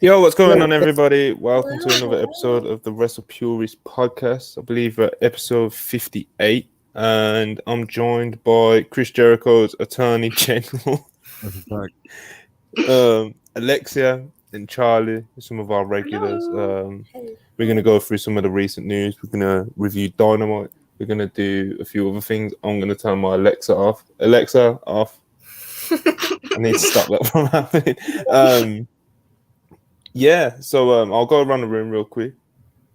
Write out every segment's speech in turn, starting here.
Yo, what's going on, everybody? Welcome to another Hello. episode of the Wrestle Fury podcast. I believe we're episode 58, and I'm joined by Chris Jericho's Attorney General, That's a fact. Alexia and Charlie, some of our regulars. Hello. We're going to go through some of the recent news. We're going to review Dynamite. We're going to do a few other things. I'm going to turn my Alexa off. Alexa, off. I need to stop that from happening. Yeah, so I'll go around the room real quick,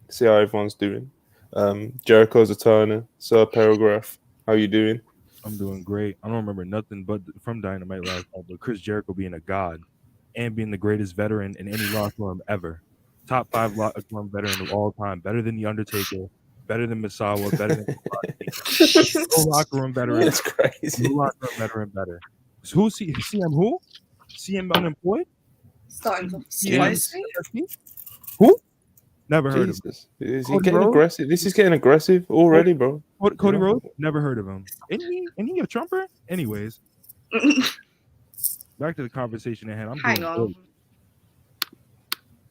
see how everyone's doing. Jericho's attorney, Sir Paragraph, how you doing? I'm doing great. I don't remember nothing but from Dynamite last night, but Chris Jericho being a god and being the greatest veteran in any locker room ever. Top 5 locker room veteran of all time. Better than The Undertaker, better than Misawa, better than no locker room veteran. That's crazy. No locker room veteran better. So who's CM who? CM unemployed? Starting off Yeah. spicy. Who? Never heard of him. Jesus. Is he Cody getting Rhodes? aggressive? This is getting aggressive already, bro. Cody Yeah. Rhodes? Never heard of him. Isn't he a Trumper? Anyways, back to the conversation at hand. Hang on.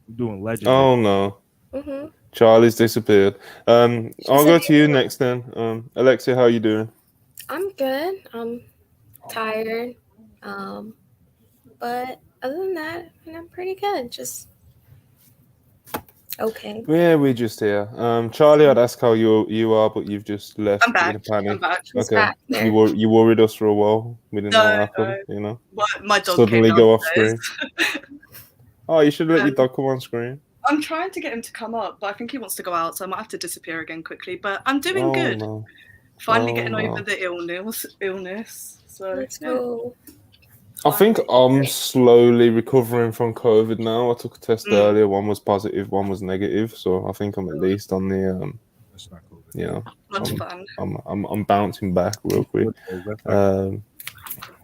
I'm doing legend. Oh, no. Mm-hmm. Charlie's disappeared. I'll go to you next then. Alexia, how you doing? I'm good. I'm tired. But other than that, I'm pretty good. Just okay. Yeah, we're just here. Charlie, I'd ask how you are, but you've just left I'm back. in a panic. I'm back. Okay. Back there. You worried us for a while. We didn't know No, what happened, you know? My dog Suddenly came go off downstairs. Oh, you should let your dog come on screen. I'm trying to get him to come up, but I think he wants to go out, so I might have to disappear again quickly. But I'm doing Oh, good. no. Finally Oh, getting no. over the illness. So Let's yeah. go. I think I'm slowly recovering from COVID now. I took a test earlier. One was positive, one was negative. So I think I'm at least on the, That's not cool. you know, Much fun. I'm bouncing back real quick. That's not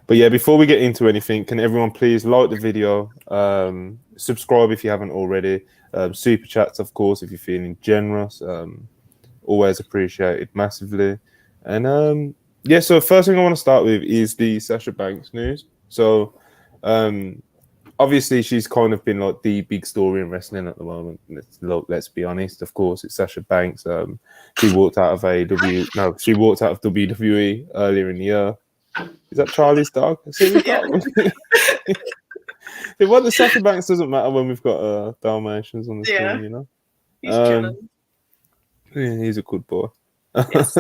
But yeah, before we get into anything, can everyone please like the video, subscribe if you haven't already, super chats, of course, if you're feeling generous, always appreciated massively. And yeah, so first thing I want to start with is the Sasha Banks news. So obviously she's kind of been like the big story in wrestling at the moment. Let's be honest, of course, it's Sasha Banks. She walked out of AEW. No, she walked out of WWE earlier in the year. Is that Charlie's dog? Yeah. What the Sasha Banks doesn't matter when we've got Dalmatians on the Yeah. screen, you know? He's chilling. Yeah, he's a good boy. Yes.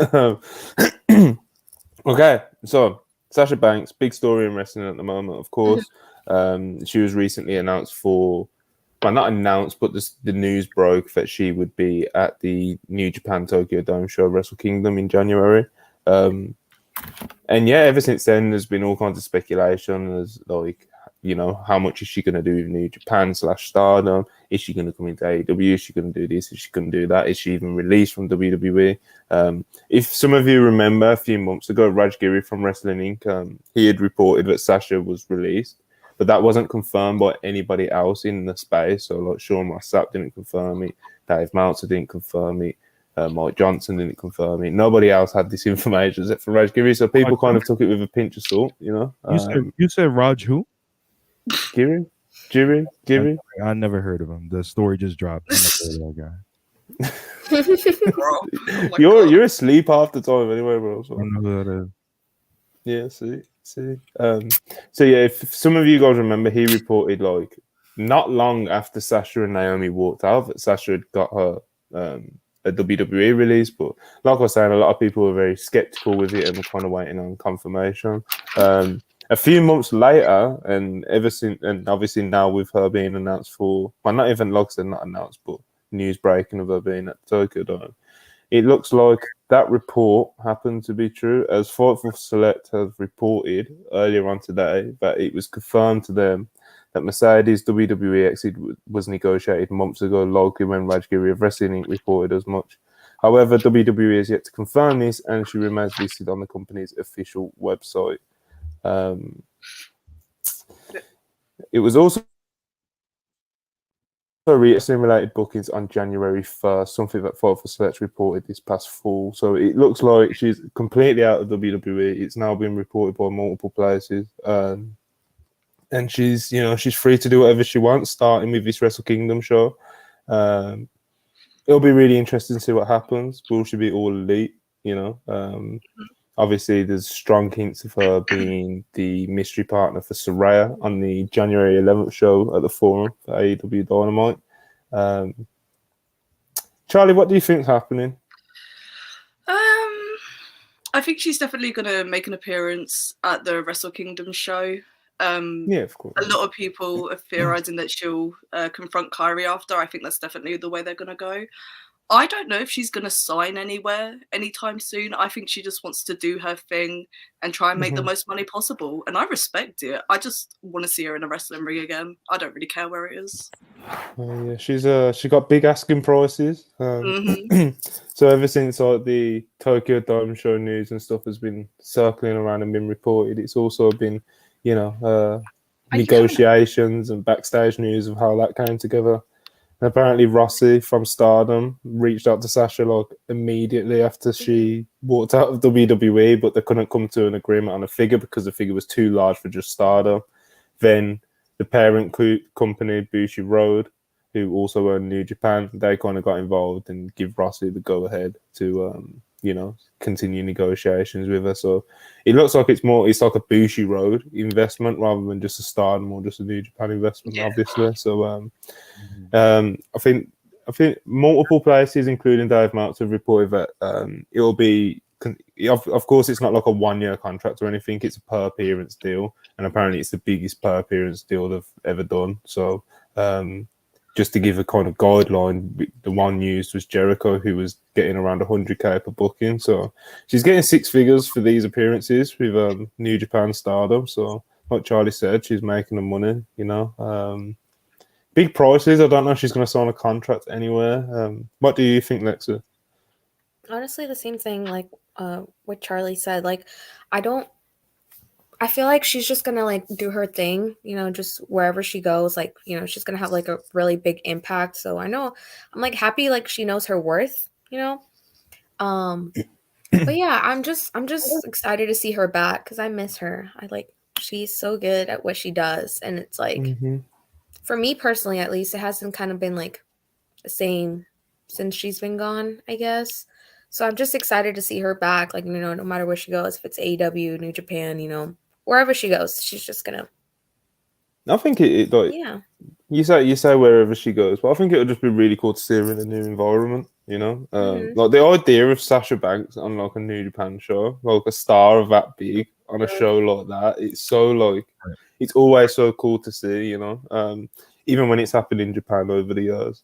Okay, so Sasha Banks, big story in wrestling at the moment, of course. She was recently announced for, well, not announced, but the news broke that she would be at the New Japan Tokyo Dome show, Wrestle Kingdom, in January. And yeah, ever since then, there's been all kinds of speculation. There's like, you know, how much is she going to do with New Japan / Stardom? Is she going to come into AEW? Is she going to do this? Is she going to do that? Is she even released from WWE? If some of you remember, a few months ago, Raj Giri from Wrestling Inc., he had reported that Sasha was released, but that wasn't confirmed by anybody else in the space. So like Sean Rossap didn't confirm it, Dave Meltzer didn't confirm it, Mike Johnson didn't confirm it. Nobody else had this information except for Raj Giri, so people kind of took it with a pinch of salt, you know. You said Raj who? Giri. I never heard of him. The story just dropped. I never heard of that guy. Oh my You're God. asleep half the time anyway, bro. I So. don't know who that is. Yeah, see. So yeah, if some of you guys remember, he reported like not long after Sasha and Naomi walked out that Sasha had got her a WWE release, but like I was saying, a lot of people were very skeptical with it and were kind of waiting on confirmation. A few months later, and ever since, and obviously now with her being announced for, well, not even like I said, not announced, but news breaking of her being at Tokyo Dome, it looks like that report happened to be true, as Fightful Select have reported earlier on today that it was confirmed to them that Mercedes WWE exit was negotiated months ago, locally when Raj Giri of Wrestling Inc. reported as much. However, WWE has yet to confirm this, and she remains listed on the company's official website. It was also related bookings on January 1st, something that Fightful Select reported this past fall. So it looks like she's completely out of WWE. It's now been reported by multiple places. and she's free to do whatever she wants, starting with this Wrestle Kingdom show. It'll be really interesting to see what happens. Will she be all elite? Obviously, there's strong hints of her being the mystery partner for Saraya on the January 11th show at the Forum for AEW Dynamite. Charlie, what do you think's happening? I think she's definitely going to make an appearance at the Wrestle Kingdom show. Yeah, of course. A lot of people are theorizing that she'll confront Kyrie after. I think that's definitely the way they're going to go. I don't know if she's going to sign anywhere anytime soon. I think she just wants to do her thing and try and make the most money possible. And I respect it. I just want to see her in a wrestling ring again. I don't really care where it is. Yeah, she got big asking prices. So ever since the Tokyo Dome show news and stuff has been circling around and been reported, it's also been, negotiations and backstage news of how that came together. And apparently Rossi from Stardom reached out to Sasha immediately after she walked out of WWE, but they couldn't come to an agreement on a figure because the figure was too large for just Stardom. Then the parent company, Bushi Road, who also owned New Japan, they kind of got involved and give Rossi the go-ahead to, continue negotiations with her. So it looks like it's like a Bushi Road investment rather than just a Stardom or just a New Japan investment, obviously. So I think multiple places, including Dave Meltzer, have reported that it'll be. Of course, it's not like a 1-year contract or anything. It's a per appearance deal, and apparently, it's the biggest per appearance deal they've ever done. So, just to give a kind of guideline, the one used was Jericho, who was getting around 100K per booking. So, she's getting 6 figures for these appearances with New Japan Stardom. So, like Charlie said, she's making the money. Big prices. I don't know if she's going to sign a contract anywhere. What do you think, Lexa? Honestly, the same thing, what Charlie said. I feel like she's just gonna do her thing, just wherever she goes. She's gonna have a really big impact. So I'm happy she knows her worth, But yeah, I'm just excited to see her back because I miss her. She's so good at what she does, and it's for me personally, at least, it hasn't kind of been the same since she's been gone, I guess. So I'm just excited to see her back. No matter where she goes, if it's AEW, New Japan, wherever she goes, she's just gonna. I think yeah. You say wherever she goes, but I think it would just be really cool to see her in a new environment. The idea of Sasha Banks on a New Japan show, a star of that big on a show like that, it's so it's always so cool to see. Even when it's happened in Japan over the years.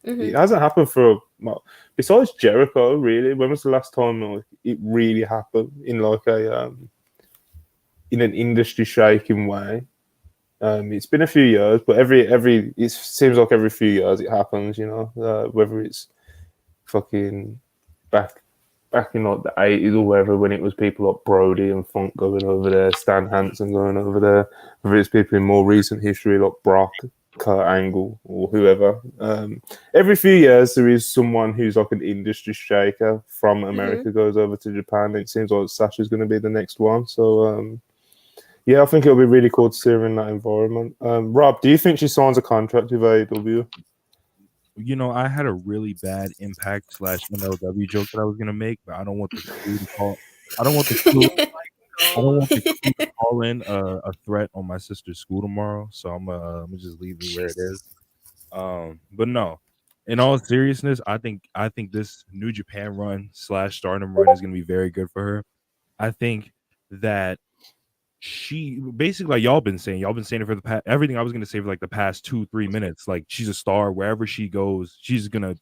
It hasn't happened besides Jericho, really. When was the last time it really happened in in an industry shaking way? It's been a few years, but it seems like every few years it happens, whether it's fucking back in the 80s or whatever, when it was people like Brody and Funk going over there, Stan Hansen going over there, whether it's people in more recent history like Brock, Kurt Angle, or whoever. Every few years there is someone who's an industry shaker from America goes over to Japan. It seems like Sasha's going to be the next one. So I think it'll be really cool to see her in that environment. Rob, do you think she signs a contract with AEW? I had a really bad Impact / MLW joke that I was gonna make, but I don't want the crew to call. I don't want the crew to call in a threat on my sister's school tomorrow. So I'm gonna just leave it where it is. But no, in all seriousness, I think this New Japan run / Stardom run is gonna be very good for her. I think that she basically, y'all been saying it for the past, everything I was gonna say for the past 2-3 minutes. She's a star wherever she goes. She's gonna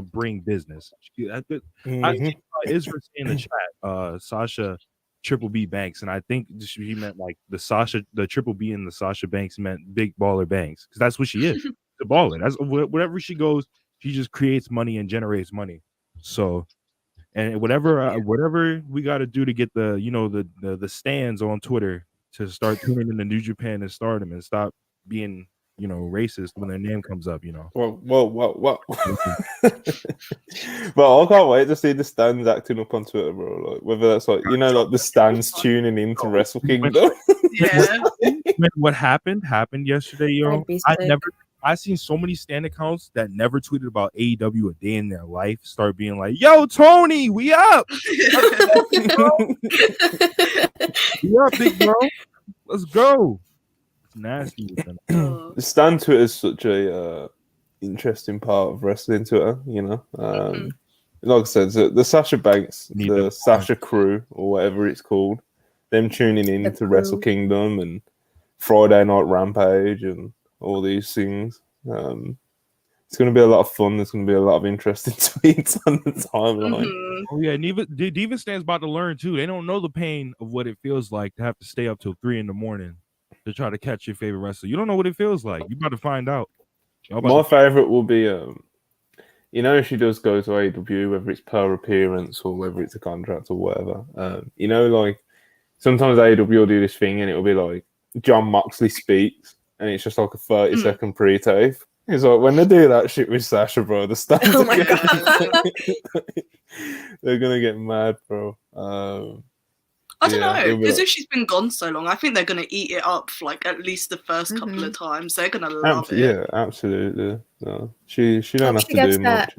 bring business. I think Israel in the chat, Sasha Triple B Banks, and I think she meant the Triple B and the Sasha Banks meant Big Baller Banks, because that's what she is, the baller. That's wherever she goes, she just creates money and generates money. So. And whatever we got to do to get the stands on Twitter to start tuning into New Japan and Stardom and stop being racist when their name comes up. Whoa. Well, I can't wait to see the stands acting up on Twitter, bro. Whether that's the stands tuning into Wrestle Kingdom. Yeah. when what happened yesterday, yo. I'd be sick. I seen so many stand accounts that never tweeted about AEW a day in their life start being like, "Yo, Tony, we up, we up, big bro, let's go." It's nasty. Oh. The Stan Twitter is such a interesting part of wrestling Twitter, you know. Like I said, the Sasha Banks, the Sasha crew, or whatever it's called, them tuning in to Wrestle Kingdom and Friday Night Rampage and all these things. It's going to be a lot of fun. There's going to be a lot of interesting tweets on the timeline. Oh yeah, Diva Stan's about to learn too. They don't know the pain of what it feels like to have to stay up till 3 a.m. to try to catch your favorite wrestler. You don't know what it feels like. You're about to find out. My favorite will be, you know, if she does go to AEW, whether it's per appearance or whether it's a contract or whatever. You know, like sometimes AEW will do this thing and it'll be like John Moxley speaks and it's just like a 30-second pre-tape. It's like when they do that shit with Sasha, bro, the stands they're gonna get mad, bro. I don't know, because if she's been gone so long, I think they're gonna eat it up for like at least the first couple of times. They're gonna love it. Yeah, absolutely. No, she don't have to do much.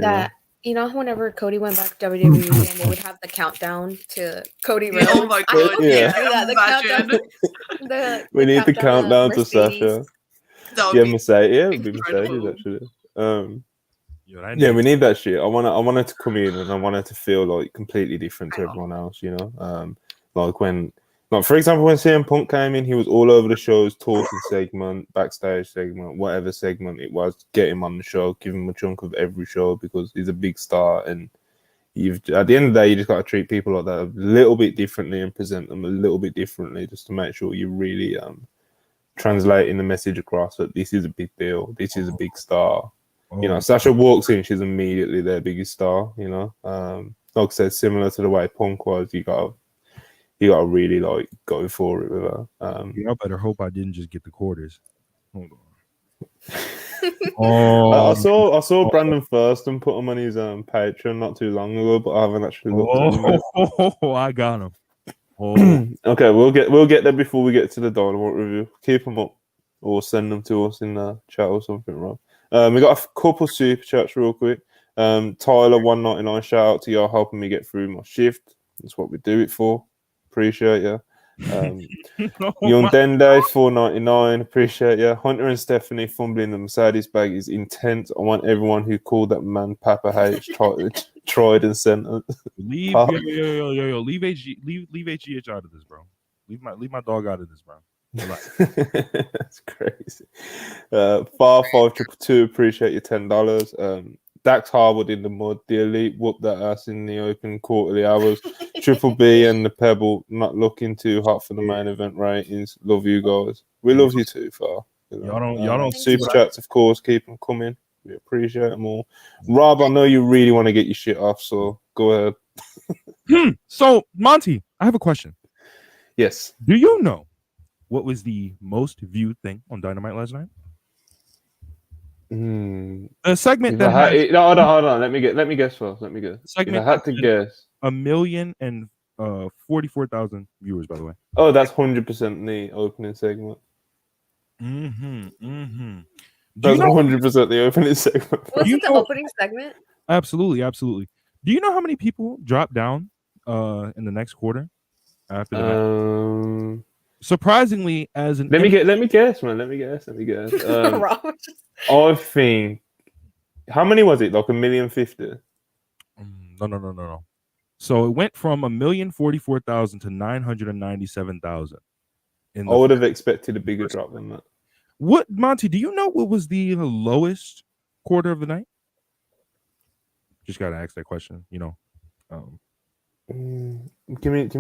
You know, whenever Cody went back to WWE and they would have the countdown to Cody Rhodes. Oh my god! We need the countdown to Sasha. Mercedes. Yeah, it would be Mercedes actually. Yeah, we need that shit. I want her to come in and I want her to feel like completely different to everyone else, you know. Like for example, when CM Punk came in, he was all over the show's talking segment, backstage segment, whatever segment it was. Get him on the show, give him a chunk of every show because he's a big star. And at the end of the day, you just got to treat people like that a little bit differently and present them a little bit differently, just to make sure you really translating the message across that this is a big deal, this is a big star. You know, Sasha walks in, she's immediately their biggest star. You know, like I said, similar to the way Punk was, you got to really like go for it with her. I better hope I didn't just get the quarters. Hold on. I saw Brandon Thurston put him on his Patreon not too long ago, but I haven't actually looked at him. I got him. Okay, we'll get there before we get to the Dynamite review. Keep them up or send them to us in the chat or something, Rob. We got a couple super chats real quick. Tyler 199, shout out to y'all helping me get through my shift. That's what we do it for. Appreciate you. Young Dende 499, appreciate you. Hunter and Stephanie fumbling the Mercedes bag is intense. I want everyone who called that man Papa H tried and sentenced. Leave HGH out of this, bro. Leave my dog out of this, bro. That's crazy. Far 5222, appreciate your $10. Dax Harwood in the mud. The Elite whooped that ass in the open quarterly hours. Triple B and the Pebble not looking too hot for the main event ratings. Love you guys. We love you too, Far. Y'all don't super chats, of course. Keep them coming. We appreciate them all. Rob, I know you really want to get your shit off, so go ahead. So, Monty, I have a question. Yes. Do you know what was the most viewed thing on Dynamite last night? A segment that hold on. Let me guess first. Let me guess. Segment if I had to guess 1,044,000 viewers, by the way. Oh, that's 100% the opening segment. That's 100% the opening segment. Was it the opening segment? Absolutely. Do you know how many people dropped down in the next quarter after the match? Surprisingly, as an let me guess, man. I think how many was it? Like 1,050,000? No. So it went from 1,044,000 to 997,000. I would have expected a bigger drop than that. What, Monty? Do you know what was the lowest quarter of the night? Just gotta ask that question. You know. Give me 2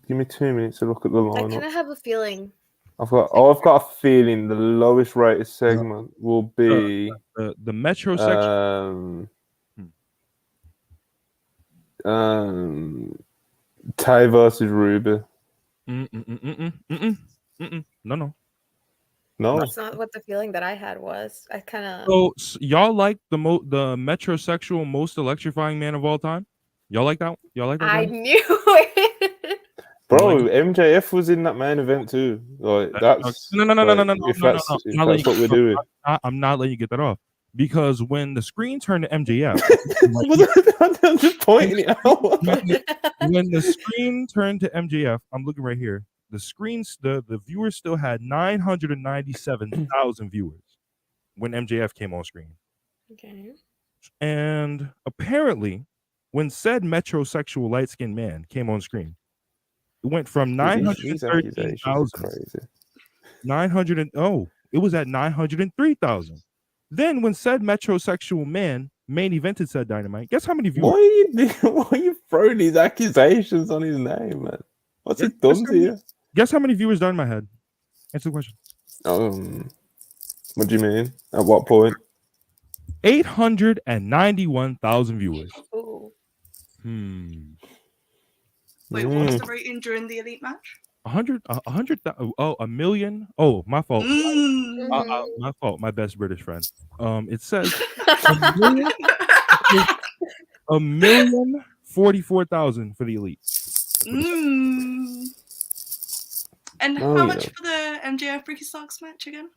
minutes to look at the lineup. I kind of have a feeling. I've got a feeling the lowest rated segment will be the Metro section. Tay versus Ruby. No. That's not what the feeling that I had was. I kind of. So y'all like the metrosexual most electrifying man of all time? Y'all like that? I knew it. Bro, MJF was in that main event too. Like that's no. If that's what we're doing, I'm not letting you get that off. Because when the screen turned to MJF, I'm just pointing it out. when the screen turned to MJF, I'm looking right here. The viewers still had 997,000 viewers when MJF came on screen. Okay. And apparently, when said metrosexual light-skinned man came on screen, it went from 913,000. It was at 903,000. Then, when said metrosexual man main evented said Dynamite, guess how many viewers? Why are you throwing these accusations on his name, man? What's it done to you? Guess how many viewers Dynamite had? Answer the question. What do you mean? At what point? 891,000 viewers. Ooh. Wait, what was the rating during the Elite match? 100,000. Oh, a million. Oh, my fault. My fault. My best British friend. It says 1,044,000 for the Elite. And how much for the MJF Ricky Starks match again?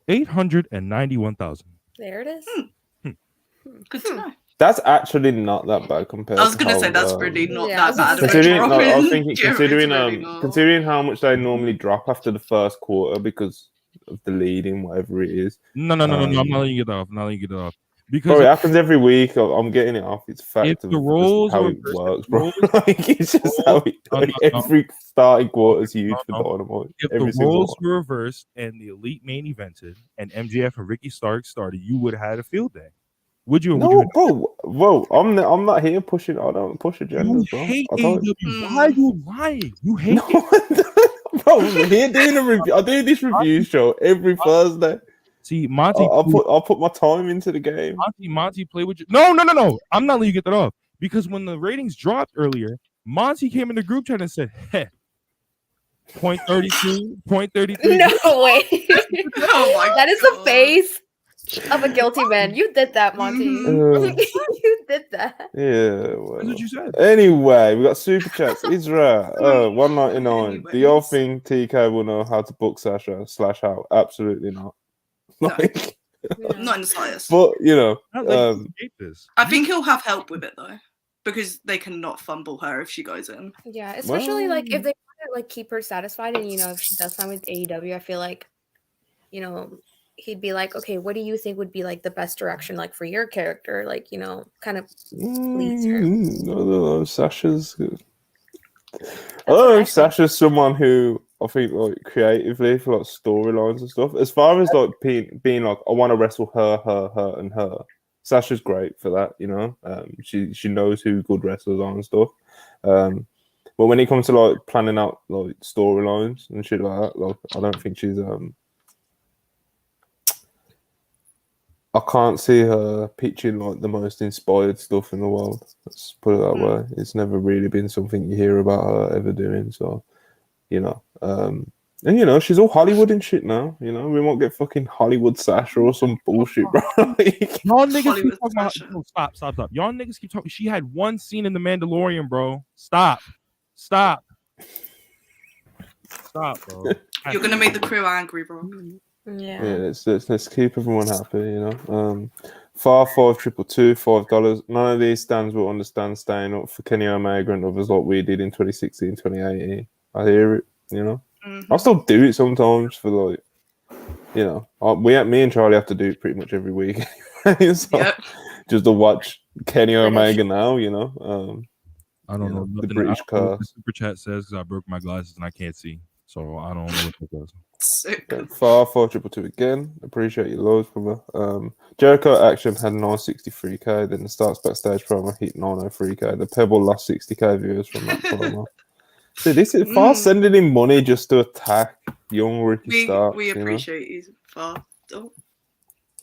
891,000. There it is. Good to know. That's actually not that bad compared. I was gonna say that's really not that bad. Considering how much they normally drop after the first quarter because of the leading, whatever it is. No. I'm not letting you get off. Because it happens every week. I'm getting it off. It's fact of how it works, bro. It's just how every starting quarter is huge for Dynamite. If the roles were reversed and the Elite main evented and MJF and Ricky Starks started, you would have had a field day. Would you? Bro, I'm not here pushing. I don't push agendas, bro. Hate AEW. Why are you lying? You hate it. Bro, I'm here doing a review. I do this review show every Thursday. See, Monty, I'll put my time into the game. Monty, play with you. No. I'm not letting you get that off because when the ratings dropped earlier, Monty came in the group chat and said, "Hey, 0.32, 0.33." No way. Oh my that is the face of a guilty man. You did that, Monty. You did that. Yeah, that's what you said. Anyway, we got super chats. Israel, 199. Do y'all think TK will know how to book Sasha / how? Absolutely not. Not in the slightest. But I think he'll have help with it though, because they cannot fumble her if she goes in. Yeah, especially if they want to keep her satisfied, and if she does sign with AEW, I feel like he'd be like, okay, what do you think would be the best direction for your character? Kind of leads her. No, Sasha's good. I don't know if Sasha's someone who I think creatively for storylines and stuff. As far as being I want to wrestle her, and her. Sasha's great for that, She knows who good wrestlers are and stuff. But when it comes to planning out storylines and shit like that, I don't think she's I can't see her pitching the most inspired stuff in the world. Let's put it that way. It's never really been something you hear about her ever doing. So, and she's all Hollywood and shit now. We won't get fucking Hollywood Sasha or some bullshit, bro. Y'all niggas keep talking about. No, stop. Y'all niggas keep talking. She had one scene in The Mandalorian, bro. Stop, bro. You're gonna make the crew angry, bro. Yeah. Let's keep everyone happy, Far 5222, $5. None of these stands will understand staying up for Kenny Omega and others like we did in 2016, 2018. I hear it, I still do it sometimes for me and Charlie have to do it pretty much every week. Just to watch Kenny Omega now, I don't know. The British car. The super chat says I broke my glasses and I can't see, so I don't know what that does. Far 4222 again. Appreciate your loads, brother. Jericho Action had 963k. Then the Starts Backstage promo hit 903k. The Pebble lost 60k viewers from that promo. So this is Far sending in money just to attack young Ricky Starks. We appreciate you, Far.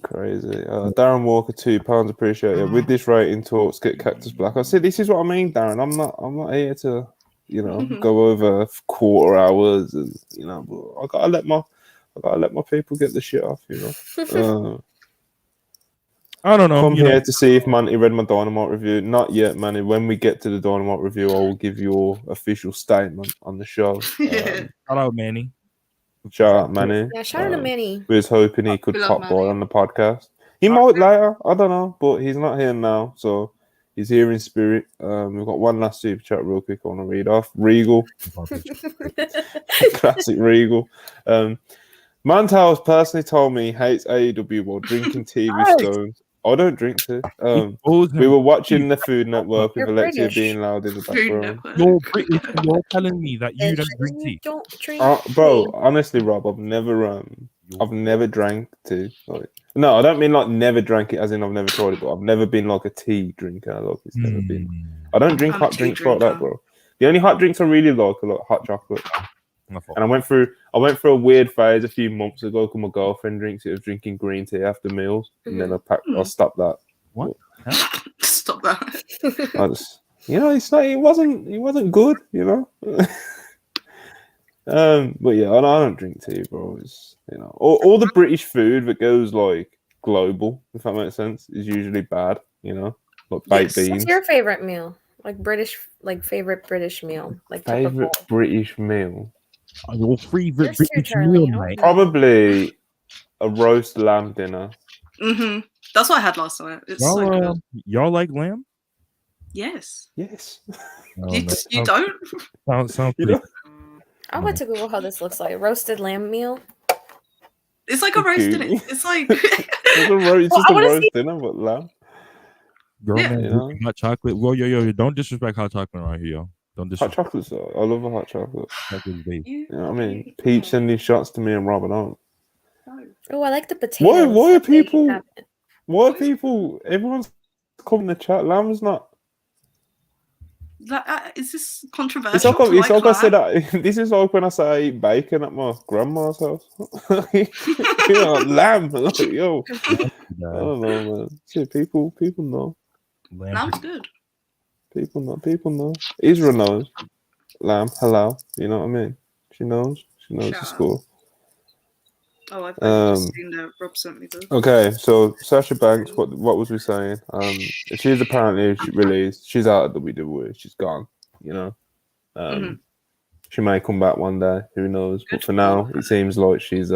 Crazy. Darren Walker, £2. Appreciate it. With this rating, talks get Cactus Black. I said this is what I mean, Darren. I'm not here to go over quarter hours and but I gotta let my people get the shit off, I don't know. Come here to see if Manny read my Dynamite review. Not yet, Manny. When we get to the Dynamite review, I will give your official statement on the show. Shout out, Manny. Shout out, Manny. Yeah, shout out to Manny. We was hoping he could We love pop by Manny. on the podcast. He might later. I don't know, but he's not here now, so he's here in spirit. We've got one last super chat real quick I want to read off. Regal. Classic Regal. Mantel personally told me he hates AEW while drinking tea with Stones. I don't drink tea. We were watching the Food Network with You're Alexia British. being loud in the Food background. Network. You're British and you're telling me that you don't drink tea. Don't drink Bro, tea. honestly, Rob, I've never drank tea. Like, no, I don't mean like never drank it as in I've never tried it, but I've never been like a tea drinker. Like it's never been. I don't drink I'm a hot tea drinks like that, drinker. bro. The only hot drinks I really like are like hot chocolate. My fault. And I went through a weird phase a few months ago because my girlfriend drinks it of drinking green tea after meals, and then I stopped that. What? Stop that. I just, it wasn't good, But yeah, I don't drink tea, bro. It's, all the British food that goes like global, if that makes sense, is usually bad, like baked beans. What's your favorite meal? Favorite British meal? Like Favorite typical. British meal? Your favorite Yours too, British Charlie. meal, mate. Probably a roast lamb dinner. Mm-hmm. That's what I had last night. It's so good. Y'all like lamb? Yes. Yes. Oh, You don't? Sounds You pretty. know? I went to Google how this looks like. Roasted lamb meal. It's like a roast in it. It's like It's just a roast dinner, but lamb. Girl, Yeah. man, drinking hot chocolate. Well, yo, don't disrespect hot chocolate around here, yo. Don't Hot disrespect chocolate's though. I love a hot chocolate. chocolate's base. You know what I mean? Peach sending shots to me and Robin on. Oh, I like the potatoes. Why are people? Have it. Why are people? Everyone's coming to chat. Lamb's not. Is this controversial? It's like, to I said lamb? that. This is like when I say I eat bacon at my grandma's house. Lamb. Like, yo, I don't know, man. See, people know. Lamb's good. People know. Israel knows. Lamb, halal. You know what I mean? She knows. The score. Oh, I've just seen that. Rob sent me this. Okay, so Sasha Banks, what was we saying? She's apparently released. She's out of WWE. She's gone. She may come back one day. Who knows? But for now, it seems like she's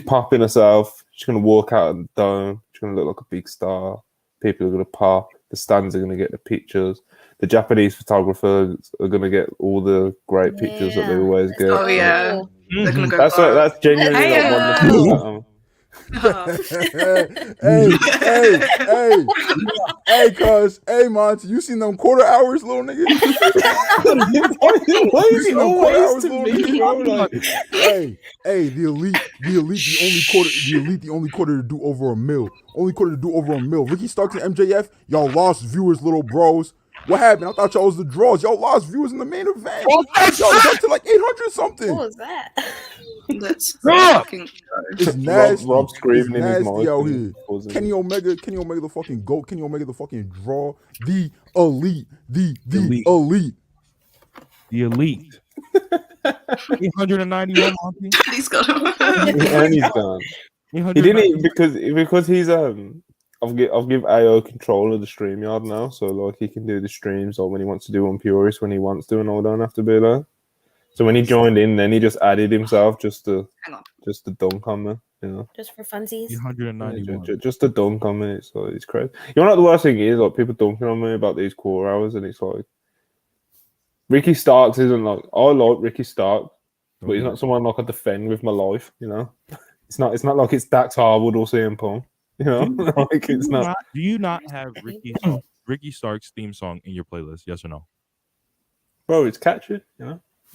popping herself. She's gonna walk out of the dome. She's gonna look like a big star. People are gonna pop. The stands are gonna get the pictures. The Japanese photographers are gonna get all the great pictures that they always get. Oh yeah. They're gonna go That's genuinely like wonderful. Hey, Monty, you seen them quarter hours, little nigga? Why is it always to me, bro? Like, the elite, the only quarter to do over a mil. Ricky Starks and MJF, y'all lost viewers, little bros. What happened? I thought y'all was the draws. Y'all lost viewers in the main event. Y'all jumped to like 800 something. What was that? That's fucking. It's nasty. Rob screaming in his nasty mouth. out here. Kenny Omega the fucking GOAT. Kenny Omega the fucking draw. The elite. The elite. The elite. 891. He's got him. And he's gone. He didn't because he's I've give AO control of the StreamYard now, so like he can do the streams or when he wants to do on Purist when he wants to, and I don't have to be there. So when he joined in, then he just added himself just to dunk on me, Just for funsies. 891. just to dunk on me. So it's crazy. You know what the worst thing is? Like people dunking on me about these core hours, and it's like Ricky Starks isn't like I like Ricky Starks, but he's not someone like I defend with my life. It's not like it's Dax Harwood or CM Punk. Like it's not. Do you not have Ricky Stark's theme song in your playlist? Yes or no? Bro, it's catchy.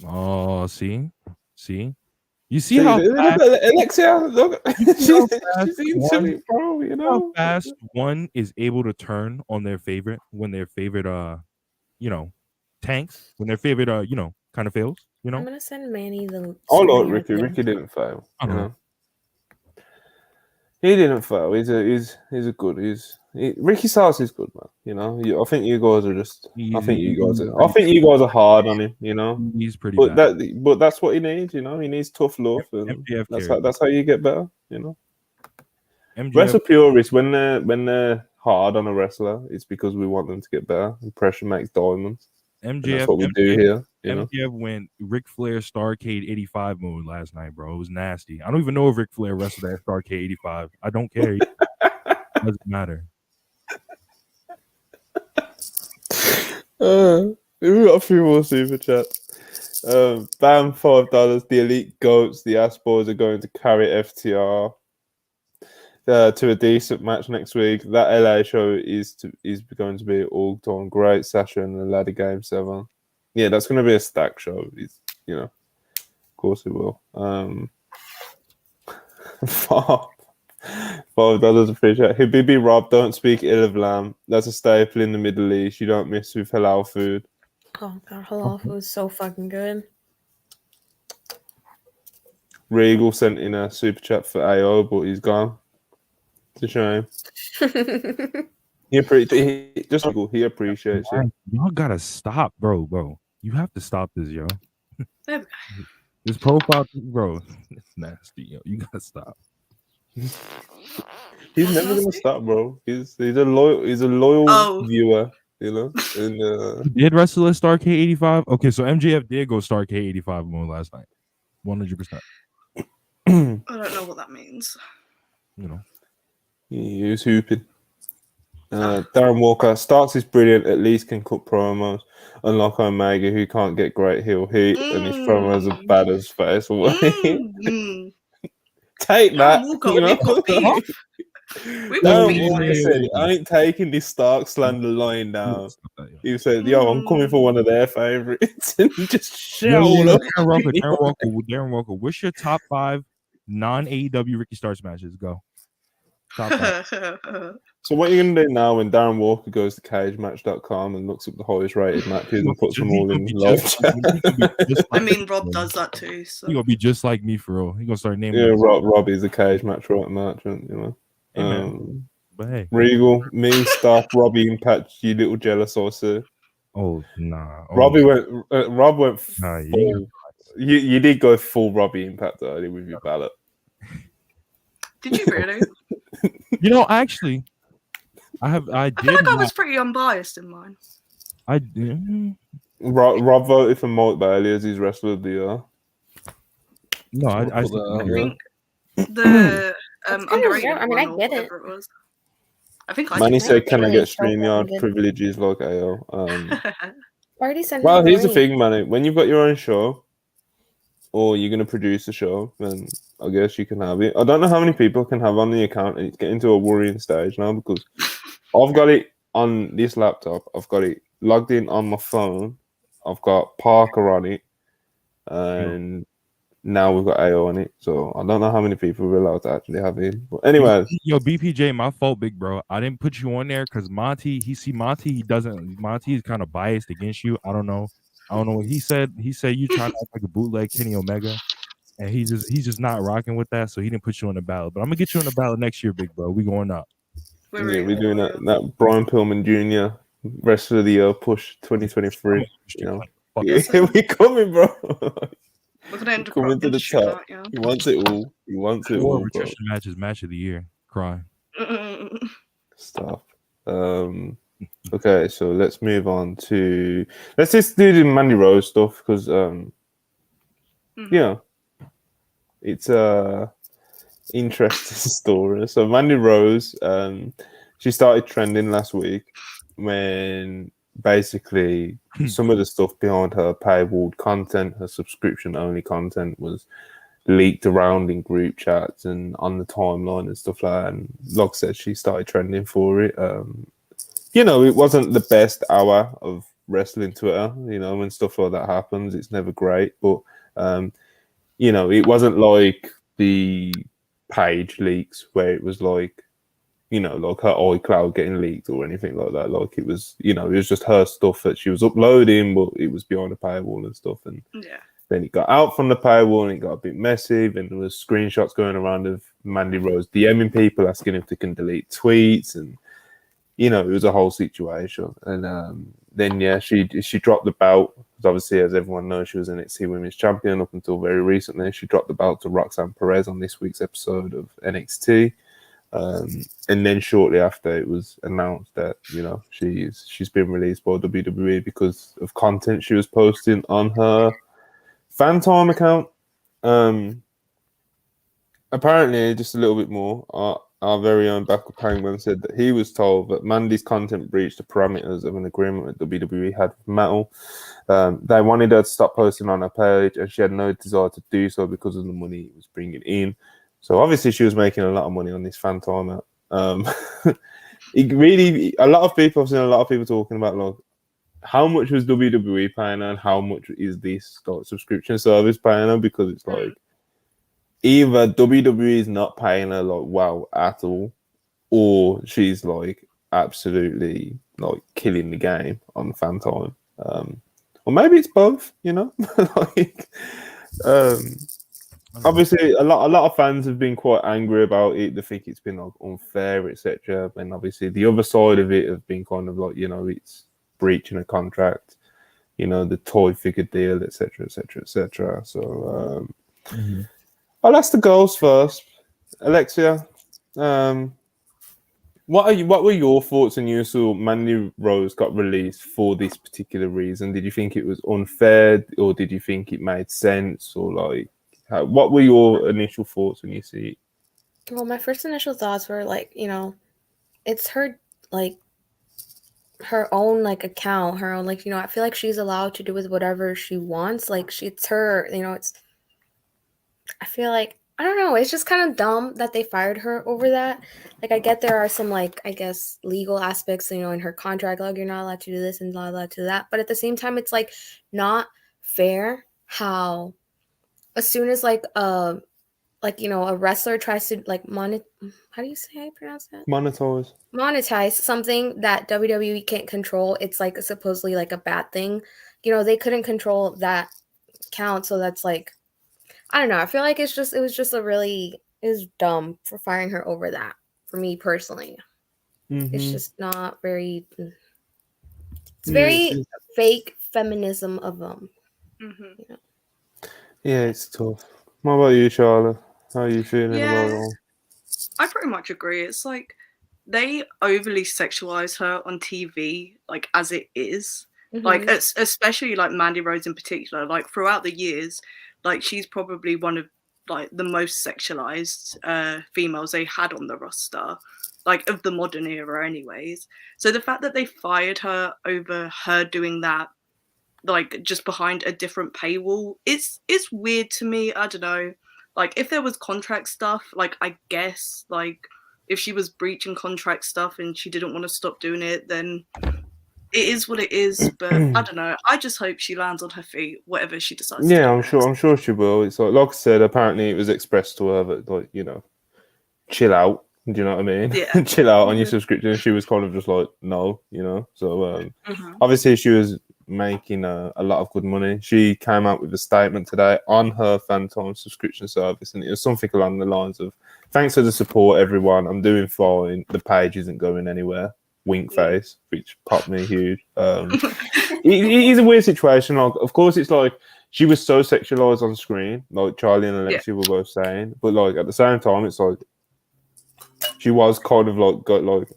Oh, see, you see how fast, Alexia, look, she's one, into it, bro. how fast one is able to turn on their favorite when their favorite, tanks when their favorite, kind of fails. I'm gonna send Manny the. I like Ricky. Ricky didn't fail. He didn't fail. He's a good. Ricky Starks is good, man. I think you guys are just. I think you guys are hard on him. He's pretty. But bad. But that's what he needs. He needs tough love, and that's how you get better. MJF, Wrestle purists, when they're hard on a wrestler, it's because we want them to get better. And pressure makes diamonds. And that's what we do here. You know? MJF went Ric Flair Starrcade 85 mode last night, bro. It was nasty. I don't even know if Ric Flair wrestled at Starrcade 85. I don't care. It doesn't matter. We've got a few more super chats. Bam, $5. The Elite Goats, the Ass Boys are going to carry FTR to a decent match next week. That LA show is going to be all time great. Sasha and the Ladder Game 7. Yeah, that's going to be a stack show. It's, you know, of course it will. $5 appreciate. Habibi Rob, don't speak ill of lamb. That's a staple in the Middle East. You don't miss with halal food. Oh god, halal food is so fucking good. Regal sent in a super chat for AO, but he's gone. It's a shame. He appreciates it. Y'all gotta stop, bro. You have to stop this, yo. There we go. This profile, bro, it's nasty, yo. You gotta stop. He's never gonna stop, bro. He's a loyal viewer, you know. And did wrestle at Starrcade 85? Okay, so MJF did go Starrcade 85 more last night. 100%. I don't know what that means. You know. He was hooping. Darren Walker starts is brilliant, at least can cut promos. Unlike Omega, who can't get great heel heat, and his promos are bad as face away. Take that. You know? I ain't taking this Stark slander line down. He said, "Yo, I'm coming for one of their favorites," and he just shout all up. Darren Walker, what's your top 5 non-AEW Ricky Starks matches? Go. Top 5. So what are you going to do now when Darren Walker goes to cagematch.com and looks up the highest rated matches and puts them all in live chat? I mean, Rob does that too. So. He's going to be just like me for real. He's going to start naming. Yeah, Robbie's a cage match right merchant, you know. But hey. Regal, me, Stark, Robbie, Impact, you little jealous also. Oh, nah. Rob went full. Nah, you did go full Robbie Impact early with your ballot. Did you really? You know, actually, I feel like I was pretty unbiased in mine. I did. Rob voted for Mike Bailey as his wrestler of the year. No, I think the underrated I mean, I get it. It was. I think I Manny said, "Can I get so StreamYard good. privileges like AO?" Already sent Well, him here's the link. thing, Manny. When you've got your own show, or you're going to produce a show, then I guess you can have it. I don't know how many people can have on the account, and it's getting to a worrying stage now because I've got it on this laptop. I've got it logged in on my phone. I've got Parker on it, and now we've got AO on it. So I don't know how many people we're allowed to actually have in. But anyway, yo, BPJ, my fault, big bro. I didn't put you on there because Monty is kind of biased against you. I don't know what he said. He said you trying to act like a bootleg Kenny Omega, and he's just not rocking with that. So he didn't put you on the ballot. But I'm gonna get you on the ballot next year, big bro. We going up. we're doing that Brian Pillman Jr. Wrestler of the Year push 2023. You know, we coming, bro. We're gonna end coming to the top. Yeah. He wants it all. He wants it all. Bro. Match of the year. Cry. Stop. Okay, so let's move on to let's just do the Mandy Rose stuff because yeah, it's a interesting story. So Mandy Rose, she started trending last week when basically some of the stuff behind her paywalled content, her subscription only content was leaked around in group chats and on the timeline and stuff like that. And like I said, she started trending for it. You know, it wasn't the best hour of wrestling Twitter. You know, when stuff like that happens, it's never great. But, you know, it wasn't like the page leaks where it was like, you know, like her iCloud getting leaked or anything like that. Like it was, you know, it was just her stuff that she was uploading, but it was behind a paywall and stuff. And then it got out from the paywall and it got a bit messy. And there was screenshots going around of Mandy Rose DMing people asking if they can delete tweets, and you know, it was a whole situation. And then yeah, she dropped the belt because obviously, as everyone knows, she was NXT Women's Champion up until very recently. She dropped the belt to Roxanne Perez on this week's episode of NXT. And then shortly after, it was announced that she's been released by WWE because of content she was posting on her fan time account. Apparently, just a little bit more, our very own Backup Penguin said that he was told that Mandy's content breached the parameters of an agreement that WWE had with Metal. They wanted her to stop posting on her page, and she had no desire to do so because of the money it was bringing in. So obviously, she was making a lot of money on this fan time. It really, a lot of people, I've seen a lot of people talking about like how much was WWE paying her and how much is this like, subscription service paying her, because it's like either WWE is not paying her like wow at all, or she's like absolutely like killing the game on fan time. Or maybe it's both, like obviously a lot of fans have been quite angry about it. They think it's been like unfair, etc. And obviously the other side of it have been kind of like, it's breaching a contract, the toy figure deal, etc., etc., etc. So I'll ask the girls first. Alexia, what were your thoughts when you saw Mandy Rose got released for this particular reason? Did you think it was unfair, or did you think it made sense, or like, what were your initial thoughts when you see it? Well, my first initial thoughts were like, it's her like her own like account, her own like I feel like she's allowed to do with whatever she wants. Like it's her, it's. I feel like I don't know. It's just kind of dumb that they fired her over that. Like, I get there are some, like, I guess, legal aspects, in her contract. Like, you're not allowed to do this and not allowed to do that. But at the same time, it's, like, not fair how as soon as, a wrestler tries to, like, how do you say how you pronounce that? Monetize something that WWE can't control. It's, like, supposedly, like, a bad thing. They couldn't control that account. So that's, like, I don't know. I feel like it was dumb for firing her over that, for me personally. It's just not very, it's very fake feminism of them. Yeah, it's tough. What about you, Charlotte? How are you feeling about it all? I pretty much agree. It's like they overly sexualize her on TV, like as it is. Like especially like Mandy Rose in particular. Like throughout the years, like she's probably one of like the most sexualized females they had on the roster, like of the modern era anyways. So the fact that they fired her over her doing that, like just behind a different paywall, it's weird to me. I don't know. Like if there was contract stuff, like I guess like if she was breaching contract stuff and she didn't want to stop doing it, then it is what it is. But I don't know. I just hope she lands on her feet, whatever she decides to do. I'm sure she will. It's like I said, apparently it was expressed to her that, like, chill out. Do you know what I mean? Yeah. Chill out on your subscription. She was kind of just like, no, So obviously she was making a lot of good money. She came out with a statement today on her Phantom subscription service, and it was something along the lines of, "Thanks for the support, everyone. I'm doing fine. The page isn't going anywhere." Wink face, which popped me huge. It is a weird situation. Like, of course, it's like she was so sexualized on screen, like Charlie and Alexia were both saying, but like at the same time, it's like she was kind of like got like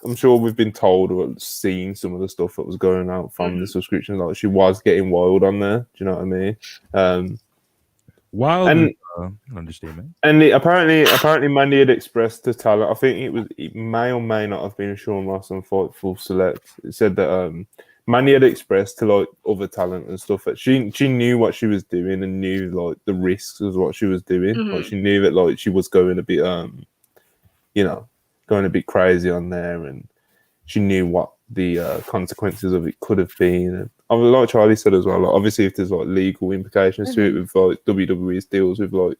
I'm sure we've been told or seen some of the stuff that was going out from the subscription. Like she was getting wild on there. Do you know what I mean? Wild and understatement. And apparently Mandy had expressed to talent. I think it may or may not have been Sean Ross on Fightful Select. It said that Mandy had expressed to like other talent and stuff that she knew what she was doing and knew like the risks of what she was doing. Like she knew that like she was going a bit going a bit crazy on there, and she knew what the consequences of it could have been. And like Charlie said as well, like, obviously if there's like legal implications to it with like WWE's deals with like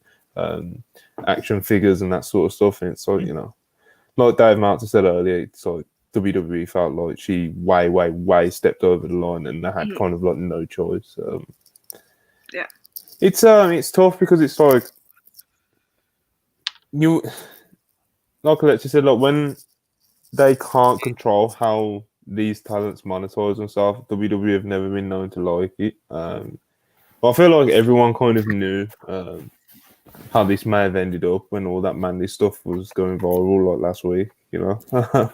action figures and that sort of stuff, and it's like like Dave Meltzer said earlier, it's like WWE felt like she way stepped over the line, and they had kind of like no choice. It's tough because it's like like Alexia said, like when they can't control how these talents monetize themselves, WWE have never been known to like it. But I feel like everyone kind of knew how this may have ended up when all that Mandy stuff was going viral like last week. You know.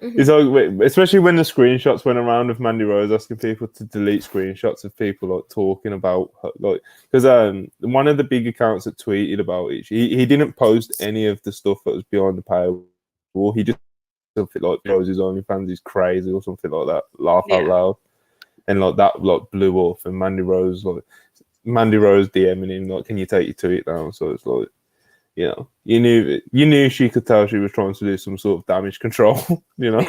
It's like, especially when the screenshots went around of Mandy Rose asking people to delete screenshots of people like talking about her, like, because one of the big accounts that tweeted about it, he didn't post any of the stuff that was behind the paywall. He just something like Rose's OnlyFans is crazy or something like that. Laugh out loud, and like that like blew up. And Mandy Rose DMing him like, "Can you take your tweet down?" So it's like, you know, you knew she could tell she was trying to do some sort of damage control, you know.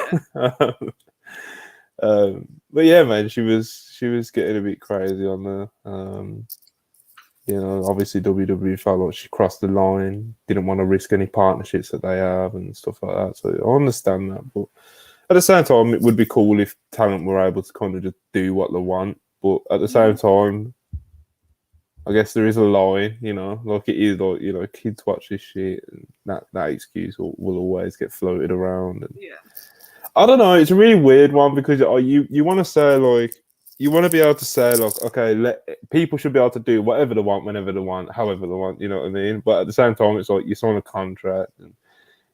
But yeah, man, she was getting a bit crazy on there. You know, obviously WWE felt like she crossed the line, didn't want to risk any partnerships that they have and stuff like that. So I understand that, but at the same time, it would be cool if talent were able to kind of just do what they want. But at the same time, I guess there is a line, you know, like it is like, you know, kids watch this shit, and that excuse will always get floated around. And I don't know, it's a really weird one because you want to say like, you want to be able to say like, okay, people should be able to do whatever they want, whenever they want, however they want, you know what I mean? But at the same time, it's like you sign a contract, and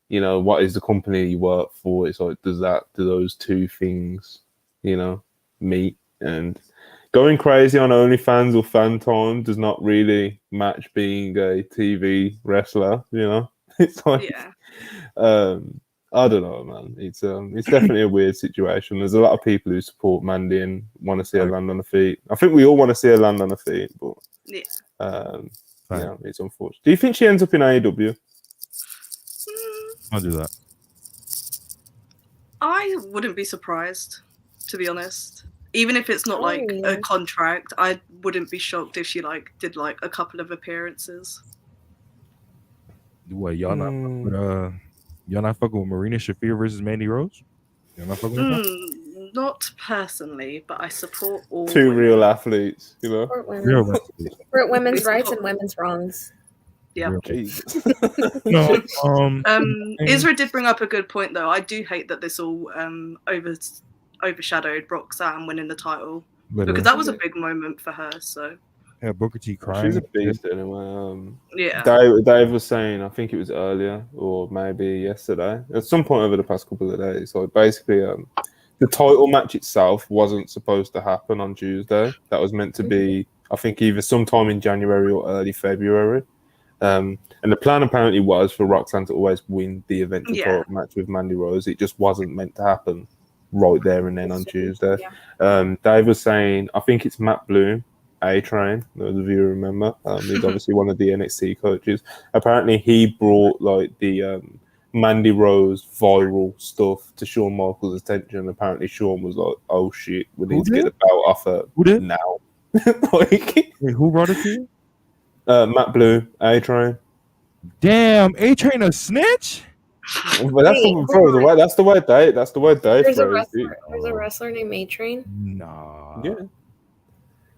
you know, what is the company you work for? It's like, do those two things, you know, meet? And going crazy on OnlyFans or fan time does not really match being a TV wrestler, you know. It's like, I don't know, man. It's definitely a weird situation. There's a lot of people who support Mandy and want to see her land on her feet. I think we all want to see her land on her feet, but yeah, it's unfortunate. Do you think she ends up in AEW? I'll do that. I wouldn't be surprised, to be honest. Even if it's not like a contract, I wouldn't be shocked if she like did like a couple of appearances. What, y'all not fucking with Marina Shafir versus Mandy Rose? Y'all not fucking with that? Not personally, but I support all two real athletes, you know. Support women's rights and women's wrongs. Yeah. No, Isra did bring up a good point though. I do hate that this all overshadowed Roxanne winning the title. Literally. Because that was a big moment for her. So yeah, Booker T crying. She's a beast anyway. Yeah. Dave was saying, I think it was earlier or maybe yesterday, at some point over the past couple of days. So basically, the title match itself wasn't supposed to happen on Tuesday. That was meant to be, I think, either sometime in January or early February. And the plan apparently was for Roxanne to always win the eventual title match with Mandy Rose. It just wasn't meant to happen right there and then on Tuesday. Dave was saying, I think it's Matt Bloom, A-Train, those of you who remember. He's obviously one of the NXT coaches. Apparently he brought like the Mandy Rose viral stuff to Shawn Michaels' attention. Apparently Shawn was like, oh shit, we need to get the belt off her now. Wait, who brought it to you? Matt Bloom, A-Train. Damn, A-Train a snitch? But that's the way Dave There's a wrestler named A-Train. Nah. Yeah.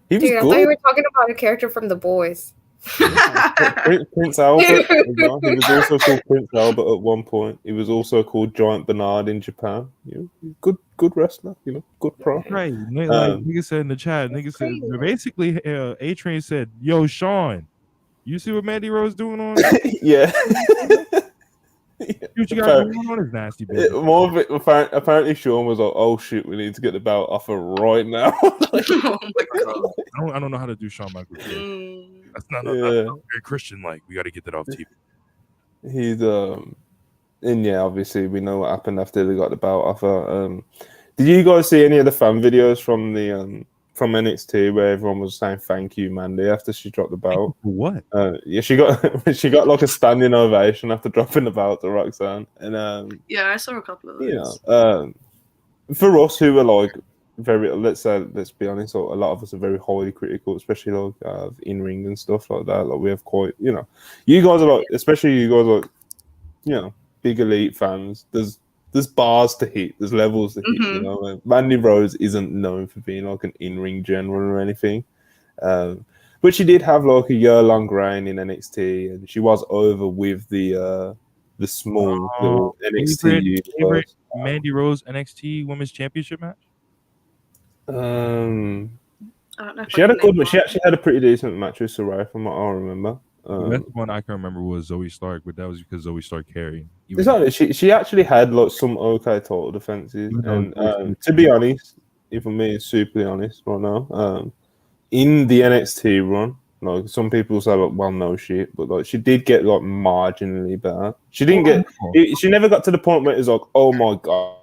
He was Dude, I good. thought you were talking about a character from The Boys. Prince Albert. He was also called Prince Albert at one point. He was also called Giant Bernard in Japan. You know, good wrestler. You know, good pro. Right. Like nigga said in the chat. Nigga said basically A-Train said, "Yo, Sean, you see what Mandy Rose doing on?" Yeah. What you got going on is nasty, baby. More of it, apparently Sean was like, oh shit, we need to get the belt off her right now. Oh my god. I don't know how to do Shawn Michaels. That's not very Christian like. We got to get that off TV. He's and yeah, obviously we know what happened after they got the belt off her. Did you guys see any of the fan videos from the from NXT where everyone was saying thank you, Mandy, after she dropped the belt? What? Yeah, she got like a standing ovation after dropping the belt to Roxanne. And yeah, I saw a couple of those. You know, for us who were like very, let's be honest, a lot of us are very highly critical, especially like in ring and stuff like that. Like we have quite, you know, you guys are like, especially you guys are like, you know, big elite fans. There's bars to hit, there's levels to hit, you know. Like, Mandy Rose isn't known for being like an in-ring general or anything. But she did have like a year-long reign in NXT, and she was over with the small little NXT favorite Mandy Rose NXT Women's Championship match? I don't know if She I had a can good, name but she actually had a pretty decent match with Saraya, from what I remember. The best one I can remember was Zoe Stark, but that was because Zoe Stark carried. Exactly. She actually had like some okay title defenses, and to be honest, if I'm being super honest right now, in the NXT run, like some people say, like, well, no shit, but like she did get like marginally better. She didn't she never got to the point where it was like, oh my god,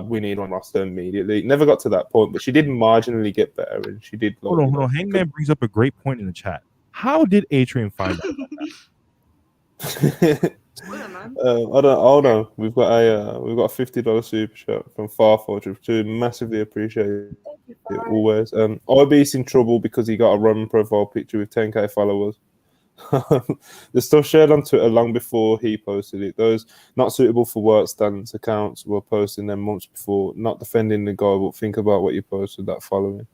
we need on roster immediately. It never got to that point, but she did marginally get better, and she did. Like, hold on. Hangman brings up a great point in the chat. How did A-Train find out? Spoiler, man. I don't. Hold on. We've got a $50 super chat from Farforge, which we massively appreciate it always. IB's in trouble because he got a Roman profile picture with 10k followers. The stuff shared on Twitter long before he posted it. Those not suitable for work stance accounts were posting them months before, not defending the guy, but think about what you posted that following.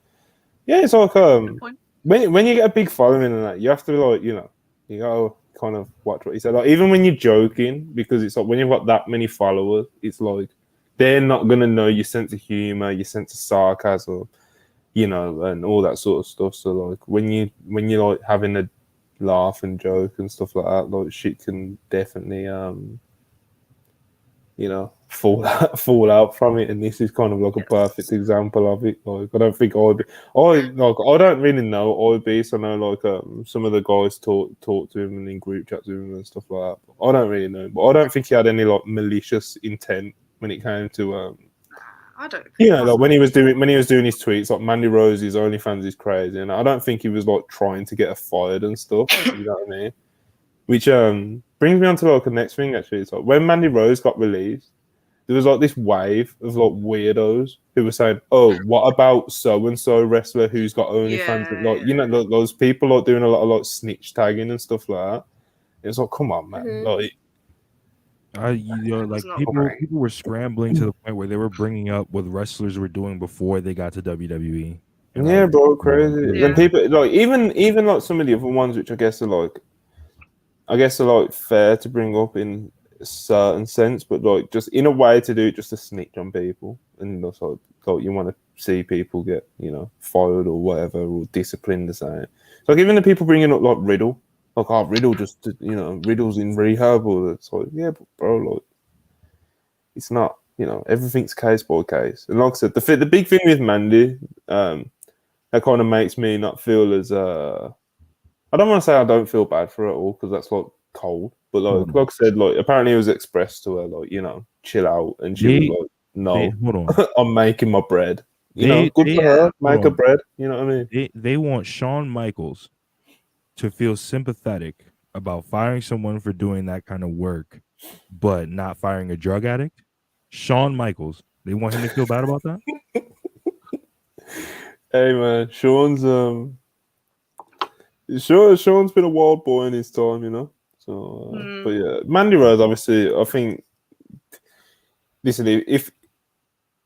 Yeah, it's like when you get a big following and that, you have to, like, you gotta kind of watch what you say. Like, even when you're joking, because it's like when you've got that many followers, it's like they're not gonna know your sense of humor, your sense of sarcasm, and all that sort of stuff. So like when you're like having a laugh and joke and stuff like that, like shit can definitely fall out from it, and this is kind of like a perfect example of it. Like, I don't think I don't really know IB, so I know like some of the guys talk to him and in group chats with him and stuff like that. But I don't really know, but I don't think he had any like malicious intent when it came to I don't. like when he was doing his tweets, like Mandy Rose's OnlyFans is crazy, and I don't think he was like trying to get her fired and stuff. You know what I mean? Which brings me on to like the next thing. Actually, it's like when Mandy Rose got released, there was like this wave of like weirdos who were saying, "Oh, what about so and so wrestler who's got OnlyFans?" Like, those people like doing a lot of like snitch tagging and stuff like that. It's like, come on, man! Like, people were scrambling to the point where they were bringing up what wrestlers were doing before they got to WWE. Yeah, bro, crazy. Then people like even like some of the other ones, which I guess are like fair to bring up in a certain sense, but like just in a way to do it just to snitch on people, and like you want to see people get fired or whatever, or disciplined the same. So like even the people bringing up like Riddle, like, oh, Riddle just Riddle's in rehab, or it's like, yeah, but bro, like it's not, everything's case by case. And like I said, the big thing with Mandy, that kind of makes me not feel as I don't want to say I don't feel bad for her at all, because that's like cold. But like I said, like apparently it was expressed to her, like, chill out, and she was like, no, hold on, I'm making my bread. Good for her, make her bread. You know what I mean? They want Shawn Michaels to feel sympathetic about firing someone for doing that kind of work, but not firing a drug addict. Shawn Michaels, they want him to feel bad about that. Hey man, Shawn's been a wild boy in his time, So, but yeah, Mandy Rose, obviously, I think. Listen,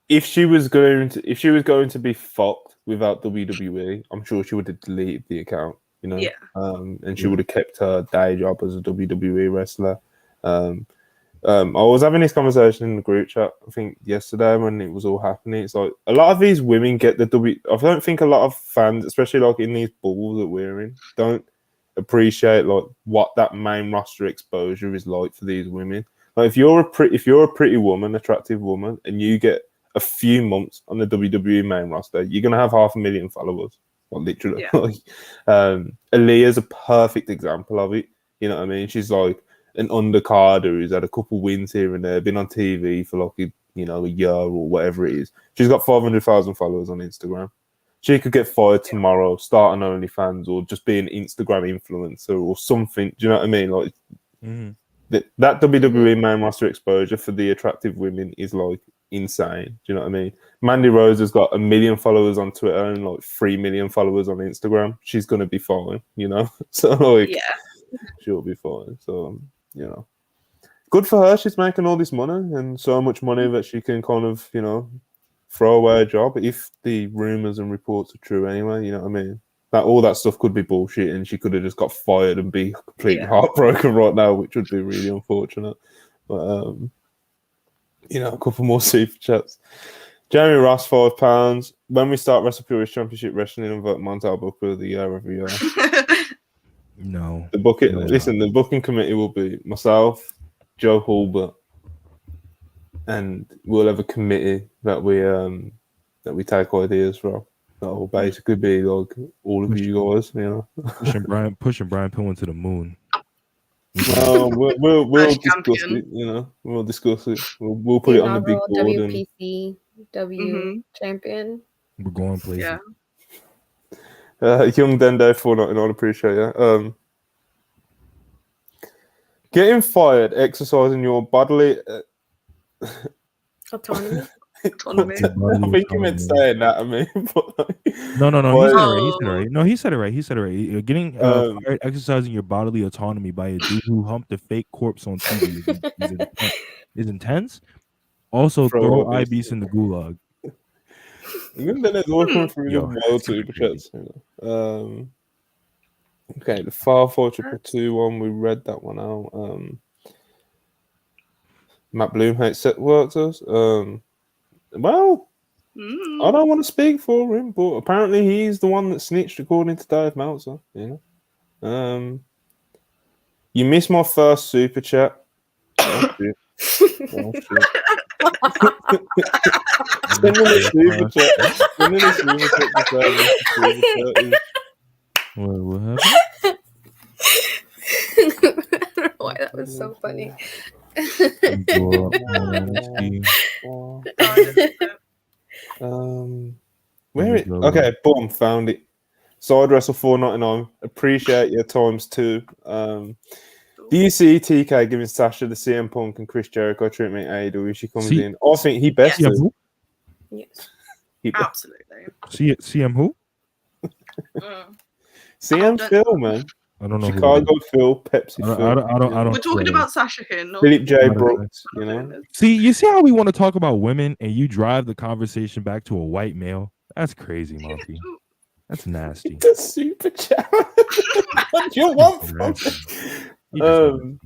if she was going to be fucked without WWE, I'm sure she would have deleted the account, Yeah. and she would have kept her day job as a WWE wrestler. I was having this conversation in the group chat, I think yesterday when it was all happening. It's like a lot of these women get the I don't think a lot of fans, especially like in these bubbles that we're in, don't appreciate like what that main roster exposure is like for these women. Like if you're a pretty woman, attractive woman, and you get a few months on the WWE main roster, you're gonna have 500,000 followers. Well, literally. Yeah. Aaliyah's a perfect example of it. You know what I mean? She's like an undercarder who's had a couple wins here and there, been on TV for like a year or whatever it is. She's got 500,000 followers on Instagram. She could get fired tomorrow, start an OnlyFans, or just be an Instagram influencer or something. Do you know what I mean? Like that WWE main roster exposure for the attractive women is like insane. Do you know what I mean? Mandy Rose has got 1 million followers on Twitter and like 3 million followers on Instagram. She's gonna be fine, So like, she'll be fine. So good for her. She's making all this money, and so much money that she can kind of throw away a job if the rumors and reports are true. Anyway, you know what I mean? That all that stuff could be bullshit, and she could have just got fired and be completely heartbroken right now, which would be really unfortunate. But a couple more super chats. Jeremy Ross, £5. When we start Wrestle Fury Championship Wrestling, invite Montel Booker of the year every year. No. The booking, No. listen, the booking committee will be myself, Joe Hulbert, and we'll have a committee that we take ideas from. That will basically be like all of you guys, you know. Pushing Brian Pillman to the moon. Well, we'll discuss champion. it, you know. We'll discuss it. We'll put it on the big board. WPC champion. We're going places. Yeah. Young Dende 499, appreciate you. Getting fired, exercising your bodily Autonomy. Autonomy. I think you meant saying that. I mean, No, he said it right. He said it right. Getting fired, exercising your bodily autonomy by a dude who humped a fake corpse on TV is intense. Also, throw IBs in the gulag. Young Dende's all coming through the Yo, world super chats. You know. Okay, the 542 one, we read that one out. Matt Bloom hates set workers. Well, I don't want to speak for him, but apparently he's the one that snitched, according to Dave Meltzer. You know, you missed my first super chat. Oh, shit. Oh, shit. Send me the super chat. Send me the super chat. What happened? I don't know why that was so funny. Where it? Okay, boom, found it. Side Wrestle 499. Appreciate your times too. Do you see TK giving Sasha the CM Punk and Chris Jericho treatment AEW? She comes in. I think he best. Yes. Absolutely. CM who? CM Phil, man. I don't know. Chicago Phil, Pepsi Phil. I don't. We're talking about Sasha here, not Philip J. Brooks. You know. You see how we want to talk about women, and you drive the conversation back to a white male. That's crazy, Monty. That's nasty. The super chat. What do you want from me?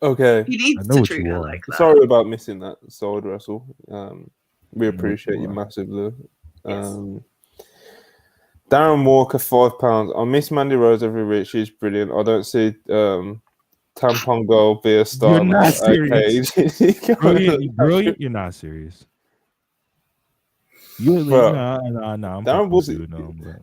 Okay. He needs to treat her like that. Sorry about missing that Side Wrestle. We appreciate you massively. Darren Walker, £5. I miss Mandy Rose every week. She's brilliant. I don't see Tampon Girl be a star. You're not serious. Brilliant. You're not serious. You're like, I'm Darren Walker.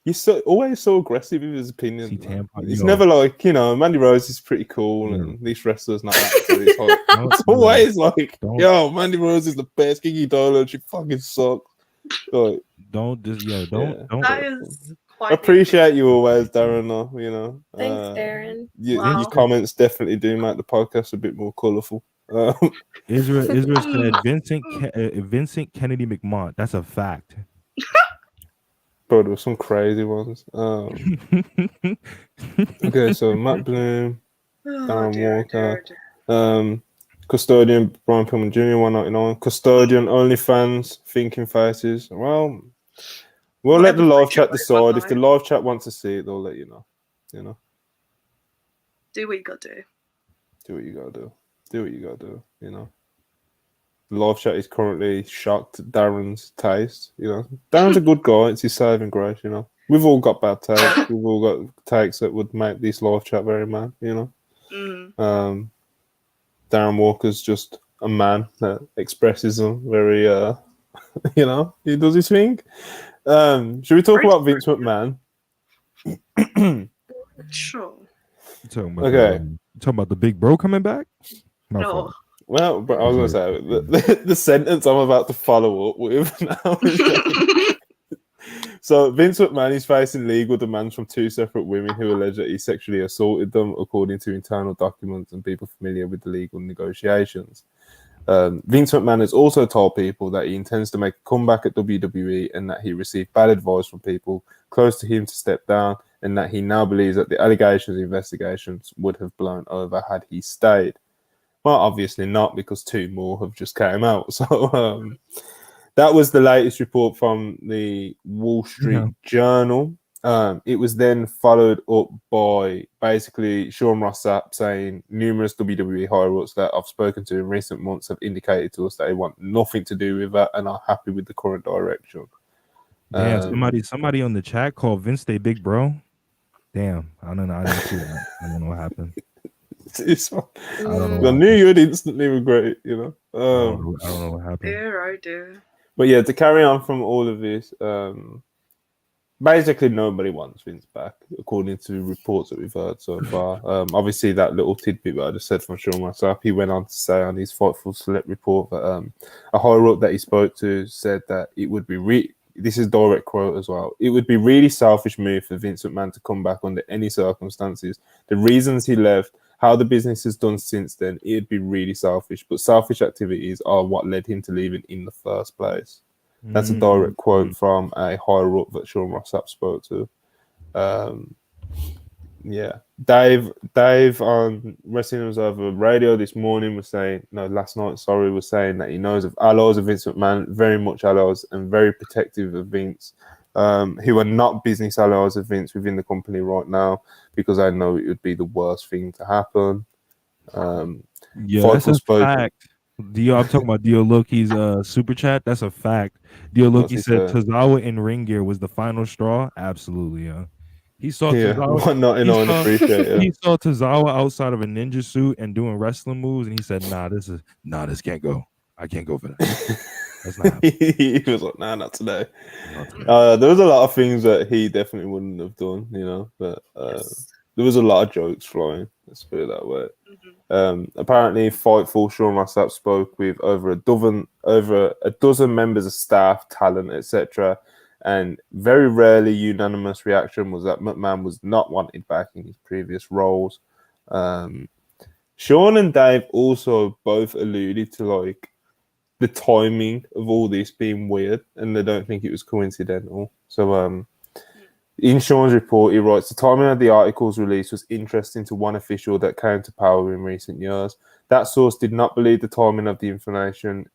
He's always so aggressive with his opinions. He's never like, Mandy Rose is pretty cool and these wrestlers not that. It's always like, yo, Mandy Rose is the best. Kiki Dolan, she fucking sucks. Like, don't. That is quite appreciate you always, Darren. Though, Thanks, Darren. Your comments definitely do make the podcast a bit more colourful. Israel said Vincent Kennedy McMahon. That's a fact. Bro, there were some crazy ones. Okay, so Matt Bloom, Darren Walker, Custodian Brian Pillman Jr. 199, Custodian OnlyFans Thinking Faces. Well, we'll let the live chat decide. If the live chat wants to see it, they'll let you know. Do what you gotta do. Do what you gotta do. Do what you gotta do. The live chat is currently shocked at Darren's taste. Darren's a good guy. It's his saving grace. We've all got bad takes. We've all got takes that would make this live chat very mad. Darren Walker's just a man that expresses them very. He does his thing. Should we talk about Vince McMahon? Sure. Talking about the big bro coming back? No. Well, but I was going to say the sentence I'm about to follow up with now. So Vince McMahon is facing legal demands from two separate women who allege that he sexually assaulted them, according to internal documents and people familiar with the legal negotiations. Vince McMahon has also told people that he intends to make a comeback at WWE and that he received bad advice from people close to him to step down, and that he now believes that the allegations and investigations would have blown over had he stayed. Well, obviously not, because two more have just came out. So that was the latest report from the Wall Street Journal. It was then followed up by basically Sean Ross Sapp saying numerous WWE higher-ups that I've spoken to in recent months have indicated to us that they want nothing to do with that and are happy with the current direction. Damn, somebody on the chat called Vince they big bro. Damn, I don't know. I didn't see that. I don't know what happened. I don't know. I knew you would instantly regret it, you know. I don't know what happened. Dear, oh dear. But yeah, to carry on from all of this, basically nobody wants Vince back, according to reports that we've heard so far. Obviously, that little tidbit that I just said from Sean myself, he went on to say on his Fightful Select report that a higher up that he spoke to said that it would be this is direct quote as well. It would be really selfish move for Vince McMahon to come back under any circumstances. The reasons he left, how the business has done since then, it'd be really selfish. But selfish activities are what led him to leaving in the first place. That's a direct quote from a higher up that Sean Ross Sapp spoke to. Yeah, Dave on Wrestling Observer Radio this morning was saying, last night, was saying that he knows of allies of Vince McMahon, very much allies and very protective of Vince, who are not business allies of Vince within the company right now, because I know it would be the worst thing to happen. Yeah, that's a fact. I'm talking about Dio Loki's super chat. That's a fact. Dio Loki said Tozawa in ring gear was the final straw. Absolutely, yeah. He saw Tozawa. He saw Tozawa outside of a ninja suit and doing wrestling moves, and he said, this can't go. I can't go for that. That's not he was like, not today. There was a lot of things that he definitely wouldn't have done, but there was a lot of jokes flying. Let's put it that way. Apparently, Fightful Sean Ross Sapp spoke with over a dozen members of staff, talent, etc. And very rarely unanimous reaction was that McMahon was not wanted back in his previous roles. Sean and Dave also both alluded to the timing of all this being weird, and they don't think it was coincidental. So in Sean's report, he writes, the timing of the article's release was interesting to one official that came to power in recent years. That source did not believe the timing of the information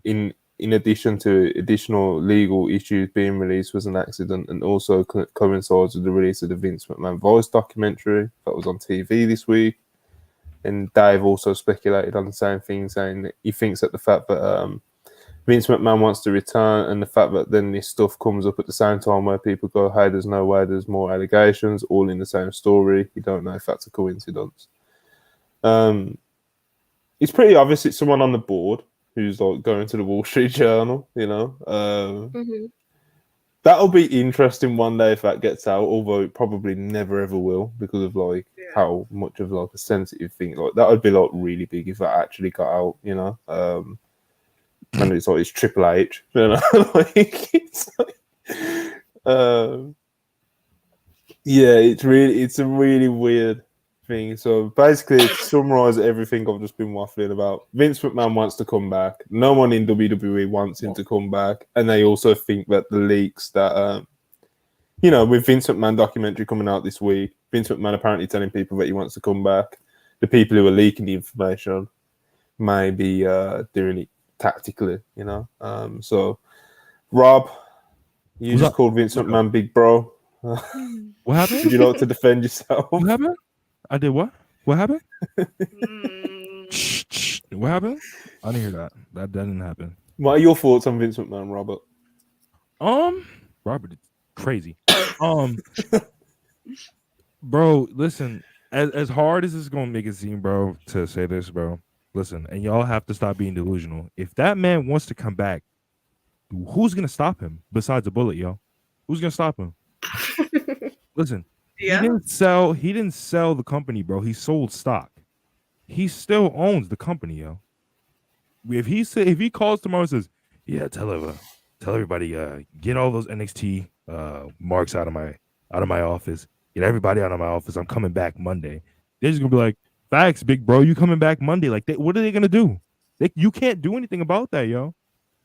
in addition to additional legal issues being released was an accident, and also coincides with the release of the Vince McMahon Voice documentary that was on TV this week. And Dave also speculated on the same thing, saying that he thinks that the fact that Vince McMahon wants to return, and the fact that then this stuff comes up at the same time where people go, hey, there's no way there's more allegations, all in the same story. You don't know if that's a coincidence. It's pretty obvious it's someone on the board who's going to the Wall Street Journal, That'll be interesting one day if that gets out, although it probably never ever will because of how much of a sensitive thing. That would be really big if that actually got out, And it's Triple H, it's a really weird thing. So basically, to summarize everything I've just been waffling about, Vince McMahon wants to come back. No one in WWE wants him to come back, and they also think that the leaks that with Vince McMahon documentary coming out this week, Vince McMahon apparently telling people that he wants to come back. The people who are leaking the information may be doing it tactically, So, Rob, you just called Vince McMahon big bro. What happened? Would you like to defend yourself? What happened? I did what? What happened? What happened? I didn't hear that. That didn't happen. What are your thoughts on Vince McMahon, Robert? Robert is crazy. Bro, listen. As hard as it's gonna make it seem, bro, to say this, bro. Listen, and y'all have to stop being delusional. If that man wants to come back, who's gonna stop him besides a bullet, yo? Who's gonna stop him? Listen. Yeah. He didn't sell the company, bro. He sold stock. He still owns the company, yo. If he calls tomorrow and says, yeah, tell everybody, get all those NXT marks out of my office. Get everybody out of my office. I'm coming back Monday. They're just gonna be like, facts, big bro, you coming back Monday. What are they gonna do? You can't do anything about that, yo.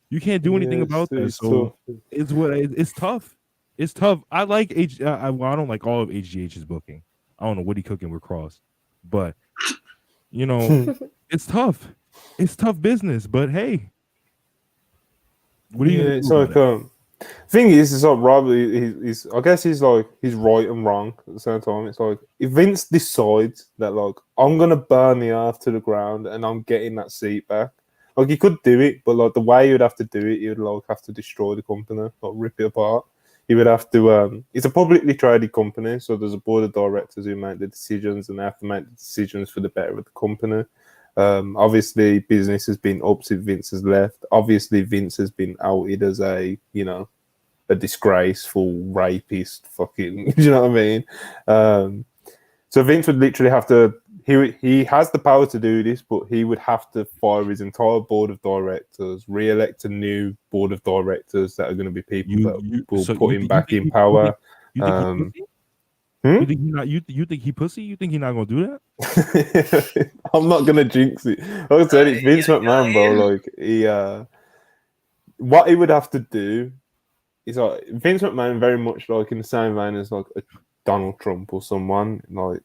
You can't do anything about that. So it's tough. It's tough. I like I don't like all of HGH's booking. I don't know what he cooking with Cross, but it's tough. It's tough business. But hey, what are you? It's Thing is like Rob. He's I guess he's right and wrong at the same time. It's like if Vince decides that like I'm gonna burn the earth to the ground and I'm getting that seat back, like he could do it, but like the way he would have to do it, he would like have to destroy the company, like rip it apart. He would have to. It's a publicly traded company, so there's a board of directors who make the decisions, and they have to make the decisions for the better of the company. Obviously, business has been up since Vince has left. Obviously, Vince has been outed as a disgraceful rapist. Fucking, you know what I mean? So Vince would literally have to. He has the power to do this, but he would have to fire his entire board of directors, re-elect a new board of directors that are going to be people that will put him back in power. You think you think he not? You think he pussy? You think he not gonna do that? I'm not gonna jinx it. Like I said, it's Vince McMahon, bro. Like he, what he would have to do is like Vince McMahon, very much like in the same vein as like a Donald Trump or someone like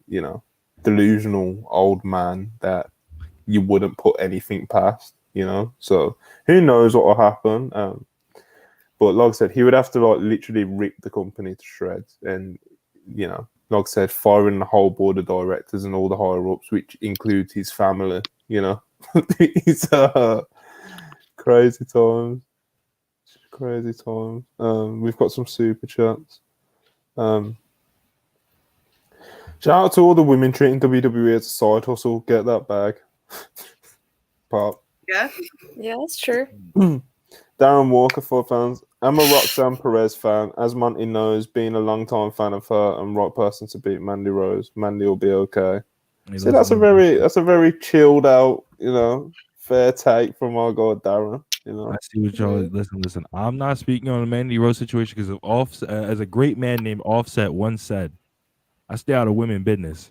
delusional old man that you wouldn't put anything past. So who knows what will happen? But like I said, he would have to like literally rip the company to shreds, and like I said, firing the whole board of directors and all the higher ups, which includes his family. It's crazy times. Crazy times. We've got some super chats. Shout out to all the women treating WWE as a side hustle. Get that bag. Pop. Yeah, that's true. Darren Walker for fans. I'm a Roxanne Perez fan. As Monty knows, being a long-time fan of her and right person to beat Mandy Rose. Mandy will be okay. See, that's a very chilled out, fair take from our god Darren. I see what y'all listen. I'm not speaking on the Mandy Rose situation because of Offset. As a great man named Offset once said, "I stay out of women business.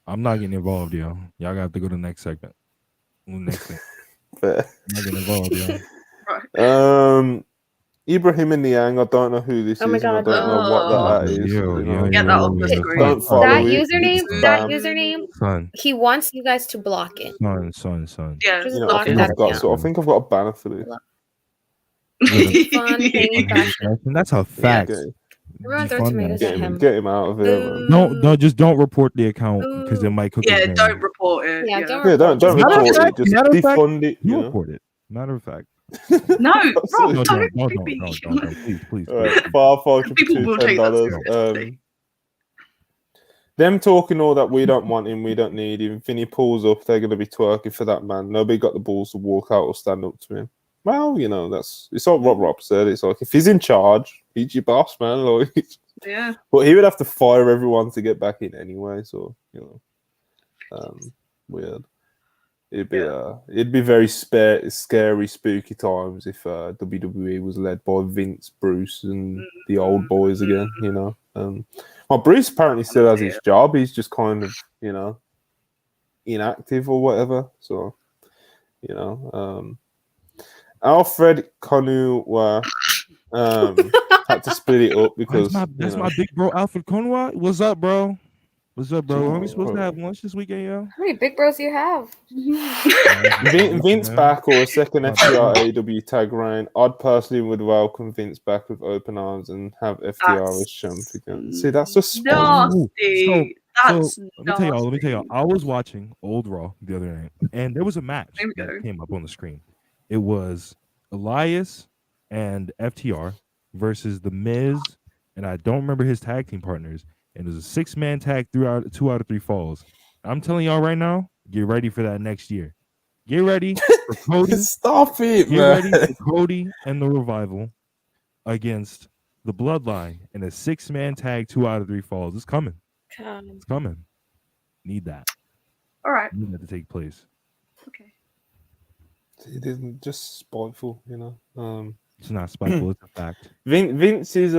I'm not getting involved, yo. Y'all got to go to the next segment. Next thing. Fair. I'm not getting involved, yo." Ibrahim in the Yang, I don't know who this is. My God. And I don't know what that is. Get that off the screen. Don't follow That it. username, Son. he wants you guys to block it. Son. Yeah. Just I block think that I've got a banner for this. Fun thing. That's a fact. Everyone throw tomatoes at him. Get him out of here, man. Don't report the account because it might cook his name. Don't report it. Yeah, don't report it. Just defund it. You report it. Matter of fact. No, Rob, don't. Please. All right, far People will take that seriously. Them talking all that we don't want him, we don't need him. If he pulls up, they're going to be twerking for that man. Nobody got the balls to walk out or stand up to him. Well, it's like what Rob said. It's like if he's in charge, he's your boss, man. Like, yeah. But he would have to fire everyone to get back in anyway. So weird. It'd be very scary, spooky times if WWE was led by Vince, Bruce, and the old boys again. Well, Bruce apparently still has his job. He's just kind of inactive or whatever. So Alfred Konua had to split it up because that's my big bro Alfred Konua. What's up, bro? Are we supposed to have lunch this weekend, yo? How many big bros do you have? Vince back or a second FTR AEW tag reign. I'd personally would welcome Vince back with open arms and have FTR as champion. See, that's just nasty. Let me tell y'all. I was watching Old Raw the other night, and there was a match that came up on the screen. It was Elias and FTR versus The Miz, and I don't remember his tag team partners. And there's a 6-man tag throughout 2 out of 3 falls. I'm telling y'all right now, get ready for that next year. Get ready for Cody. Stop it, get ready for Cody and the Revival against the Bloodline in a 6-man tag 2 out of 3 falls. It's coming. It's coming. Need that. All right. Need that to take place. Okay. It isn't just spiteful, It's not spiteful. It's a fact. Vince is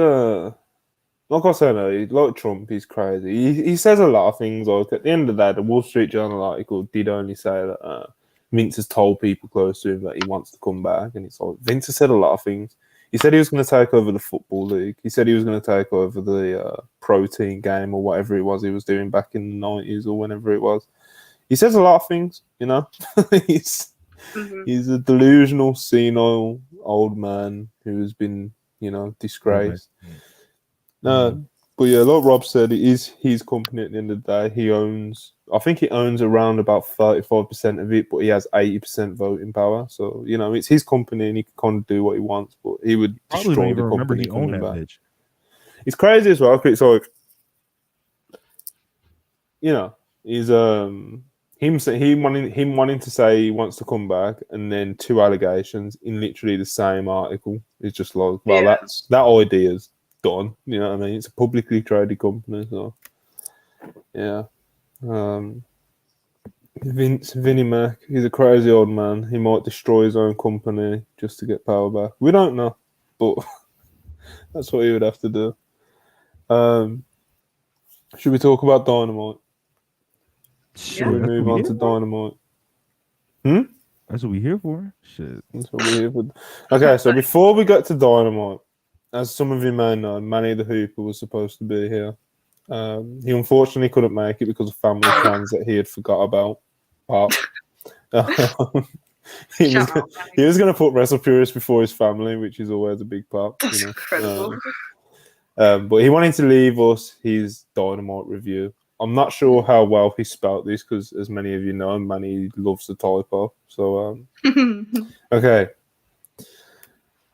like I said, like Trump, he's crazy. He says a lot of things. Like at the end of the day, the Wall Street Journal article did only say that Vince has told people close to him that he wants to come back, and it's like Vince has said a lot of things. He said he was going to take over the football league. He said he was going to take over the protein game or whatever it was he was doing back in the 90s or whenever it was. He says a lot of things, He's a delusional, senile old man who has been disgrace. But yeah, like Rob said, it is his company at the end of the day. I think he owns around about 35% of it, but he has 80% voting power. So, it's his company and he can kind of do what he wants, but he would Probably destroy don't even the remember company he owned coming that back. bitch. It's crazy as well, 'cause it's like, he's him wanting to say he wants to come back, and then 2 allegations in literally the same article. It's just like, well, Yeah. that idea's done. You know what I mean? It's a publicly traded company, so yeah. Vinnie Mac, he's a crazy old man. He might destroy his own company just to get power back. We don't know, but that's what he would have to do. Should we talk about Dynamite? Should we move on to Dynamite? That's what we here for. Shit. That's what we're here for. Okay, so before we get to Dynamite, as some of you may know, Manny the Hooper was supposed to be here. He unfortunately couldn't make it because of family plans that he had forgot about. He was going to put Wrestle Fury before his family, which is always a big part. That's incredible. But he wanted to leave us his Dynamite review. I'm not sure how well he spelt this because, as many of you know, Manny loves the typo. So, okay.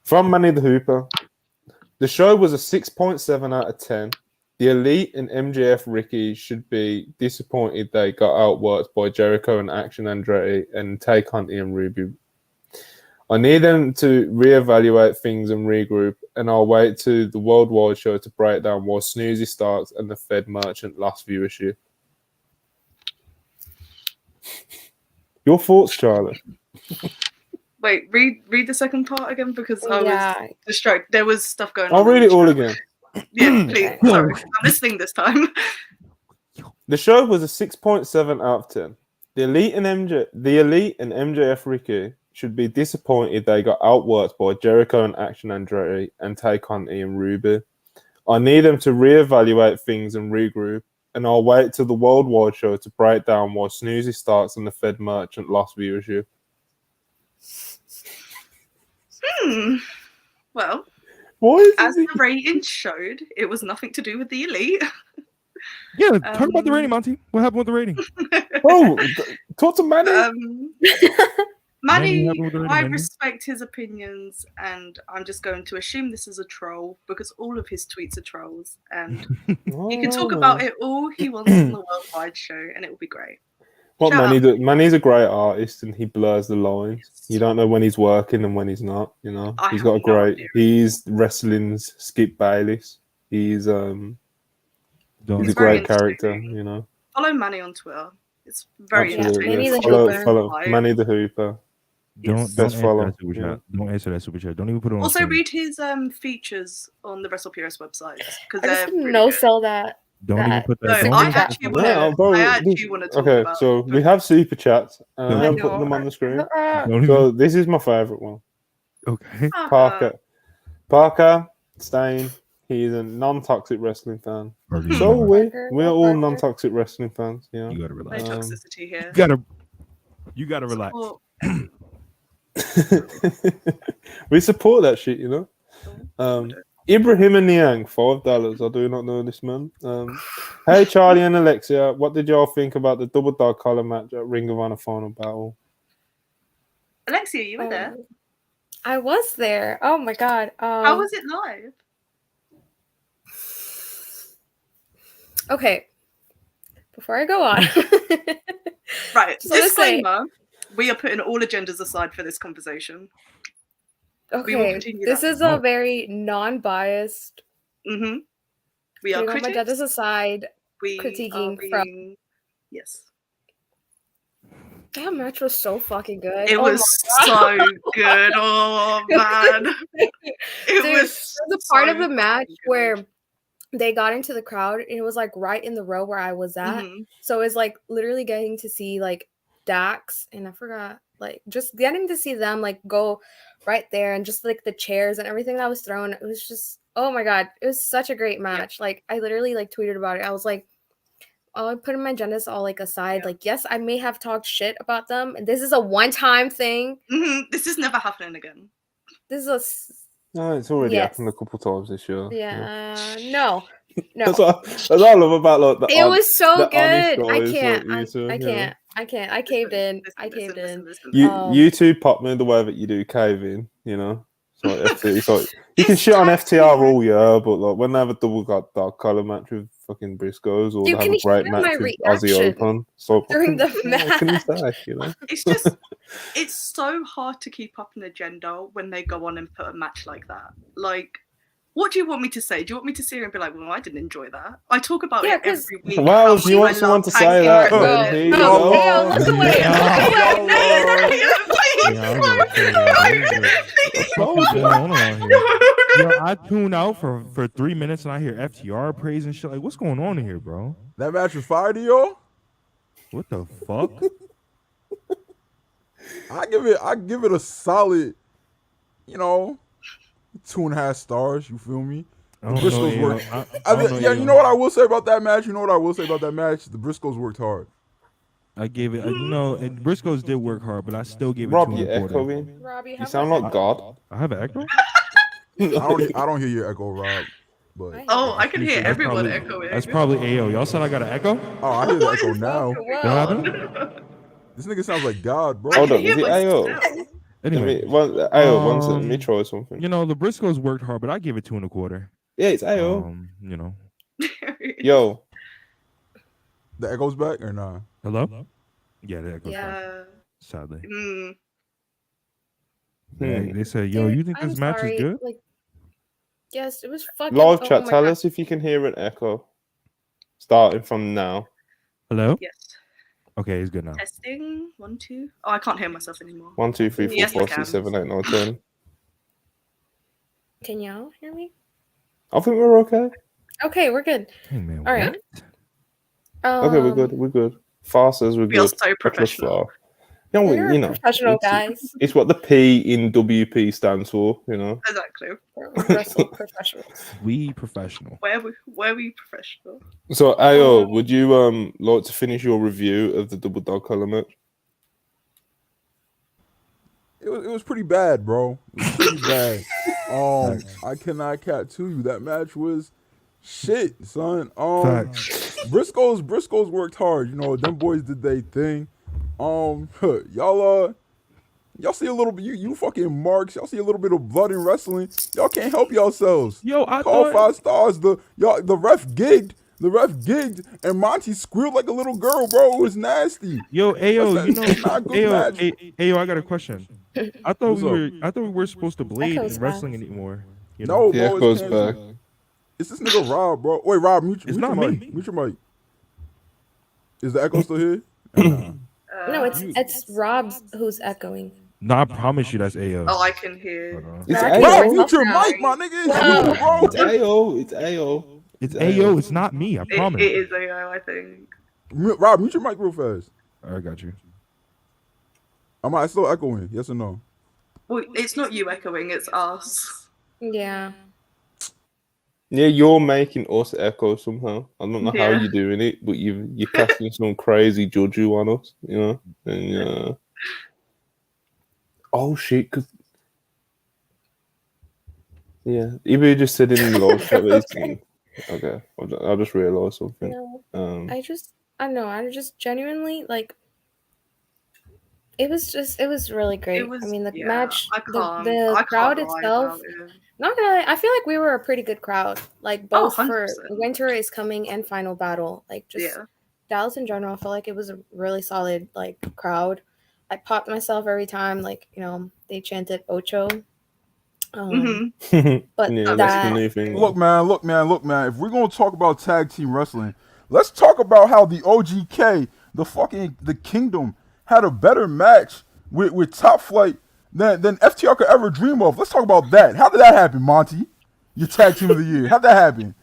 From Manny the Hooper. The show was a 6.7 out of 10. The Elite and MJF Ricky should be disappointed they got outworked by Jericho and Action Andretti and Tay Conti and Ruby. I need them to reevaluate things and regroup, and I'll wait to the worldwide show to break down why Snoozy Starks and the Fed Merchant lost viewership. Your thoughts, Charlotte? Wait, read the second part again because I was distracted. There was stuff going on. I'll read it all again. Yeah, please. Sorry, I'm listening this time. The show was a 6.7 out of 10. The Elite and MJF Ricky should be disappointed they got outworked by Jericho and Action Andretti and Tay Conti and Ruby. I need them to reevaluate things and regroup, and I'll wait till the worldwide show to break down why Snoozy Starks and the Fed Merchant lost viewership. Well, as the ratings showed, it was nothing to do with the Elite. Yeah, talk about the rating, Monty. What happened with the rating? Oh, talk to Manny. Manny, I respect his opinions, and I'm just going to assume this is a troll because all of his tweets are trolls, and he can talk about it all he wants on the worldwide show, and it will be great. What Manny's a great artist, and he blurs the lines. Yes. You don't know when he's working and when he's not. He's got a great. He's wrestling's Skip Bayless. He's a great character. Follow Manny on Twitter. It's very entertaining. Follow Manny the Hooper. Don't answer that super chat. Don't answer that super chat. Don't even put it on. Also, read his features on the Wrestle Purist website because they're sell that. Don't even put that. No, I actually want to talk about. So we have super chats. I'm putting them on the screen. So this is my favorite one. Okay. Parker Stain. He's a non-toxic wrestling fan. So we are all non-toxic wrestling fans. You gotta relax. No toxicity here. You gotta relax. We support that shit, Ibrahim and Niang, $5. I do not know this man. Hey, Charlie and Alexia, what did y'all think about the double dog collar match at Ring of Honor Final Battle? Alexia, you were there. I was there. Oh my god. How was it live? Okay. Before I go on. Right. Disclaimer. We are putting all agendas aside for this conversation. Okay. This is a very non-biased. Mm-hmm. We are critics. My judges aside. Critiquing from. Yes. That match was so fucking good. It was so good. Oh man. It was the part of the match where they got into the crowd and it was like right in the row where I was at. Mm-hmm. So it was like literally getting to see like Dax and I forgot like just getting to see them like go right there and just like the chairs and everything that was thrown. It was just, oh my god, it was such a great match. Yeah. Like I literally like tweeted about it. I was like, I'm putting my agendas all like aside. Yeah. Like, yes, I may have talked shit about them. And this is a one-time thing. Mm-hmm. This is never happening again. This is No, it's already Yes. happened a couple times this year. Yeah, no. That's what I love about like It was so the honest good. I guys can't. like you two, I you know? can't. I can't. I caved in. I Listen, caved in. listen. You two pop me the way that you do cave in, you know. It's like FTR. It's like you can It's shit on tag FTR team. all year, but like when they have a double dark collar match with fucking Briscoes, or You they have can a great hear my match with Aussie reaction Open, so what during the what can you match. say? You know, It's just, it's so hard to keep up an agenda when they go on and put a match like that. Like, what do you want me to say? Do you want me to sit here and be like, well, I didn't enjoy that? I talk about Yeah, it 'cause- every week. Well, how if you much want I someone love to tag say team that, wrestling. then here you No, go. Ayo, look away. Yeah. Look away. No, Yeah, Yeah, I was gonna say, what the fuck is going on around here? Yo, I tune out for 3 minutes and I hear FTR praise and shit. Like, what's going on in here, bro? That match was fire to y'all. What the fuck? I give it a solid, 2.5 stars. You feel me? I The don't know, Briscoes yo. worked. I don't know, Yeah, yo. you know what I will say about that match. The Briscoes worked hard. I gave it, and Briscoes did work hard, but I still gave it Rob, 2 you're and a quarter. echoing. Rob, You sound like God. I have an echo? I don't hear your echo, Rob. But Oh, I can hear That's everyone probably- echoing. That's probably AO. Y'all said I got an echo? I hear the echo now. What happened? This nigga sounds like God, bro. Hold I on, can is hear it AO? myself. Anyway, One second, let me try something. the Briscoes worked hard, but I gave it 2 and a quarter. Yeah, it's AO. Yo, The echo's back or nah? Hello? Yeah, the echo's back, Yeah. sadly. Mm. They said, yo, Dude, you think this I'm match sorry. is good? Like, yes, it was fucking. live oh chat, my tell God. us if you can hear an echo. Starting from now. Hello? Yes. Okay, it's good now. Testing. 1, 2. Oh, I can't hear myself anymore. 1, 2, 3, 4, Yes, I 5, can. 6, 7, 8, 9, 10. Can y'all hear me? I think we're okay. Okay, we're good. Hey, man, All right. Okay, we're good. We're good. Far says we're We are good. so professional. Yeah, We're professional it's, guys. It's what the P in WP stands for, you know. Exactly. We're wrestle professionals. We professional. Where we professional? So, Ayo, would you like to finish your review of the double dog collar match? It was pretty bad, bro. It was pretty bad. I cannot cat to you. That match was shit, son. Facts. Briscoes worked hard. Them boys did their thing. Y'all see a little bit. You fucking marks. Y'all see a little bit of blood in wrestling. Y'all can't help yourselves. Yo, I Call thought 5 stars. The ref gigged. The ref gigged, and Monty squealed like a little girl, bro. It was nasty. Yo, Ayo, That's not a good match. Ayo, I got a question. I thought What's we weren't supposed to blade Echo's in wrestling back. anymore. No, Yeah, bro, it goes it's back. canceled. It's this nigga Rob, bro. Wait, Rob, mute It's your not mic. me. Mute your mic. Is the echo still here? Nah. No, it's Rob's who's echoing. No, I promise you that's Ayo. Oh, I can hear. It's Rob, AO. Rob, yours mute your now. mic, my nigga. It's Whoa. you, bro. It's AO. It's AO. It's Ayo. It's not me. I promise. It is AO, I think. Rob, mute your mic real fast. I got you. Am I still echoing? Yes or no? Well, it's not you echoing, it's us. Yeah. Yeah, you're making us echo somehow. I don't know how Yeah. you're doing it, but you're casting some crazy juju on us, you know. And oh shit! Yeah, Ibu just said in the live chat that he's okay. I just realised something. No, I don't know. I just genuinely like. It was really great. I mean, the match, the crowd itself. Not gonna lie, I feel like we were a pretty good crowd. Like both for 100%. Winter is Coming and Final Battle. Like just Dallas in general, I feel like it was a really solid crowd. I popped myself every time they chanted Ocho. But yeah, that's the new thing. Look, man. If we're gonna talk about tag team wrestling, let's talk about how the OGK, the Kingdom, had a better match with Top Flight than FTR could ever dream of. Let's talk about that. How did that happen, Monty? Your tag team of the year. How'd that happen?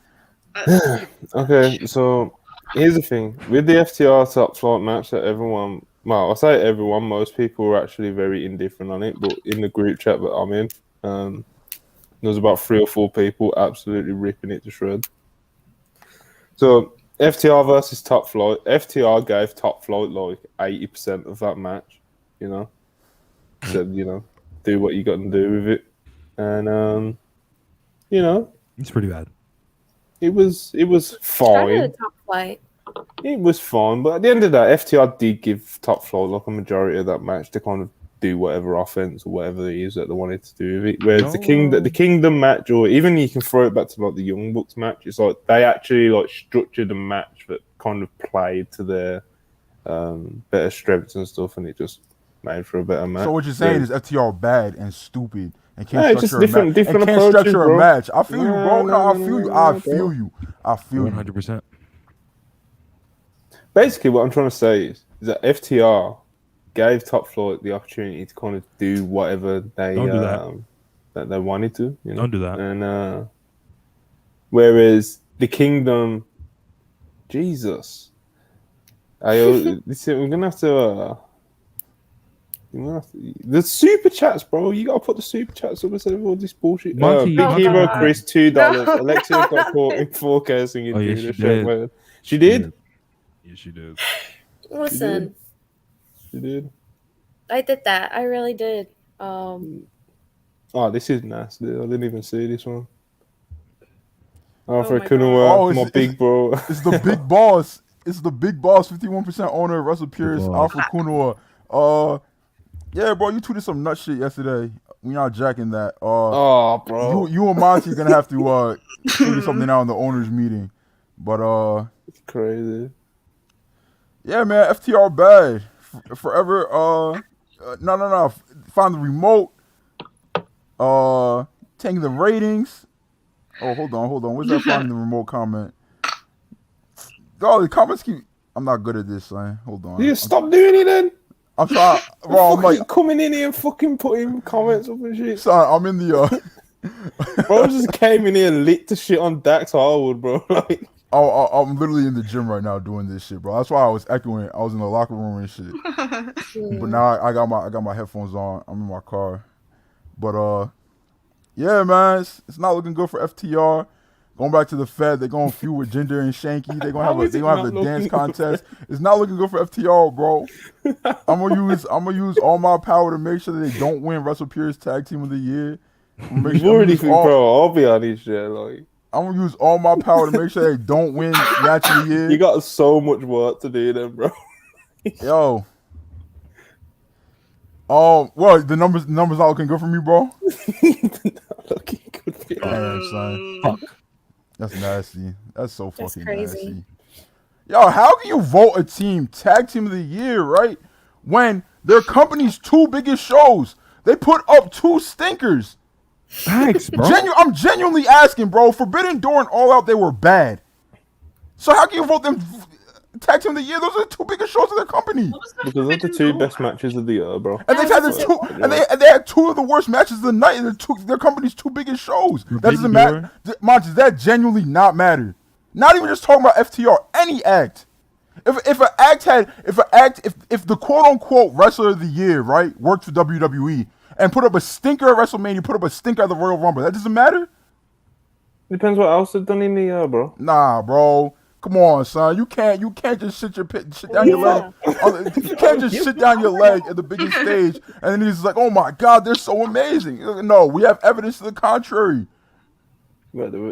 Okay, so here's the thing. With the FTR Top Flight match that everyone, well, I say everyone, most people were actually very indifferent on it, but in the group chat that I'm in, there was about 3 or 4 people absolutely ripping it to shreds. So FTR versus Top Flight. FTR gave Top Flight like 80% of that match, you know. Said, do what you got to do with it. and you know, It's pretty bad. it was Started a fine. top flight. It was fine, but at the end of that, FTR did give Top Flight like a majority of that match to kind of do whatever offense or whatever it is that they wanted to do with it. Whereas the Kingdom match, or even you can throw it back to like the Young Bucks match, it's like they actually like structured a match that kind of played to their better strengths and stuff, and it just made for a better match. So what you're saying is FTR bad and stupid and can't Yeah, it's just structure different and can't approaches, structure bro. a match. I feel you, bro. No, I feel you. I feel you. I feel you. 100%. Basically, what I'm trying to say is that FTR gave Top Flight the opportunity to kind of do whatever they Don't do that. that they wanted to. You know? Don't do that. And whereas the Kingdom, Jesus, we're gonna have to. The super chats, bro. You gotta put the super chats up instead of all this bullshit. Monty, Big Hero God. Chris, $2. No. Alexia got caught in 4K singing. Oh, yeah, Judas she did. Shotwell. She did. Yeah, she did. Listen, She did. I did that. I really did. Oh, this is nasty. I didn't even see this one. Alfred my Kunawa, God. my big bro. It's the big boss. It's the big boss, 51% owner of Wrestle Fury, Alpha Kunawa. Yeah, bro, you tweeted some nut shit yesterday. We not jacking that. Oh, bro. You and Monty are gonna have to figure something out in the owners meeting. But It's crazy. yeah, man, FTR bad. Forever. No. Find the remote. Taking the ratings. Oh, hold on. Where's that finding the remote comment? Oh, the comments keep. I'm not good at this, son. Hold on. You stop doing it then. I'm trying. Bro, I'm like coming in here and fucking putting comments up and shit. son. I'm in the. Bro just came in here lit to shit on Dax Harwood, bro. Like, I'm literally in the gym right now doing this shit, bro. That's why I was echoing. I was in the locker room and shit. But now I got my headphones on. I'm in my car. But yeah, man, it's not looking good for FTR. Going back to the Fed, they're going to feud with Jinder and Shanky. They're gonna have a dance contest. It's not looking good for FTR, bro. I'm gonna use all my power to make sure that they don't win Wrestle Fury's Tag Team of the Year. Bro, I'll be on this shit. Like, I'm gonna use all my power to make sure they don't win Match of the Year. you got so much work to do then, bro. Yo. Well, the numbers not looking good for me, bro. Not looking good for you. Damn, son. Fuck. That's nasty. That's so That's fucking crazy. nasty. Yo, how can you vote a team Tag Team of the Year, right? When their company's two biggest shows, they put up two stinkers. Thanks, bro. I'm genuinely asking, bro. Forbidden Door and All Out, they were bad. So how can you vote them Tag Team of the Year? Those are the two biggest shows of their company. Because they're the two best matches of the year, bro. And they've had the two, and they had two of the worst matches of the night in their company's two biggest shows. That doesn't matter. Monty, does that genuinely not matter? Not even just talking about FTR. Any act. If the quote unquote wrestler of the year, right, worked for WWE and put up a stinker at WrestleMania, put up a stinker at the Royal Rumble, that doesn't matter? Depends what else they've done in the year, bro. Nah, bro. Come on, son. You can't just shit down your leg. You can't just sit down your leg at the biggest stage and then he's like, oh my God, they're so amazing. No, we have evidence to the contrary.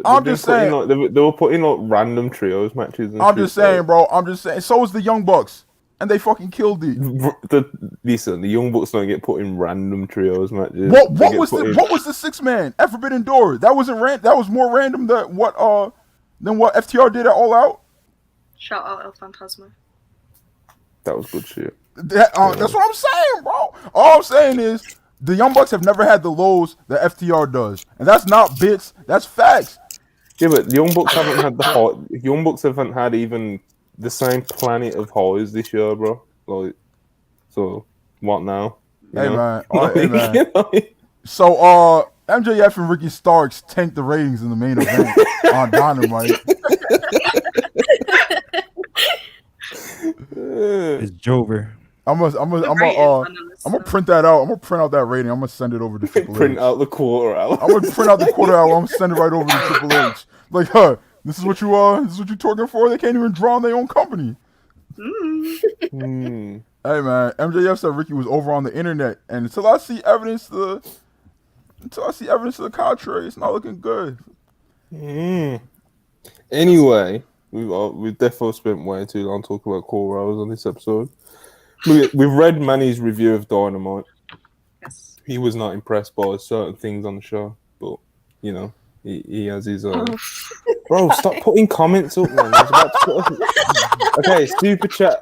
I'm just saying. They were putting like random trios matches. And I'm just saying, bro. I'm just saying. So is the Young Bucks. And they fucking killed it. Listen, the Young Bucks don't get put in random trios matches. What was the 6-man at Forbidden Door? That was more random than what FTR did at All Out. Shout out El Fantasma. That was good shit. That's what I'm saying, bro. All I'm saying is the Young Bucks have never had the lows that FTR does, and that's not bits. That's facts. Yeah, but the Young Bucks haven't had the high. Young Bucks haven't had even the same planet of highs this year, bro. Like, so what now? Hey man. So MJF and Ricky Starks tanked the ratings in the main event on Dynamite. It's Jover. I'm gonna print that out. I'm gonna print out that rating. I'm gonna send it over to Triple H. Print out the quarter hour. I'm gonna print out the quarter hour. I'm gonna send it right over to Triple H. Like, this is what you talking for? They can't even draw on their own company. Hey man, MJF said Ricky was over on the internet, and until I see evidence to Until I see evidence to the contrary, it's not looking good. Anyway, we've definitely spent way too long talking about Cole Rose on this episode. We've read Manny's review of Dynamite. Yes. He was not impressed by certain things on the show, but you know, he has his own. Bro, stop putting comments up, man. I was about to put... Okay, super chat,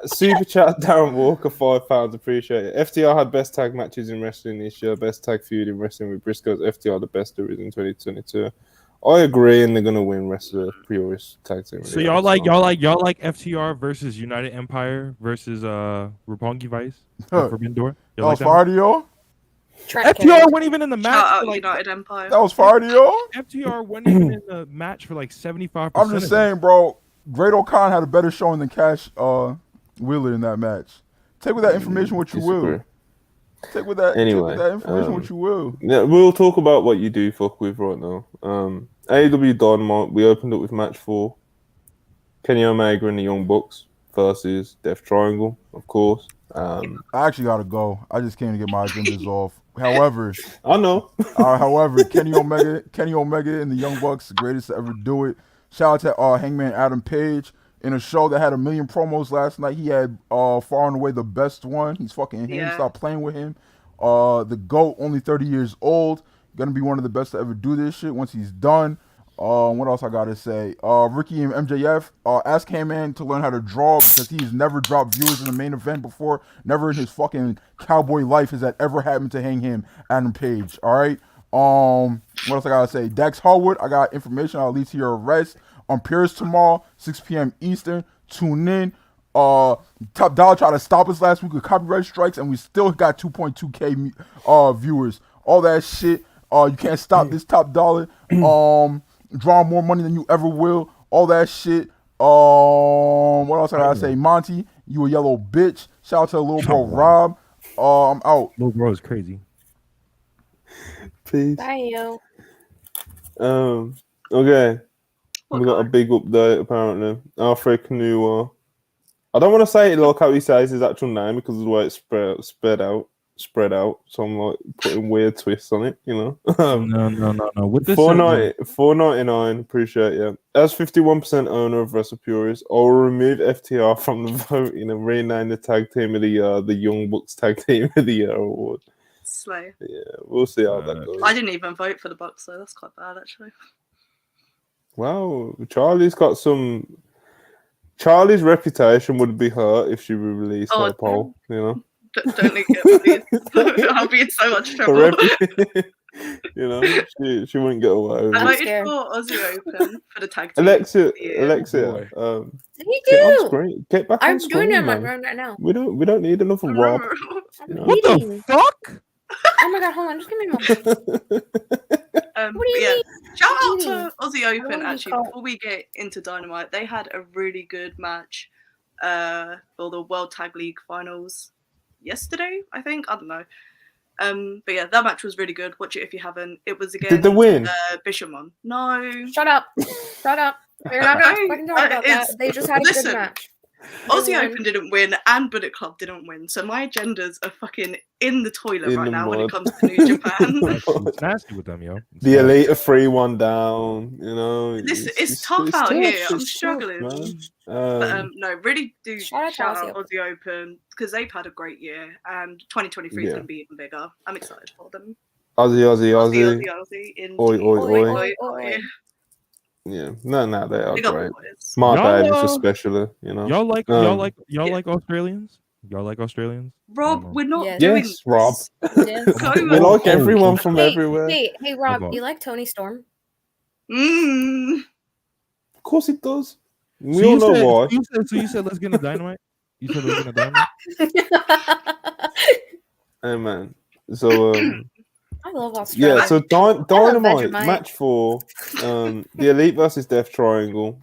Darren Walker, £5, appreciate it. FTR had best tag matches in wrestling this year, best tag feud in wrestling with Briscoes. FTR the best there is in 2022. I agree, and they're gonna win Wrestle Fury's tag team. So y'all like FTR versus United Empire versus Roppongi Vice Forbidden Door. That was fire to y'all. FTR wasn't even in the match. Shout out for like, United Empire. That was fire to y'all. FTR wasn't even in the match for like 75%. I'm just saying, bro. Great O'Con had a better showing than Cash Wheeler in that match. Take with that information what you will. Take with that information what you will. Yeah, we'll talk about what you do fuck with right now. AEW Dynamite, we opened up with match 4. Kenny Omega and the Young Bucks versus Death Triangle, of course. I actually gotta go. I just came to get my agendas off. However, I know. Kenny Omega and the Young Bucks, the greatest to ever do it. Shout out to Hangman Adam Page in a show that had 1 million promos last night. He had far and away the best one. He's fucking him. Stop playing with him. The GOAT, only 30 years old, gonna be one of the best to ever do this shit once he's done. What else I gotta say? Ricky and MJF, ask Hangman to learn how to draw because he's never dropped viewers in the main event before. Never in his fucking cowboy life has that ever happened to Hangman Adam Page. All right. What else I gotta say? Dax Harwood, I got information. I'll lead to your arrest on Pierce tomorrow, 6 p.m. Eastern. Tune in. Top Dollar tried to stop us last week with copyright strikes, and we still got 2.2k viewers. All that shit. You can't stop this Top Dollar. Draw more money than you ever will. All that shit. What else I gotta say? Monty, you a yellow bitch. Shout out to little bro Rob. I'm out. Little bro is crazy. Peace. Bye, yo. Okay. We got a big update apparently. Alfred Canua. I don't want to say it like how he says his actual name because of the way it's spread out. So I'm like putting weird twists on it, you know. No. With this $4.99. Appreciate you. As 51% owner of Wrestle Fury, I will remove FTR from the voting and rename the tag team of the year the Young Bucks Tag Team of the Year award. Slay. Yeah, we'll see how that goes. I didn't even vote for the Bucks, so that's quite bad actually. Wow, Charlie's reputation would be hurt if she released her poll, you know. Don't leak it, please. I'll be in so much trouble. You know, she wouldn't get away with I it. voted for Aussie Open for the tag team. Alexia, Me get on too. screen. Get back I'm on screen, doing it man. right now. We don't need another Rob. You know? What the fuck? Oh my god, hold on, just give me a moment. What do you mean? Shout out to Aussie Open actually. call- Before we get into Dynamite, they had a really good match for the World Tag League Finals yesterday, I think. I don't know. But yeah, that match was really good. Watch it if you haven't. It was against Did they win? Bishamon. No. Shut up. We're not gonna fucking talk about that. They just had a listen, good match. Aussie Open didn't win and Bullet Club didn't win. So my agendas are fucking in the toilet right now when it comes to New Japan. It's nasty with them, yo. The Elite are 3-1 down, you know. It's tough out here. I'm struggling. Man. No, really do shout out out Aussie Open because they've had a great year and 2023 is going to be even bigger. I'm excited for them. Aussie. Oi. Yeah, no, they are Big up great. boys. Mark Y'all, Davis especially, you know. Y'all like Yeah. Australians? Y'all like Australians? Rob, we're not Yes. doing Yes, this. Rob. So We like everyone from Hey, everywhere. hey, Rob, Hold on. you like Tony Storm? Of course it does. We So all you know said- why. You said let's get into Dynamite? You said let's get into Dynamite? Hey man. So I love Australia. yeah, so Dynamite Vegemite. match 4, the Elite versus Death Triangle.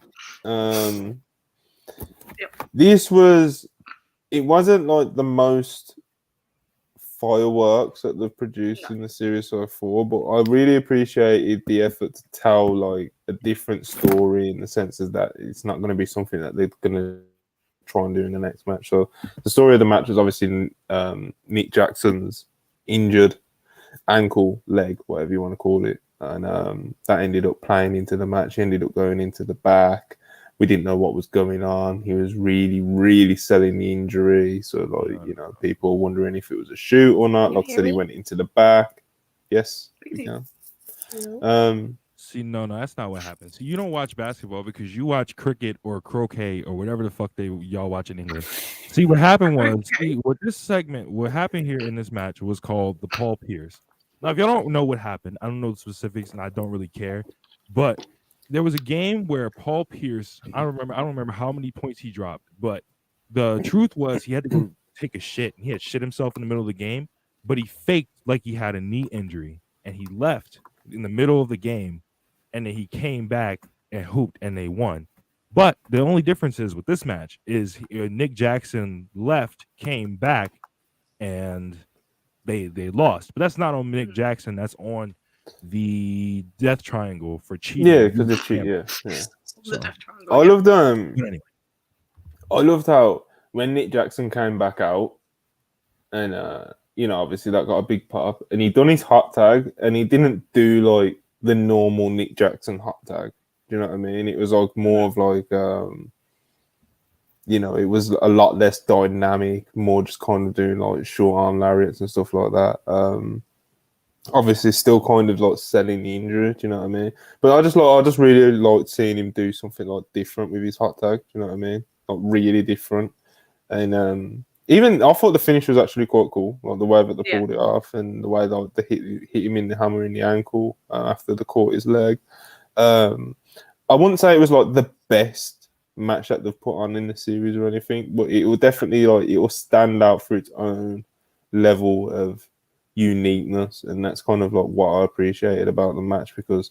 This wasn't like the most fireworks that they've produced in the series so far, but I really appreciated the effort to tell like a different story in the sense of that it's not going to be something that they're going to try and do in the next match. So the story of the match was obviously Nick Jackson's injured. ankle, leg, whatever you want to call it. And that ended up playing into the match. He ended up going into the back. We didn't know what was going on. He was really, really selling the injury. So, people were wondering if it was a shoot or not. Like I said, he went into the back. Yes, we can. See, no, that's not what happens. You don't watch basketball because you watch cricket or croquet or whatever the fuck y'all watch in England. See, what happened was, what happened here in this match was called the Paul Pierce. Now, if y'all don't know what happened, I don't know the specifics and I don't really care, but there was a game where Paul Pierce, I don't remember how many points he dropped, but the truth was he had to go take a shit. He had shit himself in the middle of the game, but he faked like he had a knee injury and he left in the middle of the game. And then he came back and hooped, and they won. But the only difference is with this match is Nick Jackson left, came back, and they lost. But that's not on Nick Jackson. That's on the Death Triangle for cheating. Yeah, because they cheat. Yeah. The Death Triangle. I loved Anyway. I loved how when Nick Jackson came back out, and obviously that got a big pop, and he done his hot tag, and he didn't do like the normal Nick Jackson hot tag. Do you know what I mean? It was like more of like it was a lot less dynamic, more just kind of doing like short arm lariats and stuff like that. Obviously still kind of like selling the injury, do you know what I mean? But I just really liked seeing him do something like different with his hot tag, do you know what I mean? Like really different. And even I thought the finish was actually quite cool, like the way that they pulled it off and the way they hit him in the hammer in the ankle after they caught his leg. I wouldn't say it was like the best match that they've put on in the series or anything, but it will definitely it will stand out for its own level of uniqueness, and that's kind of like what I appreciated about the match because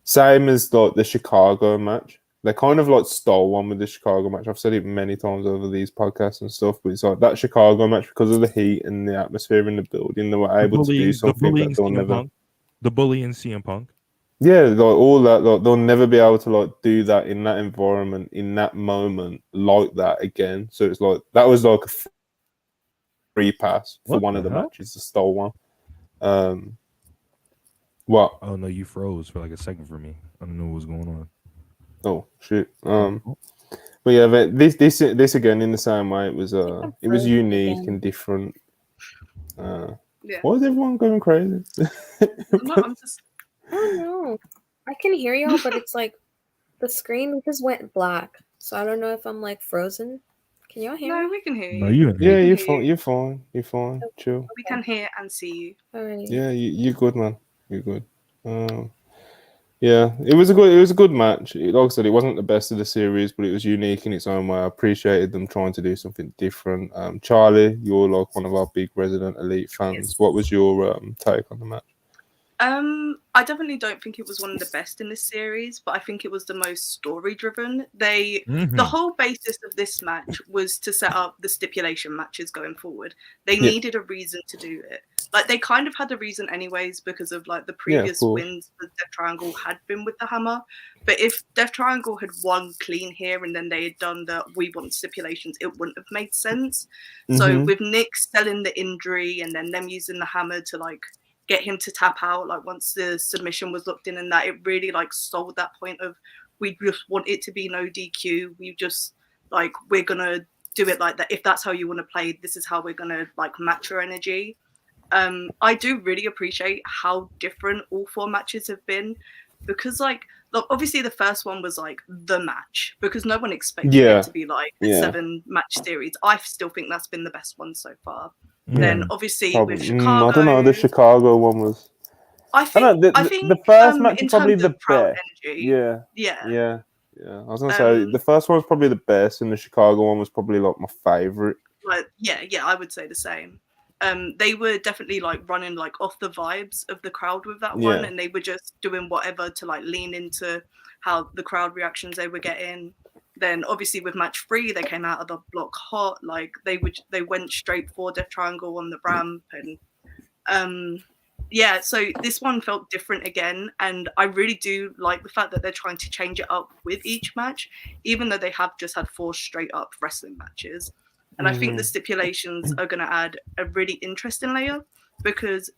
same as like the Chicago match. They kind of like stole one with the Chicago match. I've said it many times over these podcasts and stuff, but it's like that Chicago match because of the heat and the atmosphere in the building, they were able to do something that they'll never. The bully in CM Punk. Yeah, like all that, like they'll never be able to like do that in that environment, in that moment, like that again. So it's like that was like a free pass for one of the matches. They stole one. What? Oh no, you froze for like a second for me. I don't know what was going on. Oh shit! But yeah, this again in the same way. It was unique and different. Why is everyone going crazy? No, I'm just. I don't know. I can hear y'all, but it's like the screen just went black, so I don't know if I'm like frozen. Can y'all hear me? No, we can hear you. No, you're fine. You're fine. You're fine. Chill. We can hear and see you. Alrighty. Yeah, you're good, man. You're good. Yeah, it was a good match. Like I said, it wasn't the best of the series, but it was unique in its own way. I appreciated them trying to do something different. Charlie, you're like one of our big Resident Elite fans. Yes. What was your take on the match? I definitely don't think it was one of the best in this series, but I think it was the most story driven. The whole basis of this match was to set up the stipulation matches going forward. They needed a reason to do it. Like they kind of had a reason anyways because of like the previous wins the Death Triangle had been with the hammer. But if Death Triangle had won clean here and then they had done the we want stipulations, it wouldn't have made sense. So with Nick selling the injury and then them using the hammer to like get him to tap out, like once the submission was locked in and that, it really like sold that point of we just want it to be no DQ. We just like, we're going to do it like that. If that's how you want to play, this is how we're going to like match your energy. I do really appreciate how different all four matches have been because like obviously the first one was like the match because no one expected it to be like a 7-match series. I still think that's been the best one so far. Then obviously with Chicago, I don't know. The Chicago one was. I think the first match is probably the best. Yeah. I was gonna say the first one was probably the best, and the Chicago one was probably like my favorite. Like I would say the same. They were definitely like running like off the vibes of the crowd with that one, and they were just doing whatever to like lean into how the crowd reactions they were getting. Then obviously with match 3, they came out of the block hot. Like they went straight for Death Triangle on the ramp, and so this one felt different again. And I really do like the fact that they're trying to change it up with each match, even though they have just had 4 straight up wrestling matches. And I think the stipulations are going to add a really interesting layer because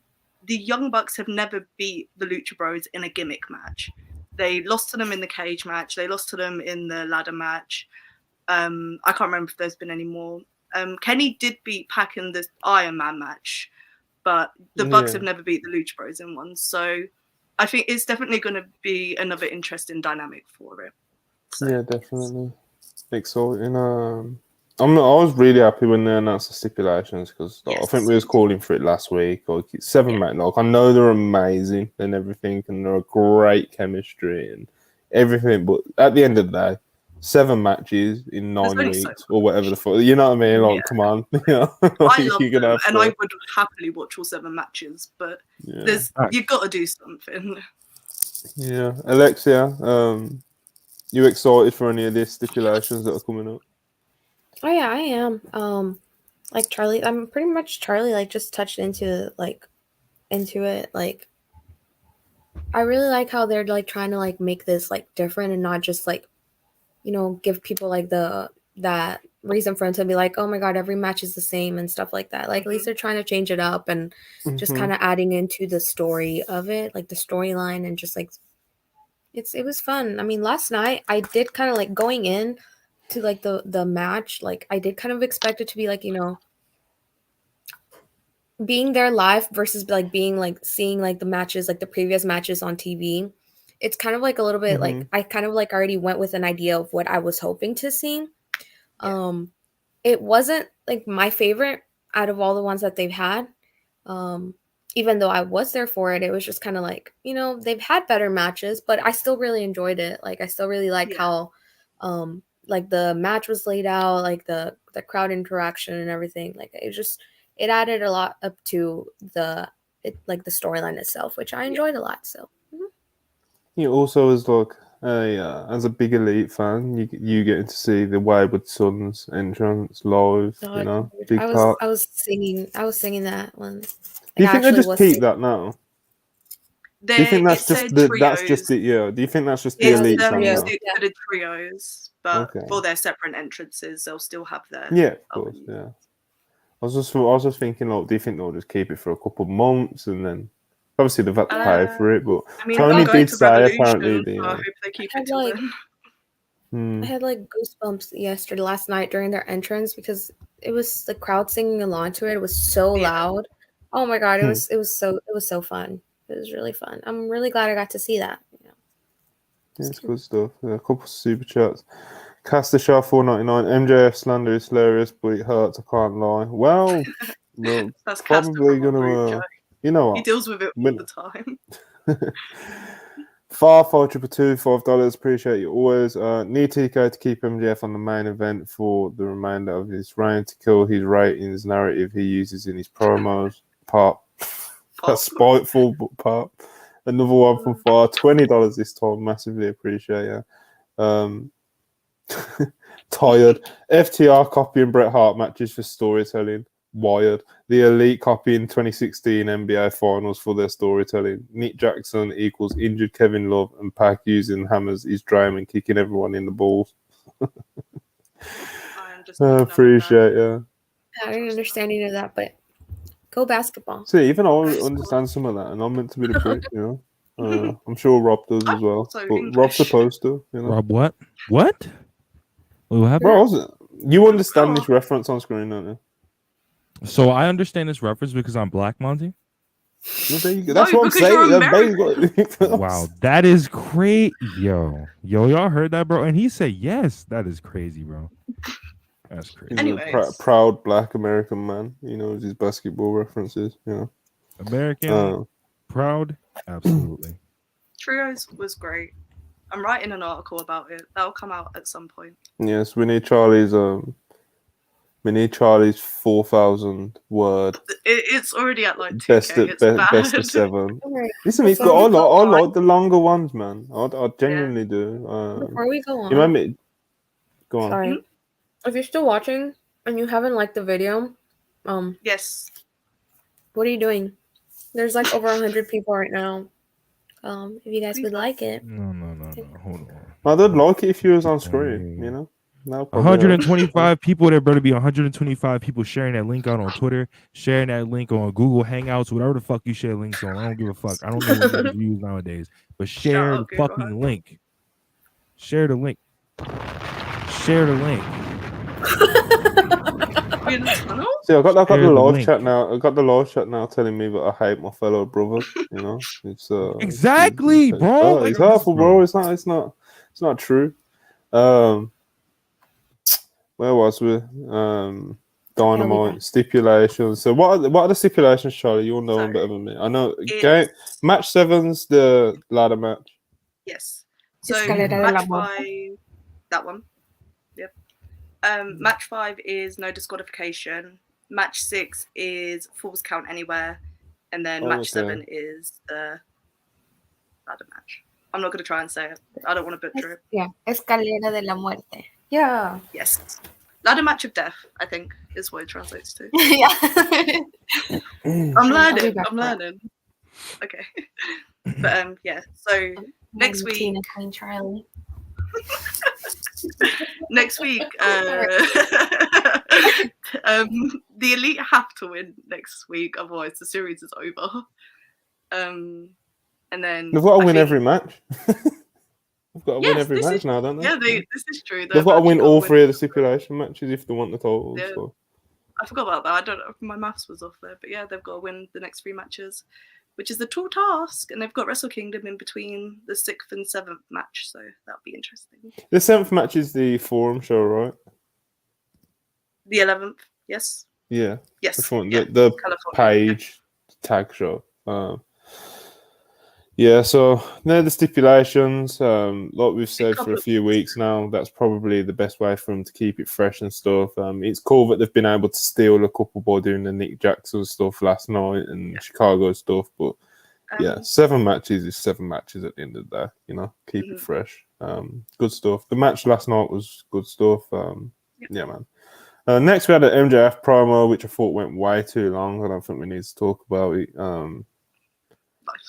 the Young Bucks have never beat the Lucha Bros in a gimmick match. They lost to them in the cage match. They lost to them in the ladder match. I can't remember if there's been any more. Kenny did beat Pac in the Iron Man match, but the Bucks have never beat the Lucha Bros in one. So I think it's definitely going to be another interesting dynamic for it. So, yeah, definitely. Exciting. I was really happy when they announced the stipulations because I think we was calling for it last week. Like it's 7 match. Like I know they're amazing and everything, and they're a great chemistry and everything. But at the end of the day, 7 matches in 9 weeks or whatever the fuck. You know what I mean? Like, come on. You know? I love them, and I would happily watch all 7 matches, but you've got to do something. Yeah, Alexia, you excited for any of these stipulations that are coming up? Oh yeah, I am. Like Charlie, I'm pretty much Charlie. Like just touched into it. Like I really like how they're like trying to like make this like different and not just like, you know, give people like that reason for them to be like, oh my god, every match is the same and stuff like that. Like at least they're trying to change it up and just kind of adding into the story of it, like the storyline, and just like it was fun. I mean, last night I did kind of like going in to like the match, like I did kind of expect it to be like, you know, being there live versus like being like seeing like the matches, like the previous matches on TV. It's kind of like a little bit like I kind of like already went with an idea of what I was hoping to see. It wasn't like my favorite out of all the ones that they've had. Even though I was there for it, it was just kind of like, you know, they've had better matches, but I still really enjoyed it. Like I still really like how like the match was laid out, like the crowd interaction and everything. Like it added a lot up to the storyline itself, which I enjoyed a lot. So you also as like as a big Elite fan, you getting to see the Wayward Sons entrance live. You know, big part. I was singing that one. Do you think they just keep that now? Do you think that's just it? Yeah. Do you think that's just the Elite fan now? The trios, but for their separate entrances, they'll still have their. Yeah, of course. Yeah. I was just thinking, like, do you think they'll just keep it for a couple of months and then obviously they've had to pay for it? But I mean, Tony did say apparently. So I hope they keep it till then. I had like goosebumps last night during their entrance because it was the crowd singing along to it. It was so loud. Oh my god, it was so fun. It was really fun. I'm really glad I got to see that. Yeah, it's good stuff. Yeah, a couple of super chats. Cast the Shah 499. MJF slander is hilarious, but it hurts. I can't lie. Well, that's probably gonna. You know what? He deals with it all the time. Far 5222, $5. Appreciate you always. Need TK to keep MJF on the main event for the remainder of his reign to kill his ratings narrative he uses in his promos. That's spiteful, but part. Another one from Far, $20 this time. Massively appreciate you. Tired. FTR copying Bret Hart matches for storytelling. Wired. The Elite copying 2016 NBA Finals for their storytelling. Nick Jackson equals injured Kevin Love, and Pac using hammers is dream and kicking everyone in the balls. I appreciate you. I didn't understand any of that, but go basketball. See, even I understand some of that, and I'm meant to be the prick, you know. I'm sure Rob does as well. But Rob's supposed to, you know. Rob, what? What? What happened? Bro, you understand this reference on screen, don't you? So I understand this reference because I'm black, Monty. Well, there you go. That's what I'm saying. Wow, that is crazy. Yo, y'all heard that, bro? And he said yes. That is crazy, bro. That's crazy. He's a proud black American man. He knows his basketball references. You know, American, proud, absolutely. Trios was great. I'm writing an article about it. That'll come out at some point. Yes, we need Charlie's 4,000 word. It's already at like 2K. Best of 7. Listen, I like the longer ones, man. I genuinely do. Before we go on, you remember? Go on. Sorry. If you're still watching and you haven't liked the video, yes. What are you doing? There's like over 100 people right now. If you guys would like it. No. Hold on. I'd like it if you was on screen, you know? No problem. 125 people. There better be 125 people sharing that link out on Twitter, sharing that link on Google Hangouts, whatever the fuck you share links on. I don't give a fuck. I don't know what you use nowadays, but share the Google fucking Hangouts. link. Share the link. Share the link. We in the tunnel? See, I got the Share the live link. chat now. I got the live chat now telling me that I hate my fellow brothers. You know, it's Exactly, bro. It's Like, hurtful, bro. bro. It's not true. Where was we? Dynamite stipulations. So what are the stipulations, Charlie? You'll know them better than me. I know. Match 7's the ladder match. Yes. So Escalera de la match Muerte. 5, that one. Yep. Match 5 is no disqualification. Match 6 is falls count anywhere, and then match 7 is the ladder match. I'm not going to try and say it. I don't want to butcher it. Yeah, Escalera de la Muerte. Yeah. Yes. Ladder match of death, I think, is what it translates to. Yeah. I'm learning. Okay. But yeah, so next week. Tina, Queen Charlie. Next week, the Elite have to win next week, otherwise the series is over. And then they've got to win every match. They've got to win every match now, don't they? Yeah, this is true. They've got to win all 3 of the stipulation matches if they want the titles. Yeah. So. I forgot about that. I don't know if my maths was off there, but yeah, they've got to win the next 3 matches, which is the tall task, and they've got Wrestle Kingdom in between the 6th and 7th match, so that'll be interesting. The 7th match is the Forum show, right? The 11th, yes. Yeah. Yes. The Page tag show. Yeah, so they're the stipulations. Like we've said for a few weeks now, that's probably the best way for them to keep it fresh and stuff. It's cool that they've been able to steal a couple by doing the Nick Jackson stuff last night and Chicago stuff. But yeah, 7 matches is 7 matches at the end of the day. You know, keep it fresh. Good stuff. The match last night was good stuff. Yeah, man. Next, we had an MJF promo, which I thought went way too long. I don't think we need to talk about it.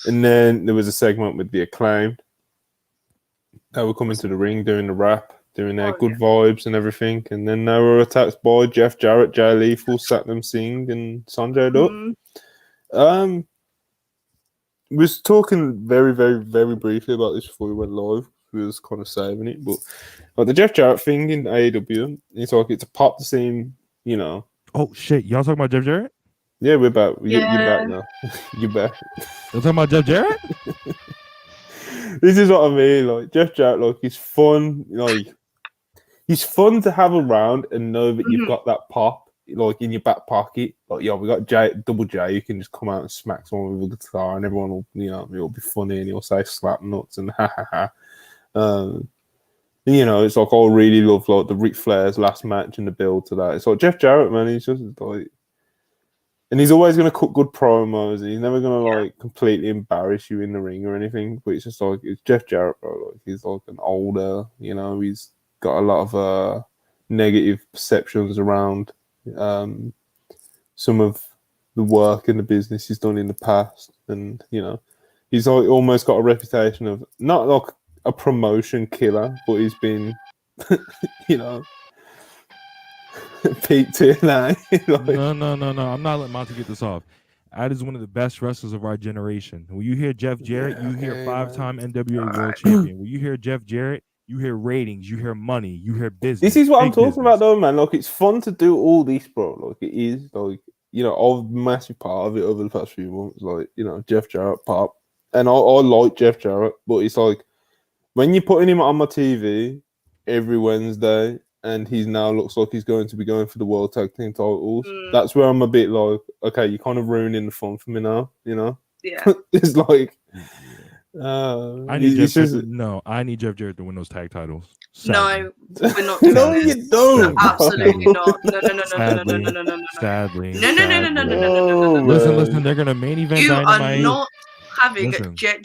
And then there was a segment with the Acclaimed. They were coming to the ring doing the rap, doing their good vibes and everything. And then they were attacked by Jeff Jarrett, Jay Lethal, Satnam Singh, and Sanjay Dutt. We was talking very, very, very briefly about this before we went live. We was kind of saving it. But like the Jeff Jarrett thing in AEW, it's like it's a pop the scene, you know. Oh, shit. Y'all talking about Jeff Jarrett? Yeah, we're back. You're back now. You're back. You're talking about Jeff Jarrett? This is what I mean. Like Jeff Jarrett, like he's fun. Like he's fun to have around and know that you've got that pop, like in your back pocket. Like we got Double J. You can just come out and smack someone with a guitar, and everyone will, it'll be funny, and he'll say slap nuts and ha ha ha. It's like I really love like the Ric Flair's last match and the build to that. It's like Jeff Jarrett, man. He's just like. And he's always going to cut good promos. And he's never going to like completely embarrass you in the ring or anything. But it's just like it's Jeff Jarrett, bro. Like he's like an older, he's got a lot of negative perceptions around some of the work in the business he's done in the past, and he's like almost got a reputation of not like a promotion killer, but he's been, peak TNA. No. I'm not letting Monty get this off. That is one of the best wrestlers of our generation. When you hear Jeff Jarrett, you hear 5-time NWA World Champion. When you hear Jeff Jarrett, you hear ratings, you hear money, you hear business. This is what I'm talking about, though, man. Like, it's fun to do all this, bro. Like, it is. Like, a massive part of it over the past few months. Like, Jeff Jarrett pop. And I like Jeff Jarrett, but it's like, when you're putting him on my TV every Wednesday, and he now looks like he's going to be going for the World Tag Team titles. That's where I'm a bit like, okay, you're kind of ruining the fun for me now, Yeah. It's like, I need Jeff Jarrett to win those tag titles. Sadly. No, we're not doing no, this. You don't. Absolutely not. No. Sadly. No. Listen, they're going to main event Dynamite. You are not having Jeff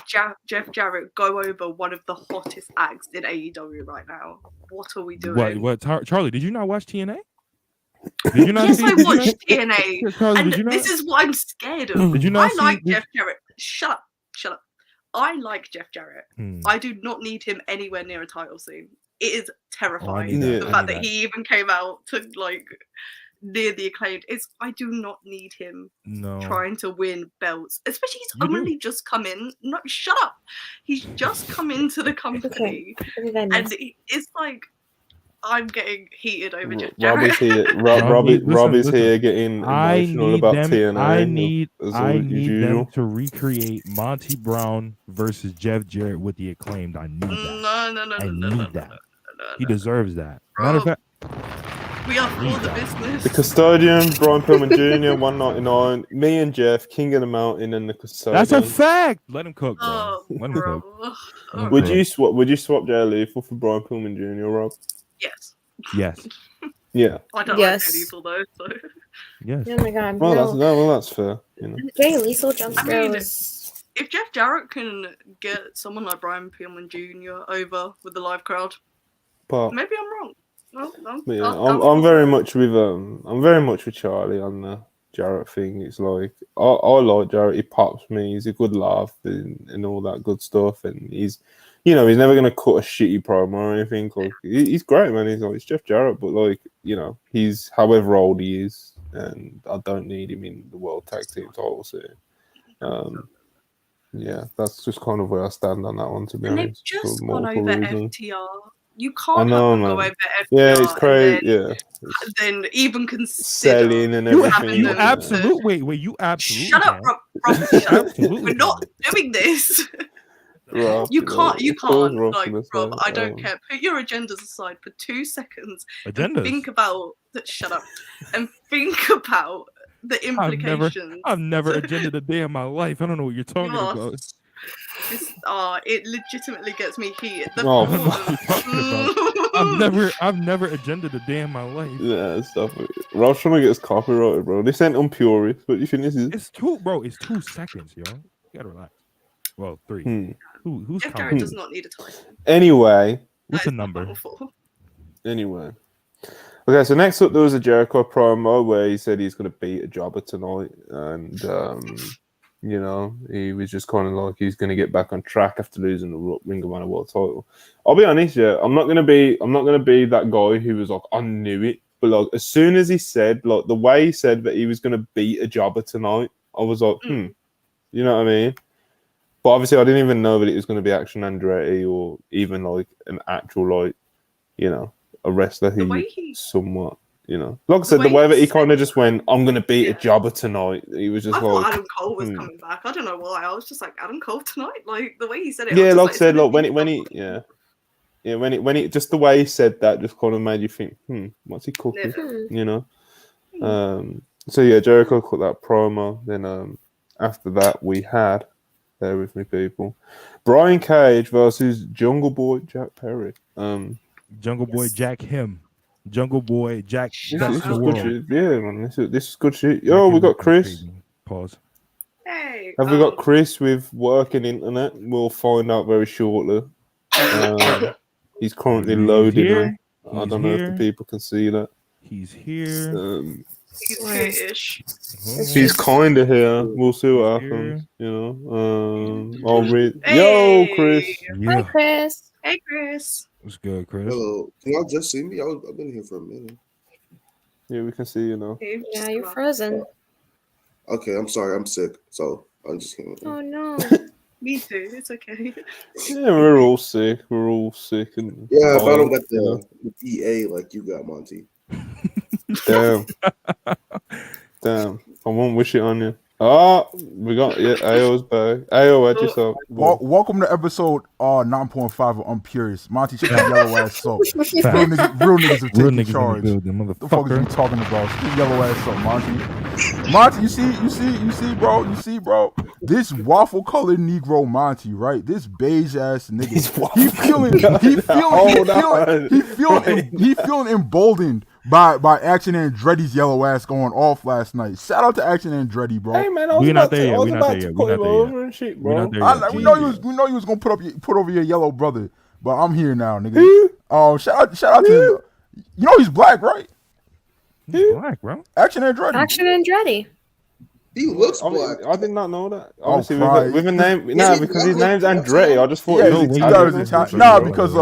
Jarrett go over one of the hottest acts in AEW right now. What are we doing? What? Charlie, did you not watch TNA? Did you not? Yes, I watched TNA. Charlie, and this is what I'm scared of. Did you not Jeff Jarrett. Shut up. I like Jeff Jarrett. I do not need him anywhere near a title scene. it is terrifying. need The that. fact that he even came out to like near the Acclaimed is, I do not need him trying to win belts, especially he's only just come in. No, shut up. He's just come into the company, and it's like, I'm getting heated over Jeff Rob Jarrett. is here. Rob is here getting emotional about TNA. I need them to recreate Monty Brown versus Jeff Jarrett with the Acclaimed. I need that. No. He deserves that. Matter of fact, we are for the business. The Custodian, Brian Pillman Jr., 199. Me and Jeff, King of the Mountain, and the Custodian. that's a fact. Let him cook, bro. Let him cook. Would you swap Jay Lethal for Brian Pillman Jr., Rob? Yes. Yes. Yeah. I don't like Jay Lethal though, so. Yes. Oh my god. Well, that's fair. You know. Jay Lethal jump scare if Jeff Jarrett can get someone like Brian Pillman Jr. over with the live crowd, but maybe I'm wrong. I'm very much with Charlie on the Jarrett thing. It's like I like Jarrett. He pops me. He's a good laugh and all that good stuff. And he's never gonna cut a shitty promo or anything. Like he's great, man. It's Jeff Jarrett, but like he's however old he is, and I don't need him in the World Tag Team title scene. Yeah, that's just kind of where I stand on that one. To be honest, they've just gone over FTR. You can't have them go over FTR. Yeah, it's crazy. Then even consider selling and everything. You absolutely wait. You absolutely shut up, Rob. Shut up. We're not doing this. Rob, you can't. Like, Rob, I don't say, care. Put your agendas aside for 2 seconds. Agendas. And think about that. Shut up. And think about the implications. I've never agended a day in my life. I don't know what you're talking about. It legitimately gets me heated. I've never agended a day in my life. Yeah, stop it. Rob's trying to get us copyrighted, bro. They sent on Purist, but you think this is? It's 2 seconds, yo. You gotta relax. Well, 3. Who's Jeff counting? Jarrett does not need a title. Anyway, what's the number? Anyway. Okay, so next up there was a Jericho promo where he said he's going to beat a jobber tonight, and he was just kind of like he's going to get back on track after losing the Ring of Honor World Title. I'll be honest, I'm not going to be that guy who was like, I knew it, but like as soon as he said, like the way he said that he was going to beat a jobber tonight, I was like, you know what I mean? But obviously, I didn't even know that it was going to be Action Andretti or even like an actual a wrestler who somewhat, like I said, the way that he kind of just went, I'm going to beat a jobber tonight. He was just I thought Adam Cole was coming back. I don't know why. I was just like, Adam Cole tonight? Like, the way he said it. Yeah, like I said, like when he just the way he said that just kind of made you think, what's he cooking? So yeah, Jericho cut that promo. Then after that, we had, bear with me, people, Brian Cage versus Jungle Boy Jack Perry. Jungle Boy Jack him. Jungle Boy Jack. This is good shit. Yeah, man. This is good shit. Yo, we got Chris. Pause. Hey. Have we got Chris with working internet? We'll find out very shortly. He's currently loading them. I don't know if the people can see that. He's here. He's here-ish. He's kind of here. We'll see what happens. I'll read. Yo, Chris. Hi, Chris. Hey, Chris. What's good, Chris? Hello. Can y'all just see me? I've been here for a minute. Yeah, we can see you now. Yeah, you're frozen. Okay, I'm sorry. I'm sick, so I'm just kidding. Oh no. Me too. It's okay. Yeah, we're all sick. And yeah, but I don't got the EA like you got, Monty. Damn. I won't wish it on you. Oh, we got AO's back. AO, at yourself. Welcome to episode 9.5 of I'm Curious. Monty, shut that yellow ass up. Real niggas are taking charge. What the fuck is you talking about? Shut your yellow ass up, Monty. Monty, you see, bro. This waffle colored Negro Monty, right? This beige ass nigga. He feeling emboldened by Action Andretti's yellow ass going off last night. Shout out to Action Andretti, bro. Hey man, we're not there yet. We know you was gonna put over your yellow brother, but I'm here now, nigga. Shout out to him. He's black, right? He's black, bro. Action Andretti. Action Andretti. He looks black. I did not know that. Oh, Obviously, pride. with a name, because his black? name's Andretti. I just thought Yeah, he was he Italian. does or Italian. something. Nah, bro. because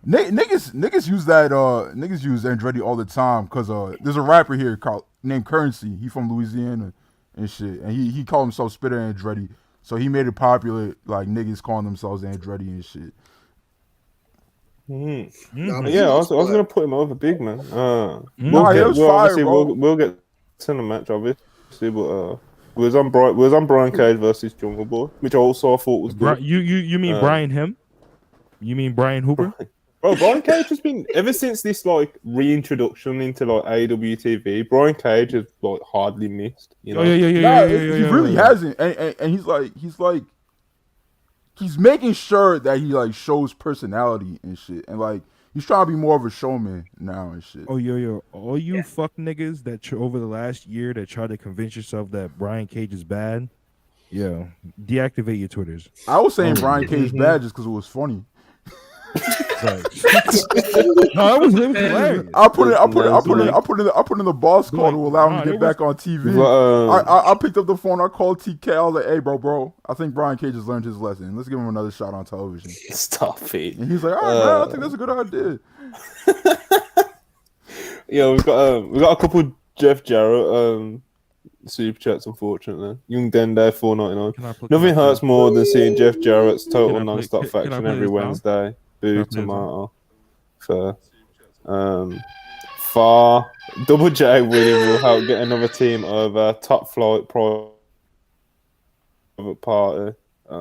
niggas use that niggas use Andretti all the time because there's a rapper here named Currency. He from Louisiana and shit, and he called himself Spitter Andretti. So he made it popular, like niggas calling themselves Andretti and shit. Nah, but he Yeah, I looks was black. gonna put him over big man. Nah, he was fire, bro. We'll get to the match obviously, but we was on Brian Cage versus Jungle Boy, which also I thought was good. You mean Brian him? You mean Brian Hooper? Bro, Brian Cage has been ever since this like reintroduction into like AEW TV. Brian Cage has like hardly missed. You know? Yeah. He really hasn't, and he's making sure that he like shows personality and shit, and like he's trying to be more of a showman now and shit. Oh, yo. All you fuck niggas that over the last year that try to convince yourself that Brian Cage is bad, yo, deactivate your Twitters. I was saying Brian Cage bad just because it was funny. No, it was hilarious. I put in the boss call to allow him to get back on TV. I picked up the phone. I called TK. I was like, "Hey, bro, I think Brian Cage has learned his lesson. Let's give him another shot on television." Stop it. And he's like, "All right, man, I think that's a good idea." Yeah, we've got a couple Jeff Jarrett super chats. Unfortunately, Young Dende 4.99. Nothing hurts more than seeing Jeff Jarrett's total non-stop faction every Wednesday. Boo tomato. Fair. Far. Double J winning will help get another team over. Top flight private party. Yeah.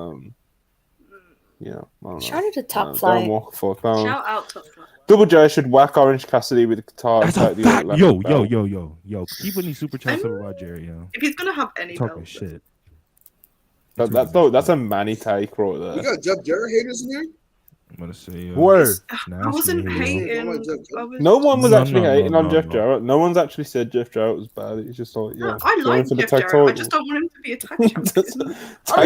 I don't know. Shout out to Top Flight. Don't walk fuck down. Shout out Top Flight. Double J should whack Orange Cassidy with the guitar. That's a fact. Yo. Keep putting these super chats over Jerry, yo. If he's gonna have any Talking belts, shit. That's a Manny take right there. You got Jeff Jarrett haters in here? I'm gonna say Word. I wasn't hating. No one was actually hating on Jeff no. Jarrett. No one's actually said Jeff Jarrett was bad. It's just like, yeah. I like Jeff Jarrett. I just don't want him to be a tag champion.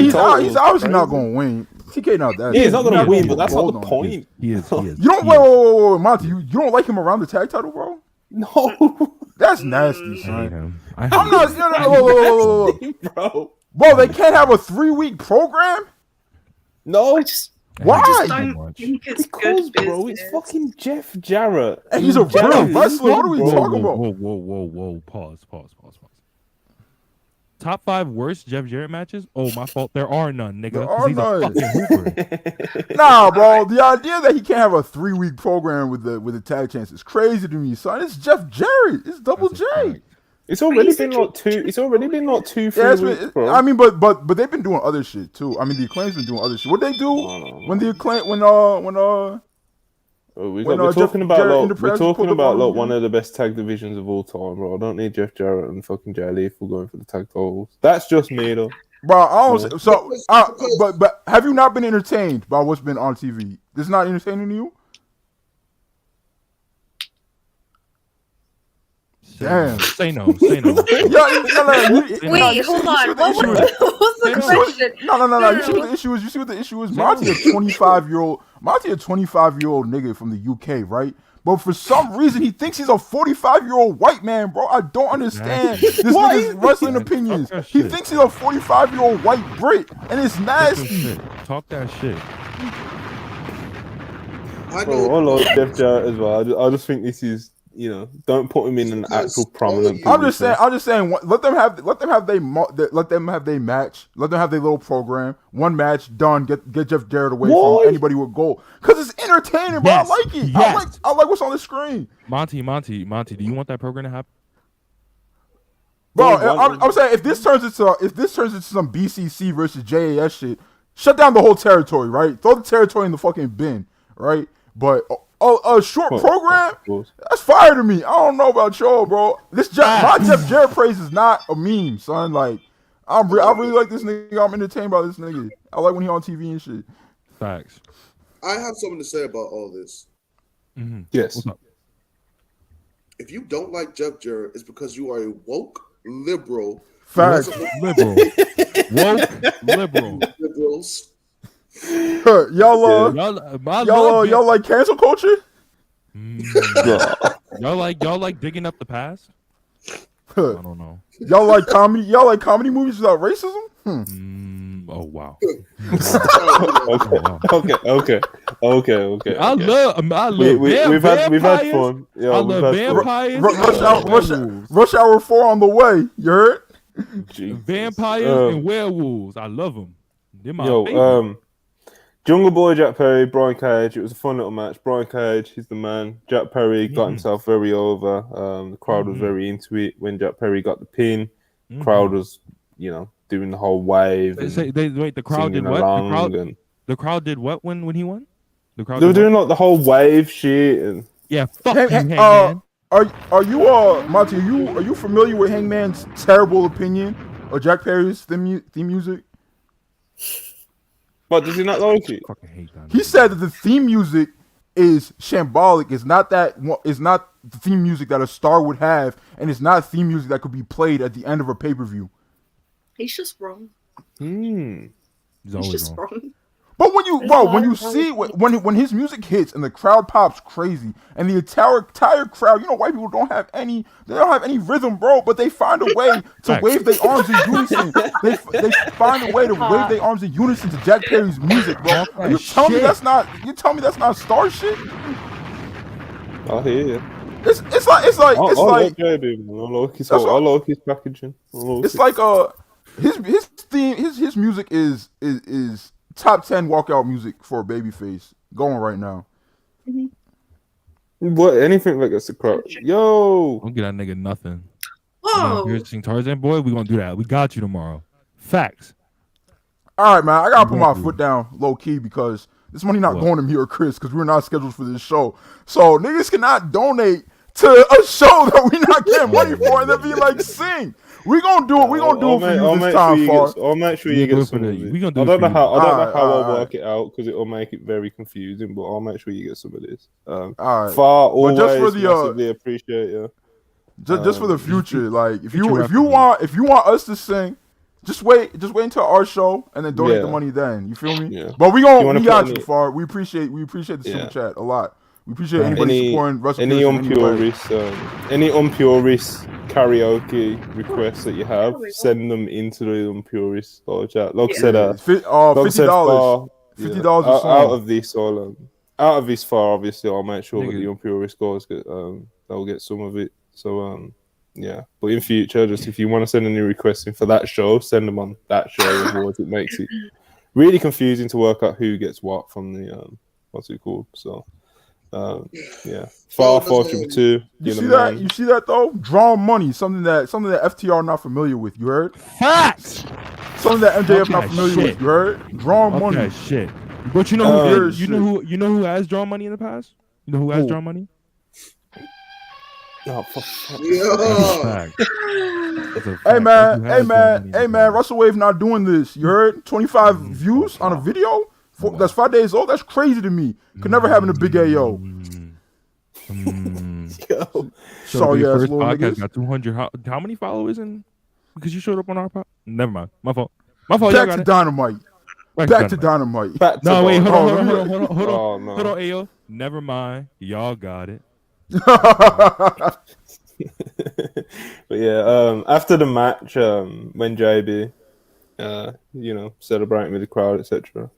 He's obviously not going to win. TK not that. Yeah, he's not going to win, but gonna that's not the gold on point. He is. You don't wait, Monty. You don't like him around the tag title, bro? No. That's nasty, I hate son. him. I'm not. Bro, they can't have a 3-week program. No. Why? I just don't think it's Because, good bro, business. it's fucking Jeff Jarrett. And he's a real wrestler. What are we talking about? Whoa. Pause. Top 5 worst Jeff Jarrett matches? Oh, my fault. There are none, nigga. There are He's none. a fucking hooper. Nah, bro. The idea that he can't have a 3-week program with the tag champs is crazy to me, son. It's Jeff Jarrett. It's Double That's a J. fact. It's already been like 2. It's already been like 2, 3 Yeah, weeks, bro. I mean, but they've been doing other shit too. I mean, the Acclaim's been doing other shit. What they do when the Acclaim We're talking about like one of the best tag divisions of all time, bro. I don't need Jeff Jarrett and fucking Jay Lethal going for the tag titles. That's just me, though. Bro, but have you not been entertained by what's been on TV? This is not entertaining to you? Damn. Say no. Wait, hold on. What was the question? No. You see what the issue is? You see what the issue is? Monty a 25-year-old nigga from the UK, right? But for some reason, he thinks he's a 45-year-old white man, bro. I don't understand this nigga's wrestling opinions. He thinks he's a 45-year-old white Brit, and it's nasty. Talk that shit. I like Jeff Jarrett as well. I just think this is, don't put him in an actual prominent position. I'm just saying. Let them have their match. Let them have their little program. One match done. Get Jeff Jarrett away from anybody with gold. Because it's entertaining, bro. Yes. I like it. Yes. I like what's on the screen. Monty. Do you want that program to happen? Bro, I'm saying if this turns into some BCC versus JAS shit, shut down the whole territory, right? Throw the territory in the fucking bin, right? But a short program, that's fire to me. I don't know about y'all, bro. My Jeff Jarrett praise is not a meme, son. Like, I really like this nigga. I'm entertained by this nigga. I like when he on TV and shit. Facts. I have something to say about all this. Mm-hmm. Yes. What's up? If you don't like Jeff Jarrett, it's because you are a woke liberal. Facts. Liberal. Woke liberal. Liberals. Y'all like cancel culture? Y'all like digging up the past? I don't know. Y'all like comedy? Y'all like comedy movies without racism? Oh wow. Okay. I love we've had fun. Yeah, I we've love had fun. vampires. Rush Hour 4 on the way. You heard? Jesus. Vampires and werewolves. I love them. They're my favorite. Jungle Boy, Jack Perry, Brian Cage. It was a fun little match. Brian Cage, he's the man. Jack Perry got himself very over. The crowd was very into it when Jack Perry got the pin. Crowd was, doing the whole wave. The crowd did what? The crowd did what when he won? The crowd. They were doing like the whole wave shit. And... Yeah, fuck you, Hangman. Are you Monty? Are you familiar with Hangman's terrible opinion of Jack Perry's theme music? But does he not like it? Fucking hate that. He said that the theme music is shambolic. It's not the theme music that a star would have, and it's not theme music that could be played at the end of a pay-per-view. He's just wrong. He's just wrong. But when you see when his music hits and the crowd pops crazy and the entire crowd, white people don't have any rhythm, bro, but they find a way to wave their arms in unison. They find a way to wave their arms in unison to Jack Perry's music, bro. You tell me that's not star shit? I hear you. It's like I like JB. I like his packaging. It's like his music is top 10 walkout music for a babyface going right now. What? Anything like that's a crowd. Yo, don't get that nigga nothing. Whoa. You're sing Tarzan boy. We gonna do that. We got you tomorrow. Facts. All right, man. I gotta put my foot down low key because this money not going to me or Chris because we're not scheduled for this show. So niggas cannot donate to a show that we not getting money for and then be like, sing. We gonna do it. We gonna do it for you this time, Far. I'll make sure you get some of it. I don't know how I'll work it out because it will make it very confusing. But I'll make sure you get some of this. All right. Far always just for the massively appreciate you. Just for the future, like if you want us to sing, just wait until our show and then donate the money. Then you feel me? Yeah. But we got you, Far. We appreciate the super chat a lot. We appreciate anybody supporting Wrestle Any unpurist karaoke requests that you have, send them into the unpurist chat. Like I said, $50. $50 a song. Out of this Far, obviously, I'll make sure that the unpurist guys they'll get some of it. So but in future, just if you want to send any requests in for that show, send them on that show. Otherwise, it makes it really confusing to work out who gets what from the what's it called. So. Far 2. You see that though? Draw money, something that FTR not familiar with. You heard? Facts. Something that MJF not familiar with. You heard? Draw money. Shit. But you know who has drawn money in the past? You know who has drawn money? Oh, fuck. Hey man, Russell Wave not doing this. You heard? 25 views on a video? That's 5 days old. That's crazy to me. Could never happen to Big AO. Sorry, ass little niggas. Got 200. How many followers in? Because you showed up on our podcast. Never mind. My fault. Back to Dynamite. Back to Dynamite. No, wait. Hold on, AO. Never mind. Y'all got it. But yeah, after the match, when JB, celebrating with the crowd, etc.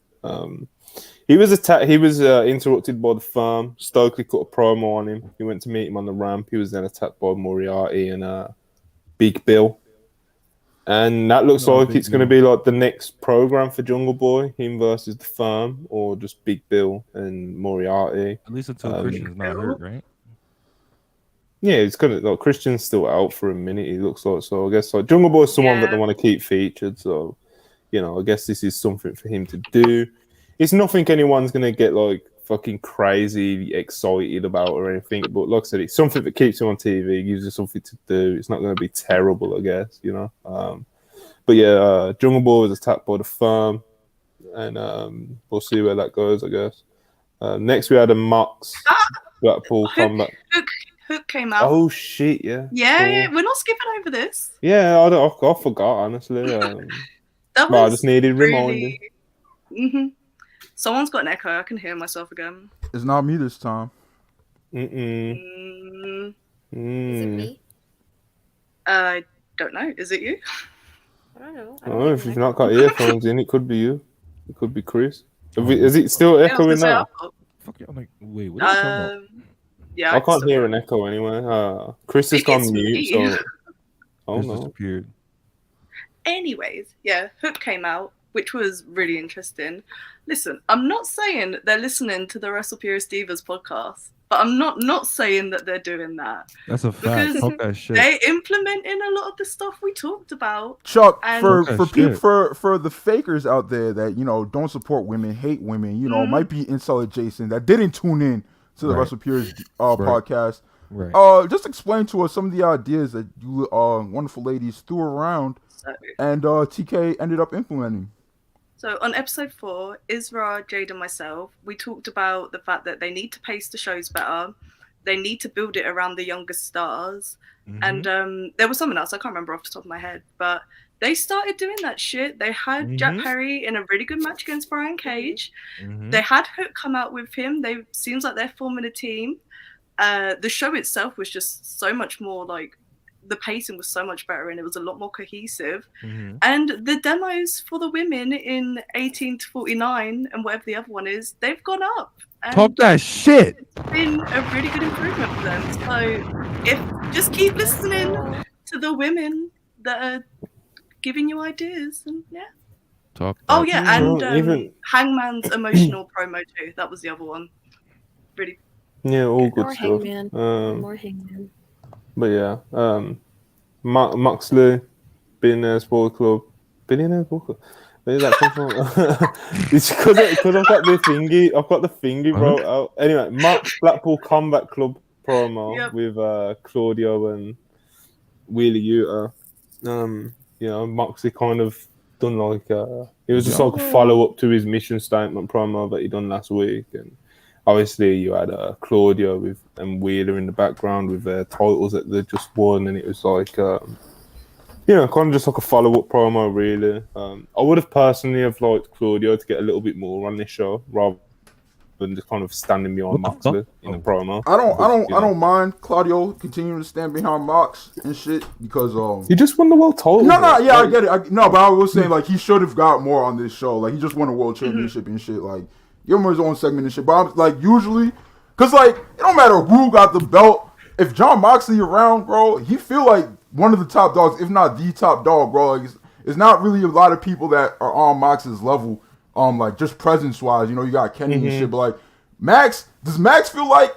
He was attacked. He was interrupted by the firm. Stokely cut a promo on him. He went to meet him on the ramp. He was then attacked by Moriarty and Big Bill. And that looks like it's going to be like the next program for Jungle Boy, him versus the firm, or just Big Bill and Moriarty. At least until Christian's not hurt, right? Yeah, it's gonna. Like, Christian's still out for a minute. He looks like so. I guess like Jungle Boy's someone that they want to keep featured. So. I guess this is something for him to do. It's nothing anyone's going to get, like, fucking crazy excited about or anything. But like I said, it's something that keeps him on TV, gives you something to do. It's not going to be terrible, I guess, But yeah, Jungle Boy was attacked by the firm. And we'll see where that goes, I guess. Next, we had a Mox Blackpool comeback. Hook came out. Oh, shit, yeah. Yeah, we're not skipping over this. Yeah, I forgot, honestly. I just needed reminding. Mm-hmm. Someone's got an echo. I can hear myself again. It's not me this time. Is it me? I don't know. Is it you? I don't know. Oh, if you've not got earphones in, it could be you. It could be Chris. Is it still Yeah, I was echoing gonna say, now? Fuck you. I'm like, wait, what are you talking about? Yeah, I can can't still hear it. an echo anyway. Chris has It's gone mute, me. so oh Chris no. disappeared. Anyways, yeah, Hook came out, which was really interesting. Listen, I'm not saying they're listening to the Wrestle Fury Divas podcast, but I'm not saying that they're doing that. That's a fact. Because Fuck that shit. they're implementing a lot of the stuff we talked about. Chuck, And- for Okay, for shit. people for the fakers out there that don't support women, hate women, might be incel adjacent that didn't tune in to the Right. Wrestle Fury podcast. Right. Just explain to us some of the ideas that you wonderful ladies threw around and TK ended up implementing. So on episode 4, Isra, Jade, and myself, we talked about the fact that they need to pace the shows better. They need to build it around the youngest stars. Mhm. And there was something else, I can't remember off the top of my head, but they started doing that shit. They had Jack Perry in a really good match against Brian Cage. Mhm. They had Hook come out with him. Seems like they're forming a team. The show itself was just so much more like, the pacing was so much better and it was a lot more cohesive. Mhm. And the demos for the women in 18 to 49 and whatever the other one is, they've gone up. And Talk that shit. it's been a really good improvement for them. So just keep listening to the women that are giving you ideas, and yeah. Talk. Oh that yeah, shit. and even- Hangman's emotional promo too. That was the other one. Really. Yeah, all good More stuff. Hangman. More Hangman. But yeah, Moxley, Billionaire Sport Club, Billionaire Sport Club. Where did that come from? It's because I've got the thingy. I've got the thingy wrote out. Anyway, Mox Blackpool Combat Club promo with Claudio and Wheeler Yuta. Moxley kind of done like it was just like a follow up to his mission statement promo that he done last week, and obviously you had Claudio and Wheeler in the background with their titles that they just won, and it was like kind of just like a follow up promo really. I would have personally have liked Claudio to get a little bit more on this show rather than just kind of standing behind Moxley in the promo. I don't mind Claudio continuing to stand behind Mox and shit because he just won the world title. I get it. But I was saying like he should have got more on this show. Like he just won a world championship and shit. Like give him his own segment and shit. But I'm like usually, cause like it don't matter who got the belt. If John Moxley around, bro, he feel like one of the top dogs, if not the top dog, bro. Like it's not really a lot of people that are on Mox's level. Like just presence wise, you got Kenny and shit, but like does Max feel like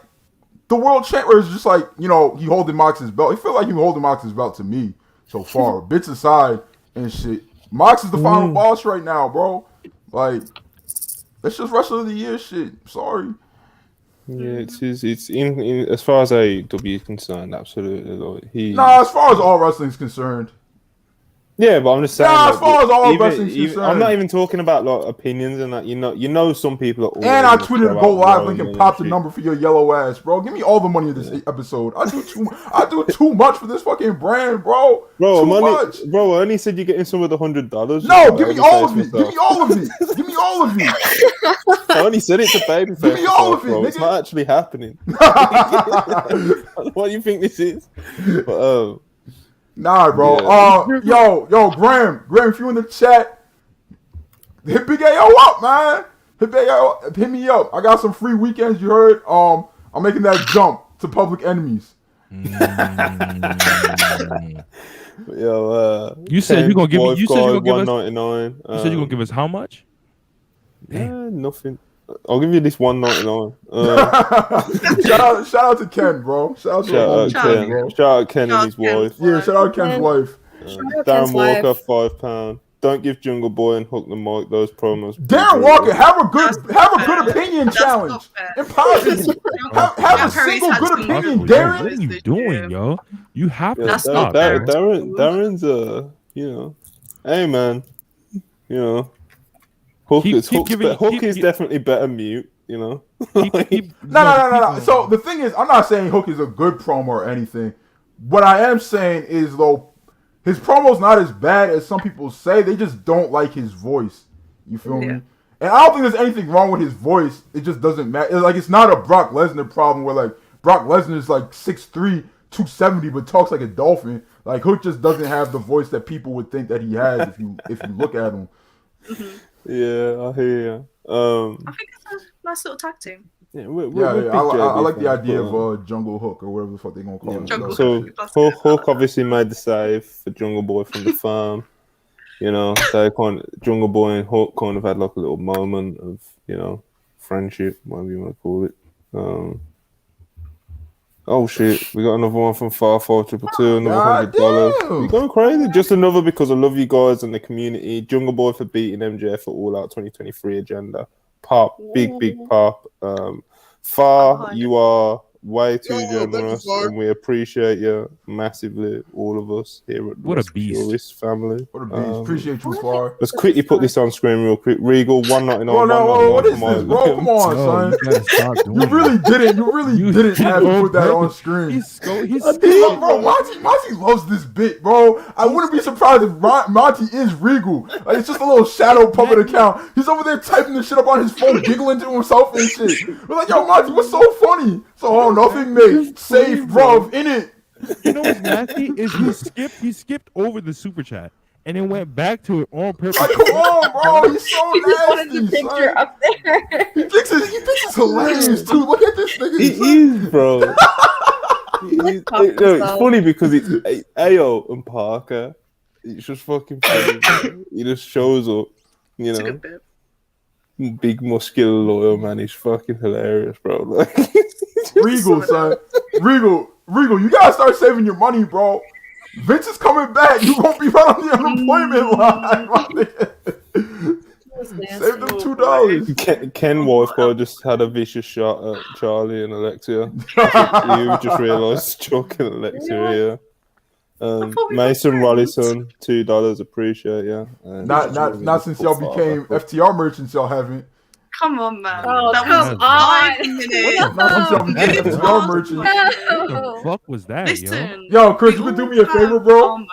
the world champ, or is it just like he holding Mox's belt? He feel like he holding Mox's belt to me so far. Bits aside and shit, Mox is the final boss right now, bro. Like that's just Wrestler of the Year shit. Sorry. Yeah, it's in as far as AEW is concerned, absolutely. Like, as far as all wrestling's concerned. Yeah, but I'm just saying. As far as all wrestling's concerned. I'm not even talking about like opinions and that. Some people are. And I tweeted a go live link and popped the number for your yellow ass, bro. Give me all the money of this episode. I do too much for this fucking brand, bro. Too much. Bro, I only said you're getting some of the $100. No, give me all of it. Give me all of it. Give me all of it. I only said it to babyface. Give me all of it, bro. nigga. It's not actually happening. What do you think this is? But, nah, bro. Yeah. Yo, Graham, if you in the chat, hit Big AO up, man. Hit me up. I got some free weekends. You heard? I'm making that jump to Public Enemies. Yo, you said you're gonna give me. You said you're gonna give us $199. You said you're gonna give us how much? Nothing. I'll give you this $199. Shout out to Ken, bro. Shout out Ken and his wife. Yeah, shout out Ken's wife. Darren Walker, £5. Don't give Jungle Boy and Hook the Mic those promos. Darren Walker, have a good opinion challenge. Impossible. Have a single good opinion, Darren. What are you doing, yo? You have to That's stop. Darren's hey man, Hook is definitely better mute, No. So the thing is, I'm not saying Hook is a good promo or anything. What I am saying is, though, his promo's not as bad as some people say. They just don't like his voice. You feel me? And I don't think there's anything wrong with his voice. It just doesn't matter. It's not a Brock Lesnar problem where like Brock Lesnar is like 6'3", 270 but talks like a dolphin. Like Hook just doesn't have the voice that people would think that he has if you look at him. Yeah, I hear you. I think it's a nice little tag team. Yeah, I like the idea of Jungle Hook or whatever the fuck they're gonna call it. Jungle So Hook obviously made the save for Jungle Boy from the farm. You know, Jungle Boy and Hook kind of had like a little moment of, you know, friendship, whatever you want to call it. Oh shit, we got another one from Far 222, another $100. You're going crazy. Just another because I love you guys and the community. Jungle Boy for beating MJF for All Out 2023 agenda. Pop, big pop. Far, you are way too generous, and we appreciate you massively, all of us here at What a beast family. What a beast. Appreciate you, Far. Let's quickly put this on screen real quick. Regal, $1.99. What is this, bro? Come on, son. You really didn't have to put that on screen. Bro, Monty loves this bit, bro. I wouldn't be surprised if Monty is Regal. Like, it's just a little shadow puppet account. He's over there typing the shit up on his phone, giggling to himself and shit. We're like, yo, Monty, what's so funny? So, nothing made safe, bruv, in it. You know what's nasty is he skipped over the super chat and then went back to it on purpose. Like, come on, bro, he's so He just wanted nasty, the picture son. up there. He thinks it's hilarious too. Look at this nigga. It is, bro. It's funny because it's Ayo and Parker. It's just fucking funny. He just shows up, you It's a know. good bit. Big muscular loyal man. He's fucking hilarious, bro. Like, Regal, son. Regal, you gotta start saving your money, bro. Vince is coming back. You won't be right on the unemployment line, my nigga. Save them $2. Ken Wolfco just had a vicious shot at Charlie and Alexia. You just realised Chuck and Alexia here. Mason Rollison, $2. Appreciate you. Not since y'all became FTR merchants, y'all haven't. Come on, man. Oh, that come was on. 5 minutes. Not since y'all became FTR merchants. What the fuck was that, Listen, Yo, Chris, you could do me a favor, bro.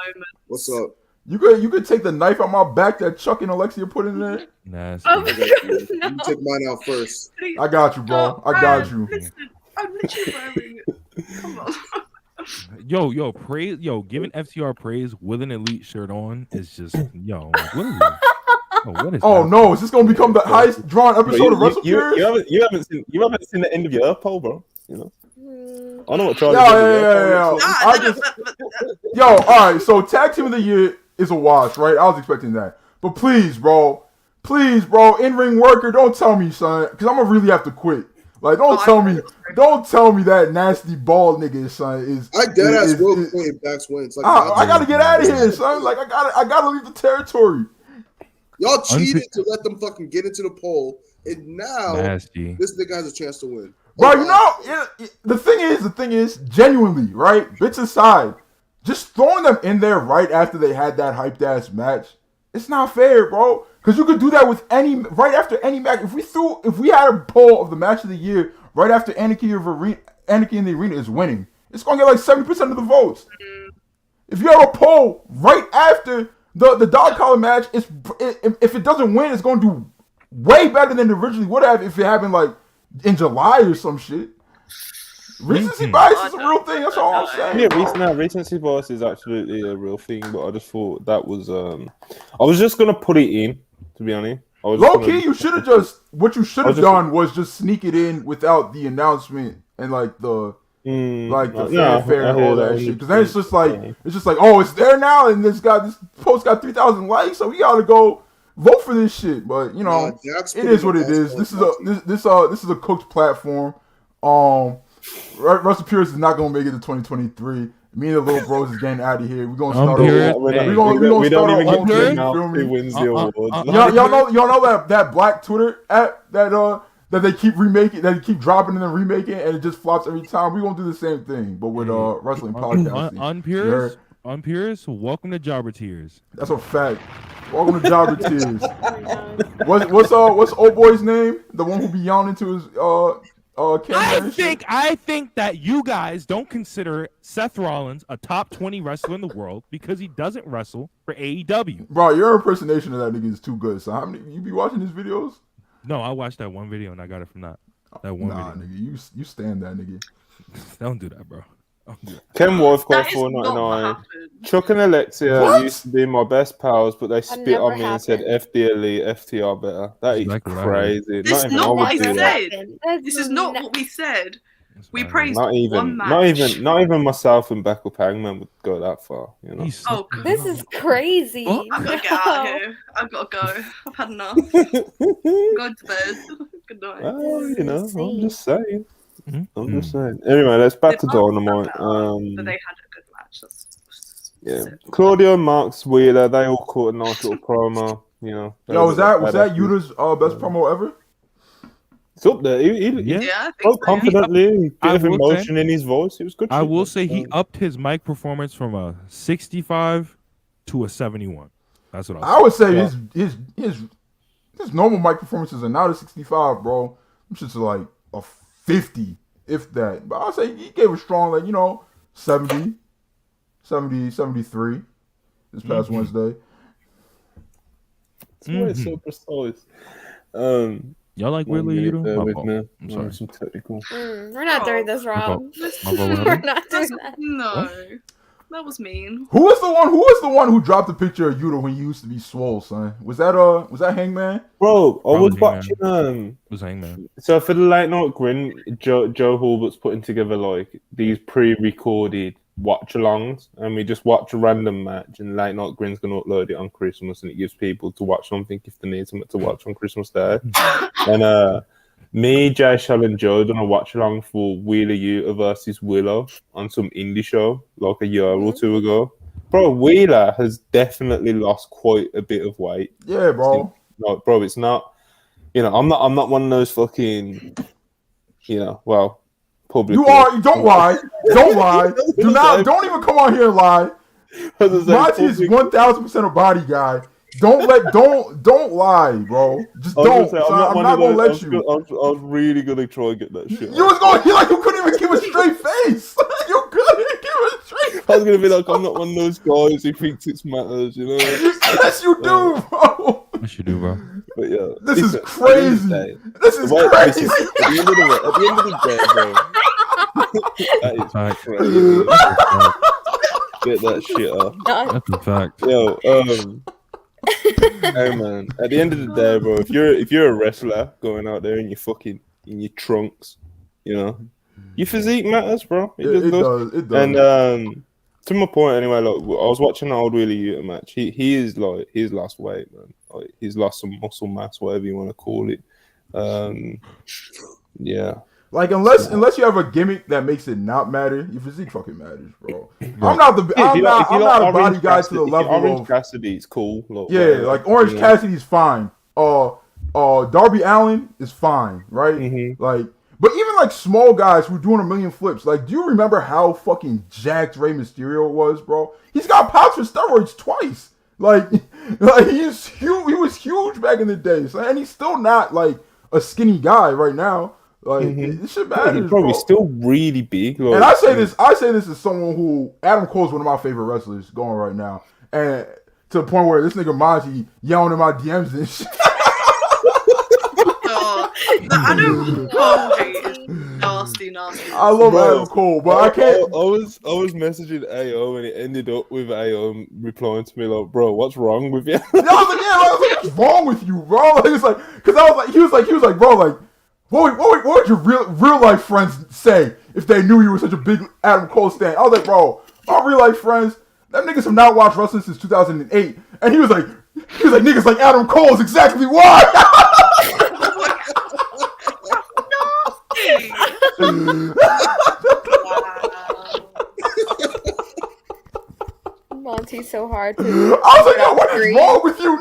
What's up? You could take the knife out my back that Chuck and Alexia put in there. Nasty. Oh, You take mine out first. I got you, bro. I got you. Listen, I'm literally wearing it. Come on. Yo, praise, giving FTR praise with an elite shirt on is just, what is Oh that? no, is this gonna become the highest drawn episode of Wrestle Fury? You haven't seen the end of your poll, bro. You know. I know what Charlie. Yo, all right. So tag team of the year is a wash, right? I was expecting that, but please, bro, in-ring worker, don't tell me, son, because I'm gonna really have to quit. Like, don't tell me that nasty bald nigga, son, is. I deadass will point backs wins. Like, I gotta get out of here, son. Like, I gotta leave the territory. Y'all cheated to let them fucking get into the poll, and now Nasty. this nigga has a chance to win. Bro, you know, the thing is, genuinely, right? Bits aside, just throwing them in there right after they had that hyped ass match, it's not fair, bro. Because you could do that with right after any match. If we had a poll of the match of the year right after Anarchy in the Arena is winning, it's gonna get like 70% of the votes. If you have a poll right after the dog collar match, if it doesn't win, it's gonna do way better than it originally would have if it happened like in July or some shit. Recency bias is a real thing. That's all I'm saying. Yeah, recency bias is absolutely a real thing. But I just thought that was. I was just gonna put it in, to be honest. Low key, you should have done was just sneak it in without the announcement and like the fanfare and all that shit. Because then it's just like oh, it's there now, and this post got 3,000 likes, so we gotta go vote for this shit. But you know, it is what it is. This is a cooked platform. Wrestle Fury is not gonna make it to 2023. Me and the little bros is getting out of here. We're gonna start over. We're gonna start our own thing. Who wins the awards? Y'all know that black Twitter app that they keep remaking, that they keep dropping and then remaking, and it just flops every time. We're gonna do the same thing, but with wrestling podcasting. On Pierce, welcome to Jobber Tears. That's a fact. Welcome to Jobber Tears. What's old boy's name? The one who be yawning to his I think that you guys don't consider Seth Rollins a top 20 wrestler in the world because he doesn't wrestle for AEW. Bro, your impersonation of that nigga is too good. So how many you be watching his videos? No, I watched that one video and I got it from that one video. Nigga, you stand that nigga. Don't do that, bro. Ken Wolf got That is not what $4.99. happened. Chuck and Alexia What? used to be my best pals, but they spit never on me and said happened. F the elite, FTR better. That is Exactly what I heard. crazy. This Not is even not I what would I do said. that. This is not what we said. That's We what I heard. praised Not one even, match. not even myself and Backup Hangman would go that far. You know. He's Oh, such a This dog. is crazy. What? I've got to get out of here. I've got to go. I've had enough. Go to bed. Good night. Well, you know, I'm Insane. just saying. Mhm. I'm just saying. Anyway, let's back to They both Dynamite. done better, but they had a good match. Yeah, Claudio, Marks, Wheeler, they all caught a nice little promo. You know. Yo, was that badass. Yuta's best promo ever? It's up there. He Yeah. Yeah, I spoke think so. confidently. Bit I of will emotion in his voice. It was good. I shit, will man. say he upped his mic performance from a 65 to a 71. That's what I would say Yeah. his normal mic performances are not a 65, bro. I'm just like a 50, if that. But I'll say he gave a strong, like, 70, 73 this past Wednesday. That's why it's so precise. Y'all like Wheeler Minute Yuta? there My with fault. me. I'm sorry. Some technical. We're not doing this, My Rob. fault. My fault, what We're happened? not doing that. No, that was mean. Who was the one who dropped the picture of Yuta when he used to be swole, son? Was that Hangman? Bro, I was Probably, watching. Was Hangman. So for the late night grin, Joe Hulbert's putting together like these pre-recorded watch-alongs, and we just watch a random match, and late night grin's gonna upload it on Christmas, and it gives people to watch something if they need something to watch on Christmas Day. And me, Jay Shell, and Joe done a watch-along for Wheeler Yuta versus Willow on some indie show like a year or two ago. Bro, Wheeler has definitely lost quite a bit of weight. Yeah, bro. Like, bro, it's not. I'm not one of those fucking. Public. You are. Don't lie. Don't lie. Don't even come on here and lie. Monty is 1,000% a body guy. Don't lie, bro. Just don't. I'm not gonna let you. I was really gonna try and get that shit. You was going to be like, you couldn't even give a straight face. You couldn't give a straight face. I was gonna be like, I'm not one of those guys who thinks it matters, you know. Yes, you do, bro. Yes, you do, bro. But yeah, This is crazy. This is crazy. At the end of the day, bro. That is Fact. crazy. Get that shit up. That's a fact. Yo, hey man. At the end of the day, bro, if you're a wrestler going out there in your trunks, your physique matters, bro. It does. It does. And to my point, anyway, like I was watching the old Wheeler Yuta match. He's lost weight, man. Like he's lost some muscle mass, whatever you want to call it. Yeah. Like unless you have a gimmick that makes it not matter, your physique fucking matters, bro. I'm not a body guy to the level Orange of Cassidy's cool. Like, yeah, whatever, like Orange Cassidy's fine. Darby Allin is fine, right? Mm-hmm. Like, but even like small guys who are doing a million flips, like, do you remember how fucking jacked Rey Mysterio was, bro? He's got popped for steroids twice. Like he's huge. He was huge back in the day, so, and he's still not like a skinny guy right now. Like this shit matters, bro. bro. He's still really big. Like, And I say this as someone who Adam Cole's one of my favorite wrestlers going right now, and to the point where this nigga Monty yelling in my DMs and shit. Adam Cole hate is nasty. I love Adam Cole, but I can't. I was messaging AO and it ended up with AO replying to me like, "Bro, what's wrong with you?" I was like, "What's wrong with you, bro?" Like, it's like, because he was like, "Bro, like, what would your real life friends say if they knew you were such a big Adam Cole stan?" I was like, "Bro, my real life friends, them niggas have not watched wrestling since 2008," and he was like, "Niggas like Adam Cole is exactly why." Monty's so hard to. I was like, "Yo, what is wrong with you?"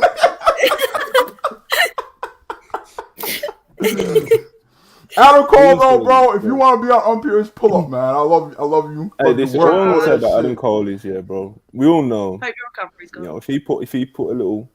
Adam Cole, though, bro. If you want to be on Pierce, pull up, man. I love you. Hey, this all I want to say about Adam Cole is, yeah, bro. We all know. Hope your recovery's good. If he put a little.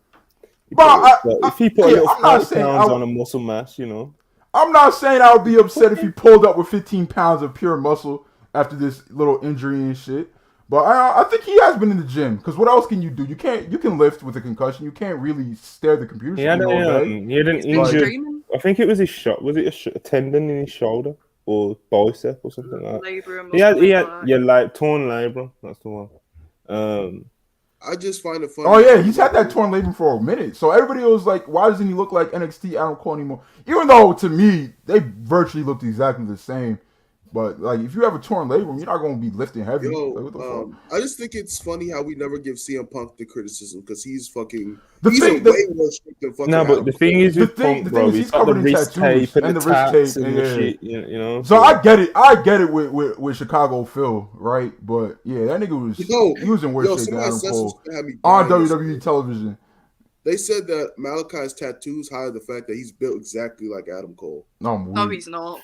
If he put a little 5 pounds on a muscle mass, I'm not saying I would be upset if he pulled up with 15 pounds of pure muscle after this little injury and shit. But I think he has been in the gym. Because what else can you do? You can lift with a concussion. You can't really stare at the computer screen all day. He had an injury. I think it was his shot. Was it a tendon in his shoulder? or bicep or something like that. Labrum. He had like torn labrum. That's the one. I just find it funny. Oh yeah, he's had that torn labrum for a minute. So everybody was like, "Why doesn't he look like NXT Adam Cole anymore?" Even though to me they virtually looked exactly the same. But like, if you have a torn labrum, you're not going to be lifting heavy. Yo, like, what the fuck? I just think it's funny how we never give CM Punk the criticism because he's fucking. The He's thing- a way worse shape than fucking. No, but Adam the Cole. thing is with The thing- Punk, the bro, thing is he's he's got the covered in wrist tattoos tape and and the the wrist tats tape, and the yeah. shit, you know. So I get it with Chicago Phil, right? But yeah, that nigga was he was in worse shape than somebody Adam said Cole something that had me on dying WWE yesterday. television. They said that Malachi's tattoos hide the fact that he's built exactly like Adam Cole. No, I'm No, weak. he's not.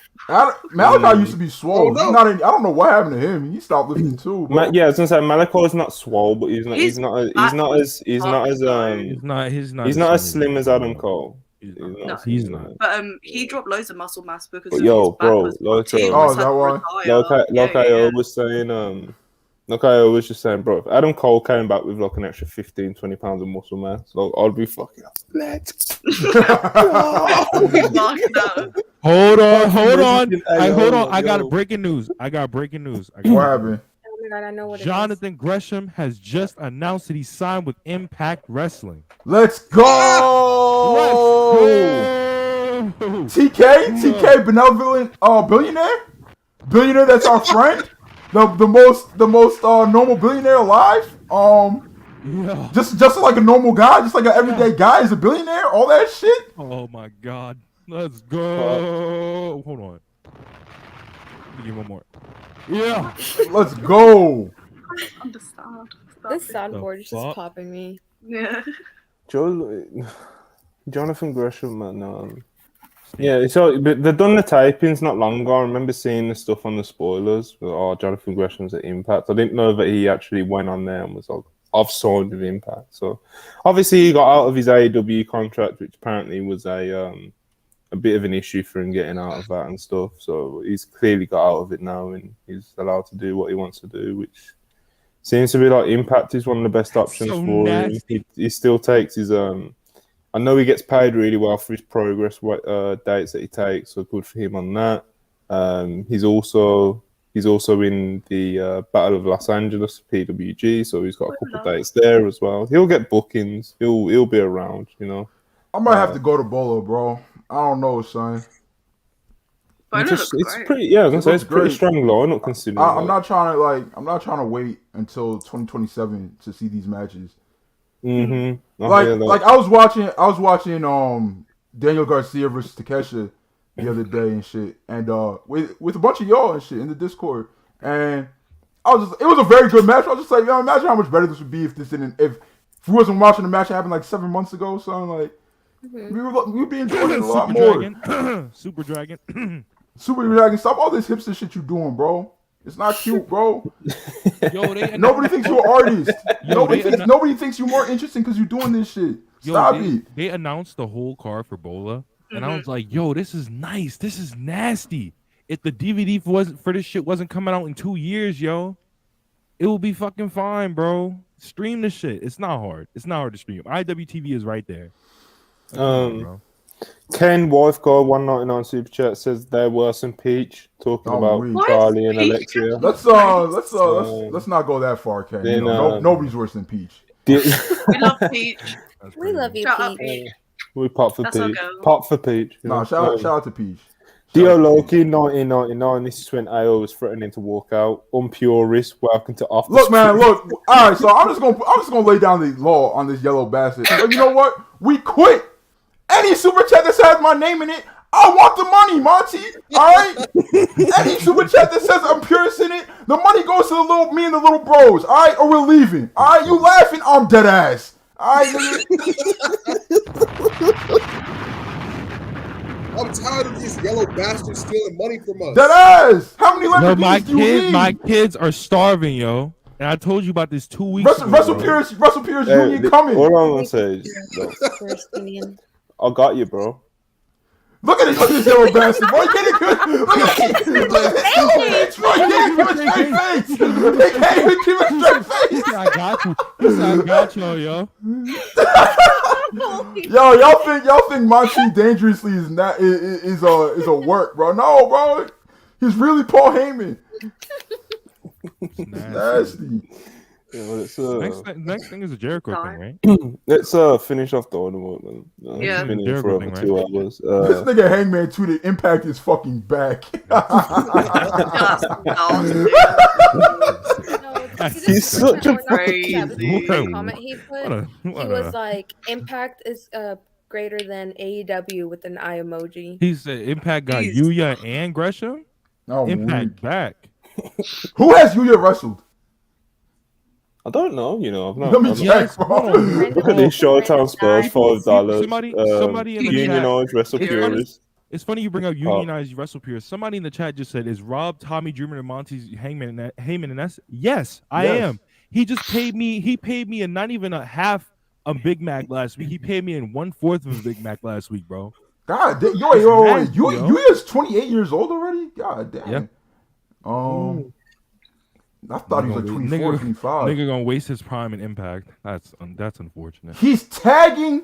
Malachi used to be swole. Oh, no. He's not. I don't know what happened to him. He stopped lifting too. Bro. Yeah, I was gonna say Malachi's not swole, but he's not His as He's as slim as Adam Cole. No. He's not. But he dropped loads of muscle mass because But of yo, his back bro, was like, fucked. He oh, almost is had that to why? retire. Like I always saying, like I always just saying, bro, if Adam Cole came back with like an extra 15, 20 pounds of muscle mass, like I'd be fucking up. Let's Hold on. Yo, I got yo. breaking news. What happened? Oh my god, I know what it is. Jonathan Gresham has just announced that he signed with Impact Wrestling. Let's go! TK, benevolent billionaire that's our friend, the most normal billionaire alive. Yeah. Just like a normal guy, just like an everyday guy is a billionaire. All that shit. Oh my God. Let's go. Hold on. Give me one more. Yeah. Let's go. Understand. This soundboard is fuck? just popping me. Yeah. Jonathan Gresham, man. Yeah, so but they've done the tapings not long ago. I remember seeing the stuff on the spoilers. Oh, Jonathan Gresham's at Impact. I didn't know that he actually went on there and was like, I've signed with Impact. So obviously he got out of his AEW contract, which apparently was a bit of an issue for him getting out of that and stuff. So he's clearly got out of it now and he's allowed to do what he wants to do, which seems to be like Impact is one of the best options So for nasty. him. He still takes his I know he gets paid really well for his progress dates that he takes, so good for him on that. He's also in the Battle of Los Angeles PWG, so he's got a couple of dates there as well. He'll get bookings. He'll be around, you know. I might have to go to Bolo, bro. I don't know, son. But It's it looks great. pretty. Yeah, I was gonna say it's looks a pretty great. strong lineup considering. I'm not trying to wait until 2027 to see these matches. Mm-hmm. Like I was watching Daniel Garcia versus Takesha the other day and shit, and with a bunch of y'all and shit in the Discord, and it was a very good match. I was just like, yo, imagine how much better this would be if we wasn't watching the match that happened like 7 months ago, son. Like we'd be enjoying it a lot more. Super Dragon. Super Dragon, stop all this hipster shit you doing, bro. It's not cute, bro. Yo, Nobody thinks you're an artist. Nobody thinks you're more interesting because you're doing this shit. Stop it. They announced the whole card for Bola, and I was like, yo, this is nice. This is nasty. If the DVD for this shit wasn't coming out in 2 years, yo, it will be fucking fine, bro. Stream the shit. It's not hard. It's not hard to stream. IWTV is right there. Bro. Oh, Ken Wifeguard 199 super chat says there were some Peach talking about weak. Charlie and Peach? Alexia. Let's not go that far, Ken. Then, Nobody's worse than Peach. We love Peach. We love you, Shout out Pete. Peach. We pop for That's our Peach. girl. Pop for Peach. you Nah, know. shout out to Peach. Dio Loki 1999. This is when AO was threatening to walk out. Unpurist. Welcome to Off the Look, man, Street. look. All right, so I'm just gonna lay down the law on this yellow bastard. But you know what? We quit. Any super chat that has my name in it, I want the money, Monty. All right. Any super chat that says I'm purist in it, the money goes to me and the little bros. All right, or we're leaving. All right, you laughing? I'm dead ass. All right, I'm tired of these yellow bastards stealing money from us. dead ass. How many Yo, Lamborghinis do you need? my kids are starving, yo. And I told you about this 2 weeks ago. Russell bro. Pierce Union coming. All I'm gonna say is, look, First Union. I got you, bro. Look at this yellow bastard, boy. Get it good. Look at this yellow bitch, boy. Can't even keep a straight face. He can't even keep a straight face. I got you. I got you, yo. Yo, y'all think Monty Dangerously is a work, bro? No, bro. He's really Paul Heyman. Nasty. Nasty. Yeah, Next thing is a Jericho thing, right? let's finish off Dynamite, man. Yeah. It's been in Jericho for over thing, right? 2 hours. This nigga Hangman tweeted Impact is fucking back. Just nasty. He's such a crazy comment he put. He was like, "Impact is greater than AEW" with an eye emoji. He said Impact got Jeez. Yuya and Gresham. Oh, Impact weak. back. Who has Yuya wrestled? I don't know, I've not. Let me I've check, not- bro. Look at these Showtime Spurs, $5. Somebody in the chat. Unionized Wrestle Furies. It's funny you bring up unionized Wrestle Peers. Somebody in the chat just said, "Is Rob, Tommy Dreamer, and Monty's Heyman and that's yes, I am. He just paid me. He paid me not even a half a Big Mac last week. He paid me in 1/4 of a Big Mac last week, bro. God damn, yo, Yuya's 28 years old already? God damn. Yeah. I thought he was like 24, 25. Nigga gonna waste his prime in Impact. That's unfortunate. He's tagging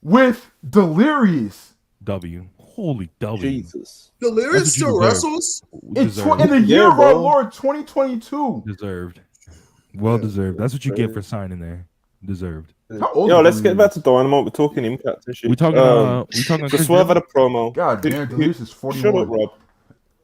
with Delirious. W. Holy W. Jesus. Delirious still wrestles? In Deserved. the year of our bro. Lord 2022. Deserved. Well deserved. That's what you get for signing there. Deserved. How old Yo, is let's get Delirious? back to Dynamite. We're talking Impact and shit. We talking. So Chris Swerve had Jericho? a promo. God damn, Delirious is Shut up, 41. Rob.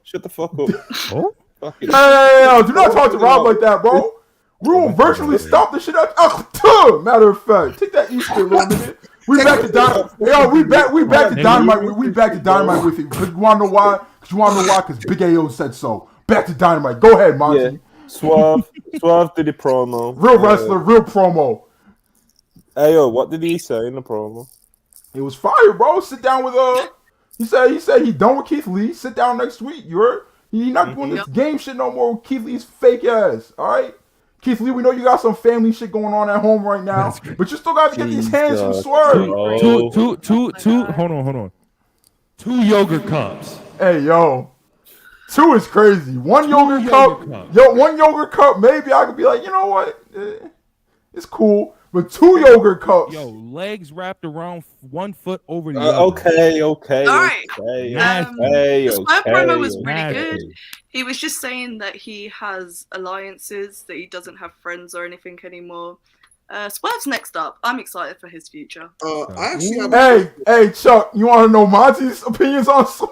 Shut the fuck up. Oh, Fucking- Hey, do not talk to Rob like that, bro. We will virtually stomp the shit out. Matter of fact, take that Easter, little nigga. We back to Dynamite. Yo, we back to Dynamite. We back to Dynamite with it. You wanna know why? Because Big AO said so. Back to Dynamite. Go ahead, Monty. Yeah. Swerve did the promo. Real wrestler, real promo. Hey, yo, what did he say in the promo? It was fire, bro. Sit down with He said he done with Keith Lee. Sit down next week. You heard? He not doing this game shit no more with Keith Lee's fake ass. All right, Keith Lee. We know you got some family shit going on at home right now, but you still got to get these hands from Swerve. Two. Hold on. 2 yogurt cups. Hey, yo. 2 is crazy. One yogurt cup. One yogurt cup. Maybe I could be like, you know what? It's cool. But 2 yogurt cups. Yo, legs wrapped around 1 foot over the other. Okay. All right. The Swerve promo was pretty good. He was just saying that he has alliances, that he doesn't have friends or anything anymore. Swerve's next up. I'm excited for his future. I actually have Hey, Chuck, you want to know Monty's opinions on Swerve?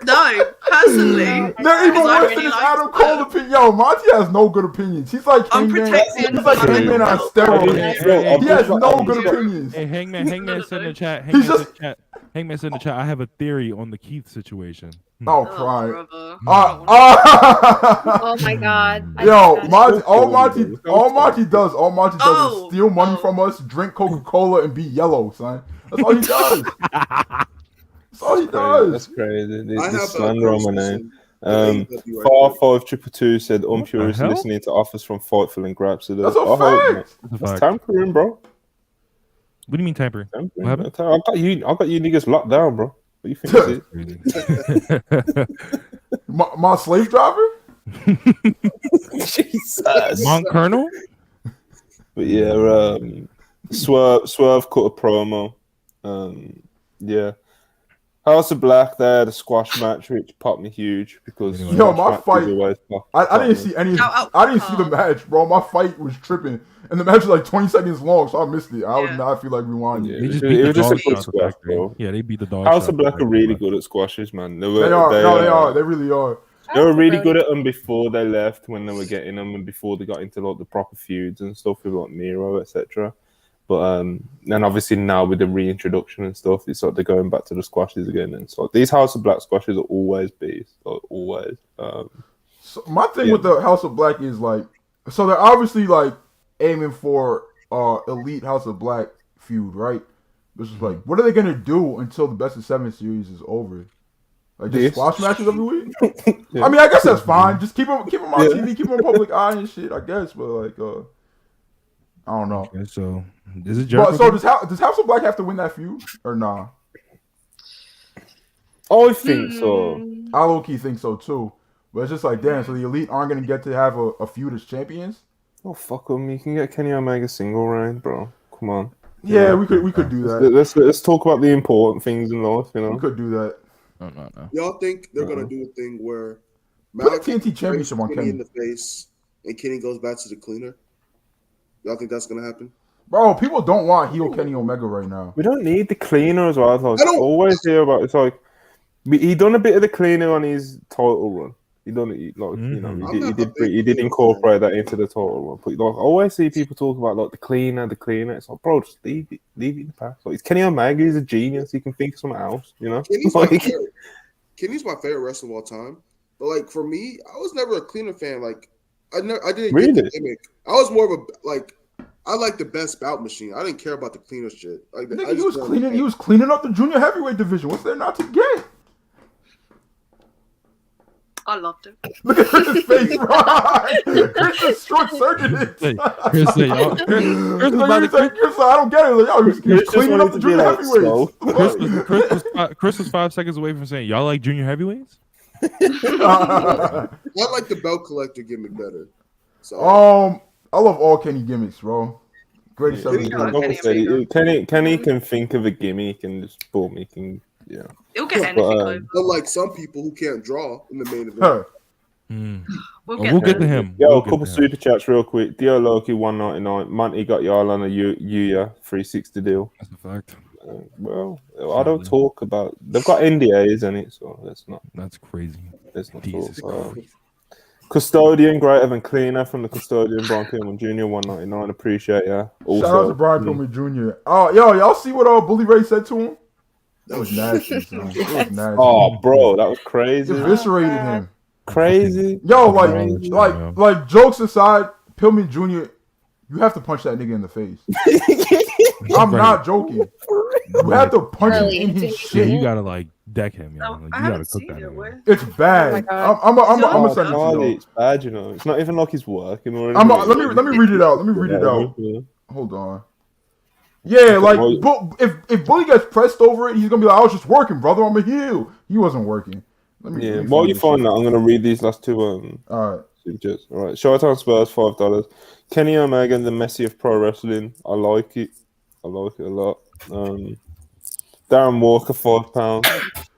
No, personally. They're even worse than his Adam Cole opinion. Yo, Monty has no good opinions. He's like Hangman. He's like Hangman on steroids. He has no good opinions. Hey, Hangman said in the chat. Hangman said in the chat. I have a theory on the Keith situation. Oh, pride. Oh my god. Yo, Monty, all Monty does is steal money from us, drink Coca-Cola, and be yellow, son. That's all he does. That's all he does. That's crazy. I This have slander on my name. right 4522 said Purist listening to offers from Fightful and Grabs. So That's a fact. That's tampering, bro. What do you mean tampering? What happened? I got you niggas locked down, bro. What do you think this is? My slave driver? Jesus. Mount Colonel? But yeah, Swerve cut a promo. Yeah. House of Black there, the squash match, which popped me huge because Yo, my fight. I didn't see any. Ow. I didn't see the match, bro. My fight was tripping, and the match was like 20 seconds long, so I missed it. I was not feel like rewinding. Yeah, They just it beat the was just dog a good shot squash, factory. bro. Yeah, they beat the dog House shot of Black are factory. really good at squashes, man. They are. They really are. They were really good at them before they left, when they were getting them, and before they got into like the proper feuds and stuff with like Miro, etc. But and obviously now with the reintroduction and stuff, it's like they're going back to the squashes again. And so these House of Black squashes are always beasts, like always. So my thing with the House of Black is like, so they're obviously like aiming for elite House of Black feud, right? Which is like, what are they gonna do until the Best of 7 series is over? Like just squash matches every week? I mean, I guess that's fine. Just keep them on TV, keep them on public eye and shit, I guess. But like, I don't know. Okay, so is it Jericho? So does House of Black have to win that feud or nah? I think so. I low key think so too. But it's just like, damn. So the Elite aren't gonna get to have a feud as champions? Oh fuck them! You can get Kenny Omega single reign, bro. Come on. Yeah, we could do that. Let's talk about the important things in life. You know, we could do that. No. Y'all think they're gonna do a thing where Put the TNT Championship on Kenny Kenny. in the face and Kenny goes back to the cleaner? Y'all think that's gonna happen? Bro, people don't want heel Kenny Omega right now. We don't need the cleaner as well. Like, I don't- always hear about it's like he done a bit of the cleaner on his title run. He done it like he did incorporate that into the title run. But like I always see people talk about like the cleaner. It's like, bro, just leave it in the past. Like it's Kenny Omega. He's a genius. He can think of something else. You know. Kenny's my favorite wrestler of all time. But like for me, I was never a cleaner fan. Like I didn't Really? get the gimmick. I was more of a like. I like the best bout machine. I didn't care about the cleaner shit. Like Nigga, he was cleaning up the junior heavyweight division. What's there not to get? I loved it. Look at Chris's face, right? Chris is short-circuited. Chris said, y'all. Chris, I don't get it. Like, yo, he was cleaning up the junior heavyweights. Chris was 5 seconds away from saying, y'all like junior heavyweights? I like the belt collector gimmick better. So I love all Kenny gimmicks, bro. Greatest ever. Kenny can think of a gimmick and just boom, he can, yeah. He'll get anything over. Unlike some people who can't draw in the main event. We'll get to him. Yo, a couple super chats real quick. Dio Loki 199. Monty got y'all on a Yuya 360 deal. That's a fact. Well, I don't talk about. They've got NDAs in it, so that's not. That's crazy. Let's not Jesus talk. Custodian greater than cleaner from the Custodian Brian Pillman Jr. 199. Appreciate ya. Also, shout out to Brian Pillman Jr. Oh, yo, y'all see what Bully Ray said to him? That was nasty, son. It was nasty. Oh, bro, that was crazy. Eviscerated him. Crazy. Yo, like jokes aside, Pillman Jr., you have to punch that nigga in the face. I'm not joking. You have to punch him in his shit. You gotta like deck him, yo. Like, you gotta cook that nigga. It's bad. I'm gonna send it to you. It's bad, you know. It's not even like he's working or anything. Let me read it out. Hold on. Yeah, like if Bully gets pressed over it, he's gonna be like, I was just working, brother. I'm a heel. He wasn't working. While you find that, I'm gonna read these last two. All right. All right. Showtime Spurs $5. Kenny Omega, the Messi of pro wrestling. I like it a lot. Darren Walker £5.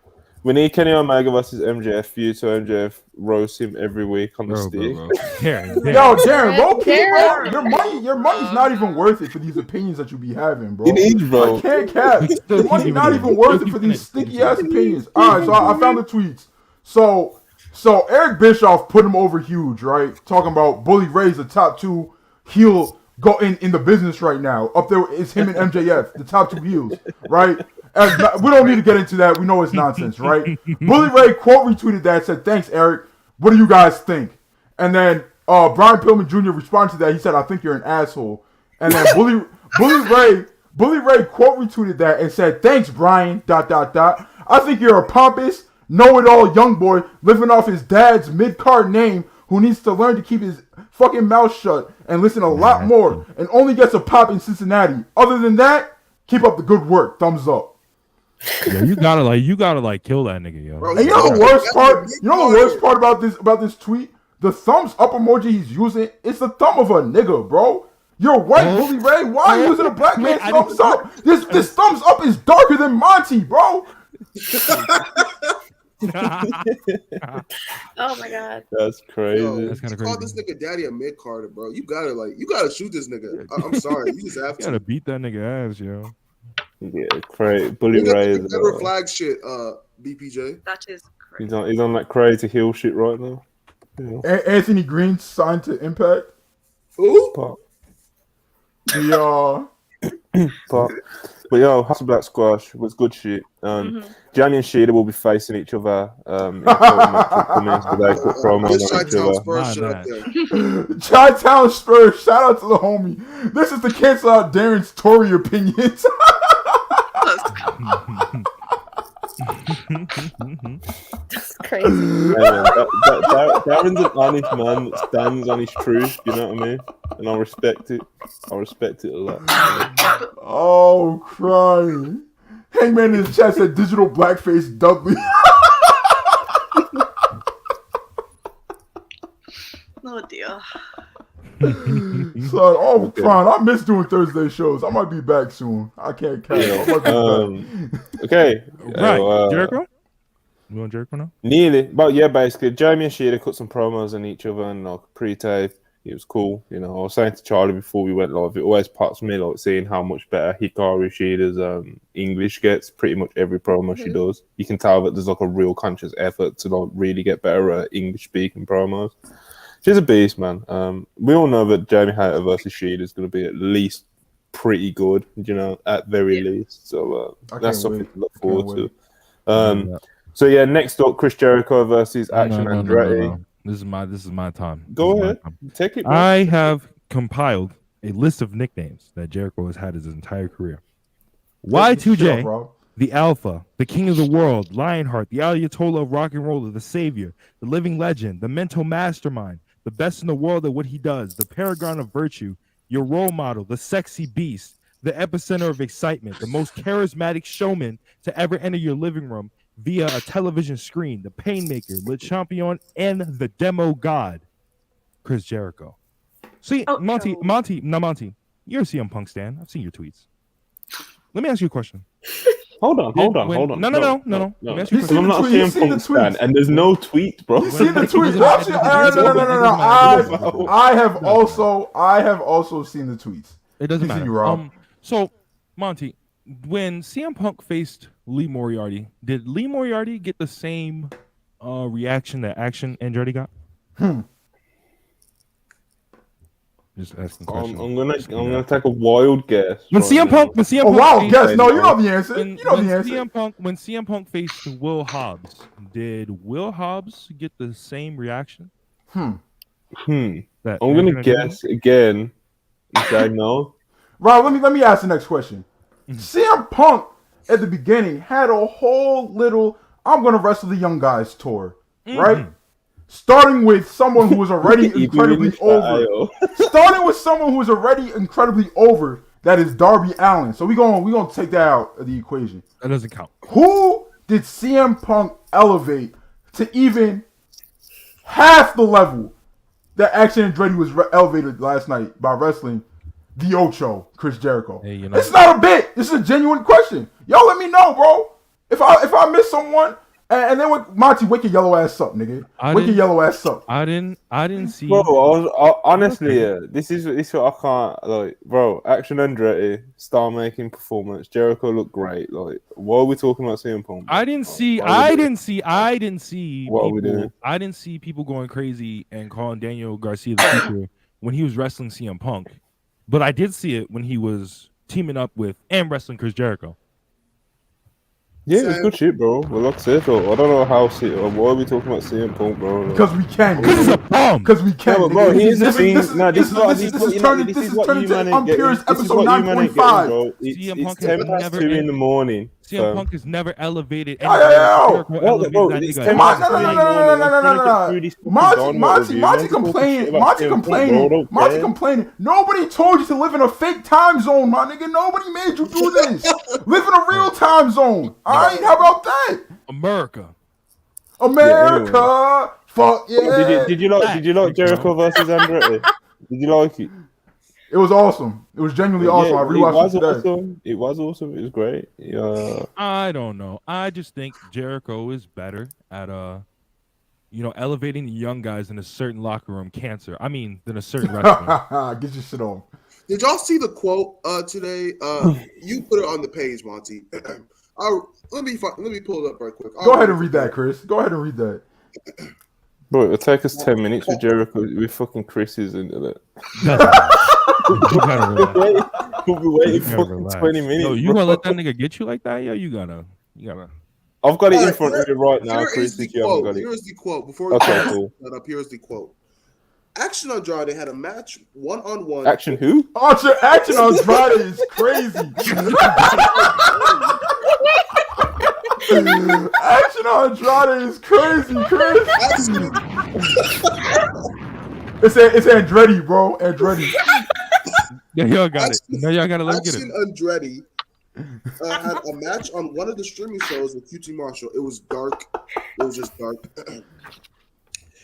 We need Kenny Omega versus MJF feud, so MJF roasts him every week on the stick. Yo, Darren, low key, bro. Your money's not even worth it for these opinions that you be having, bro. It is, bro. I can't cap. Your money's not even worth it for these sticky ass opinions. All right, so I found the tweets. So Eric Bischoff put him over huge, right? Talking about Bully Ray's the top 2 heel go in the business right now. Up there is him and MJF, the top 2 heels, right? We don't need to get into that. We know it's nonsense, right? Bully Ray quote retweeted that, said, "Thanks, Eric. What do you guys think?" And then Brian Pillman Jr. responded to that. He said, "I think you're an asshole." And then Bully Ray quote retweeted that and said, "Thanks, Brian. ... I think you're a pompous, know-it-all young boy living off his dad's mid-card name who needs to learn to keep his fucking mouth shut and listen a lot more and only gets a pop in Cincinnati. Other than that, keep up the good work. Thumbs up." Yeah, you gotta kill that nigga, yo. And you know the worst part? You know the worst part about this tweet? The thumbs up emoji he's using, it's the thumb of a nigga, bro. You're white, Bully Ray. Why are you using a black man's thumbs up? This thumbs up is darker than Monty, bro. Oh my god, that's crazy. Yo, that's kind of crazy. Call this nigga daddy a mid carder, bro. You gotta shoot this nigga. I'm sorry, you just have to. You gotta beat that nigga ass, yo. Yeah, crazy. Bully Ray is never flag shit. BPJ. That is crazy. He's on that crazy heel shit right now. Yeah. Anthony Green signed to Impact. Who? Pop. The Pop. But yo, House of Black Squash was good shit. Johnny and Sheeta will be facing each other. Chi-Town Spurs, shout out to the homie. This is to cancel out Darren's Tory opinions. That's crazy. Darren's an honest man that stands on his truth, you know what I mean? And I respect it. I respect it a lot. Oh, crying. Hangman in the chat said digital blackface Dudley. Oh dear. So, fine. I miss doing Thursday shows. I might be back soon. I can't count. Okay. Right. Jericho? You want Jericho now? Nearly, but yeah, basically, Jamie and Sheila cut some promos on each other and like pre-tape. It was cool, you know. I was saying to Charlie before we went live, it always pops me like seeing how much better Hikaru Shida's English gets. Pretty much every promo she does, you can tell that there's like a real conscious effort to like really get better at English speaking promos. She's a beast, man. We all know that Jamie Hayter versus Shida is going to be at least pretty good, you know, at very least. So that's something to look forward to. So yeah, next up, Chris Jericho versus Action Andretti. No. This is my time. Go ahead. Take it. Bro. I have compiled a list of nicknames that Jericho has had his entire career. Y2J, the Alpha, the King of the World, Lionheart, the Ayatollah of Rock and Roller, the Savior, the Living Legend, the Mental Mastermind, the best in the world at what he does, the Paragon of Virtue, your role model, the Sexy Beast, the epicenter of excitement, the most charismatic showman to ever enter your living room via a television screen, the Painmaker, Le Champion, and the Demo God, Chris Jericho. See, Monty, you're a CM Punk stan. I've seen your tweets. Let me ask you a question. Hold on. No. Let me ask you a question. I'm not a CM Punk stan, and there's no tweet, bro. You see the tweet? No. I have also seen the tweets. It doesn't matter. So, Monty, when CM Punk faced Lee Moriarty, did Lee Moriarty get the same reaction that Action Andretti got? Just asking questions. I'm gonna take a wild guess. When CM Punk, wild guess. No, you know the answer. When CM Punk faced Will Hobbs, did Will Hobbs get the same reaction? I'm gonna guess again. I know. Right. Let me ask the next question. CM Punk at the beginning had a whole little "I'm gonna wrestle the young guys" tour, right? Starting with someone who was already incredibly over. That is Darby Allin. So we gonna take that out of the equation. That doesn't count. Who did CM Punk elevate to even half the level that Action Andretti was elevated last night by wrestling the Ocho, Chris Jericho? Hey, you know, it's not a bit. This is a genuine question. Y'all let me know, bro. If I miss someone. And then Monty, wake your yellow ass up, nigga. Wake your yellow ass up. I didn't see. Bro, honestly, yeah, this is what I can't like, bro. Action Andretti, star making performance. Jericho looked great. Like, why are we talking about CM Punk? I didn't see. What are we doing? I didn't see people going crazy and calling Daniel Garcia the future when he was wrestling CM Punk, but I did see it when he was teaming up with and wrestling Chris Jericho. Yeah, it's good shit, bro. Well, like I said, though, I don't know how. Why are we talking about CM Punk, bro? Because we can. Because he's a bum. Because we can. No, bro, here's the thing. This is turning to Unpierced episode 9.5. It's 10 past 2 in the morning. CM Punk has never elevated. Monty complaining. Nobody told you to live in a fake time zone, my nigga. Nobody made you do this. Live in a real time zone. All right, how about that? America. Fuck yeah. Did you like Jericho versus Andretti? Did you like it? It was awesome. It was genuinely awesome. I rewatched it today. Awesome. It was awesome. It was great. Yeah. I don't know. I just think Jericho is better at elevating the young guys in a certain locker room than a certain wrestler. Get your shit on. Did y'all see the quote today? You put it on the page, Monty. Let me pull it up right quick. Go ahead and read that, Chris. Go ahead and read that. Bro, it'll take us 10 minutes with Jericho. With fucking Chris is into that. We'll be waiting for 20 minutes. Yo, you gonna let that nigga get you like that? Yeah, you gotta. I've got it in front of you right now, Chris. Here's the quote. Before we cool. Here's the quote. Action Andrade had a match one-on-one. Action who? Action Andrade is crazy. Action Andrade is crazy, Chris. It's Andretti, bro. Andretti. Yeah, y'all got it. No, y'all gotta let me get it. Action Andretti had a match on one of the streaming shows with QT Marshall. It was dark. It was just dark.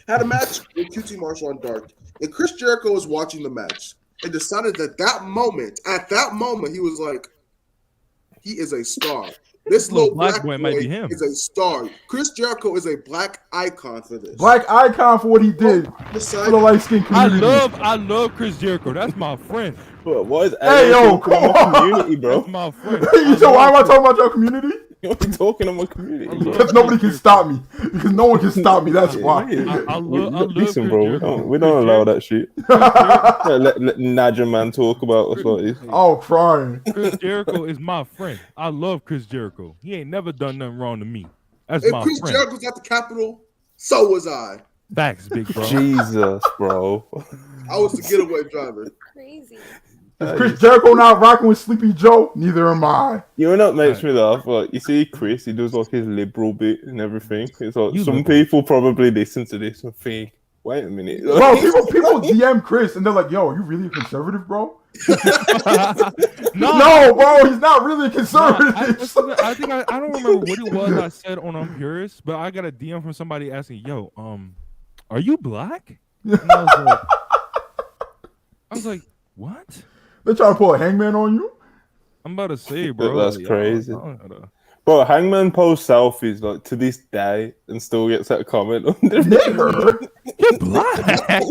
Had a match with QT Marshall on Dark, and Chris Jericho was watching the match and decided that at that moment, he was like, He is a star. This little little black boy might be him. is a star. Chris Jericho is a black icon for this. Black icon for what he did for the light skin community. I love Chris Jericho. That's my friend. But what is Hey, yo, come on, community, bro? That's my friend. So why am I talking about your community? You're talking on my community. Because nobody can stop me. Because no one can stop me. That's why. I love Listen, Chris bro. Jericho. We don't allow that shit. let Nadja man talk about us like this. Oh, crying. Chris Jericho is my friend. I love Chris Jericho. He ain't never done nothing wrong to me. That's If my Chris friend. Jericho's at the Capitol, so was I. Facts, big bro. Jesus, bro. I was the getaway driver. Crazy. Is Chris Jericho not rocking with Sleepy Joe? Neither am I. You know what makes me laugh? Like, you see Chris, he does like his liberal bit and everything. It's like some people probably listen to this and think, wait a minute. Bro, people DM Chris and they're like, yo, are you really a conservative, bro? No, bro, he's not really a conservative. I think I don't remember what it was I said on I'm Curious, but I got a DM from somebody asking, yo, are you black? And I was like, what? They're trying to pull a hangman on you? I'm about to say, bro. That's like, crazy. Bro, Hangman posts selfies like to this day and still gets that comment under Nigger. You're black.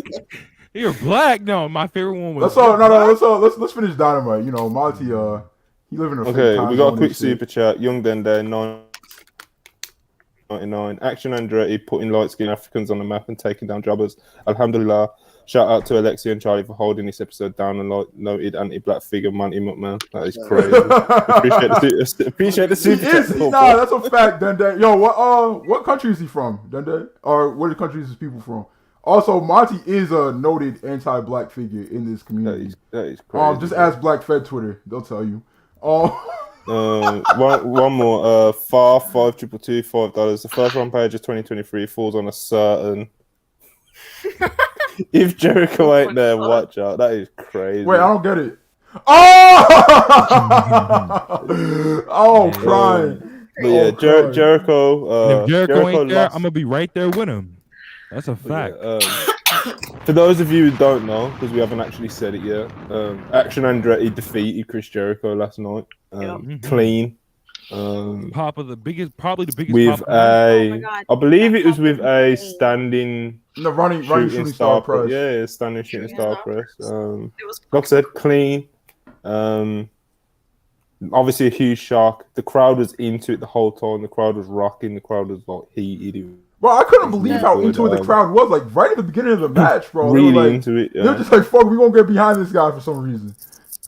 You're black. No, my favorite one was. Let's finish Dynamite. You know, Monty, he live in a okay, time we got a zone quick and shit. super chat. Young Dende 999. Action Andretti putting light skinned Africans on the map and taking down jobbers. Alhamdulillah. Shout out to Alexia and Charlie for holding this episode down and noted anti-black figure Mandy McMahon. That is crazy. appreciate the super chat. Nah, that's a fact, Dende. Yo, what country is he from, Dende? Or what country is his people from? Also, Monty is a noted anti-black figure in this community. That is crazy. Just ask Black Fed Twitter; they'll tell you. One more. Far 5222 $5. The first one page of 2023 falls on a certain. If Jericho ain't there, watch out. That is crazy. Wait, I don't get it. Oh, crying. But yeah, if Jericho. Jericho ain't there, lost. I'm gonna be right there with him. That's a fact. Yeah, for those of you who don't know, because we haven't actually said it yet, Action Andretti defeated Chris Jericho last night. Clean. Probably the biggest. With I believe it was with a standing. Running shooting star press. Yeah, standing shooting star press. It was Like I said, clean. Obviously a huge shock. The crowd was into it the whole time. The crowd was rocking. The crowd was like heated. Bro, I couldn't believe how into it the crowd was. Like right at the beginning of the match, bro. Really they were like, into it. Yeah. They're just like, fuck, we won't get behind this guy for some reason.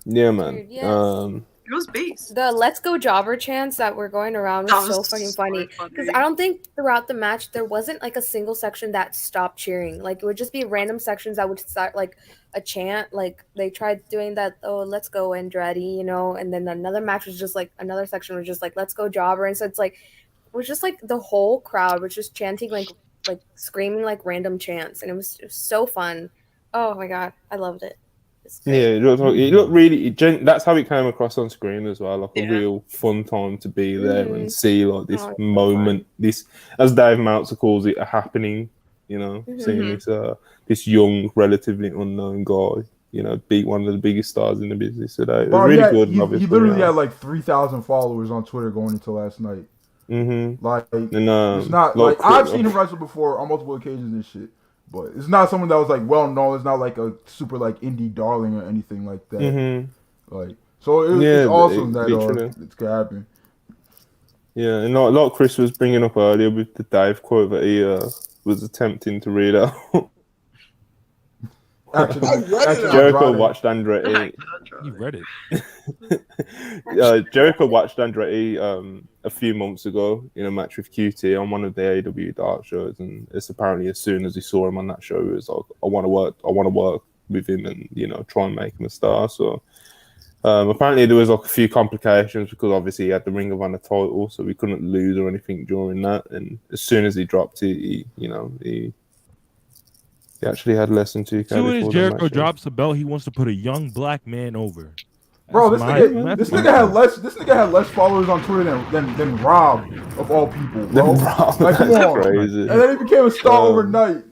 Yeah, man. Dude, yes. It was beast. The "Let's Go Jobber" chants that were going around was so fucking funny. Because I don't think throughout the match there wasn't like a single section that stopped cheering. Like it would just be random sections that would start like a chant. Like they tried doing that, oh, let's go Andretti, you know, and then another match was just like another section was just like let's go Jobber. And so it's like it was just like the whole crowd was just chanting like screaming like random chants, and it was so fun. Oh my god, I loved it. Yeah, it looked really. That's how it came across on screen as well. Like a real fun time to be there and see like this moment. This, as Dave Meltzer calls it, a happening. You know, seeing this young, relatively unknown guy, you know, beat one of the biggest stars in the business today. It was really good. He literally had like 3,000 followers on Twitter going into last night. Like, it's not like I've seen him wrestle before on multiple occasions and shit. But it's not someone that was like well known. It's not like a super like indie darling or anything like that. Like so, it's awesome that it's gonna happen. Yeah, and like Chris was bringing up earlier with the Dave quote that he was attempting to read out. Jericho watched Andretti. You read it. Jericho watched Andretti a few months ago in a match with QT on one of the AEW dark shows, and it's apparently as soon as he saw him on that show, he was like, I want to work with him and, you know, try and make him a star. So apparently there was like a few complications because obviously he had the Ring of Honor title, so we couldn't lose or anything during that. And as soon as he dropped it, he actually had less than 2K. As soon as Jericho drops the belt, he wants to put a young black man over. Bro, this nigga had less followers on Twitter than Rob of all people, bro. Like, come on. Crazy. And then he became a star overnight.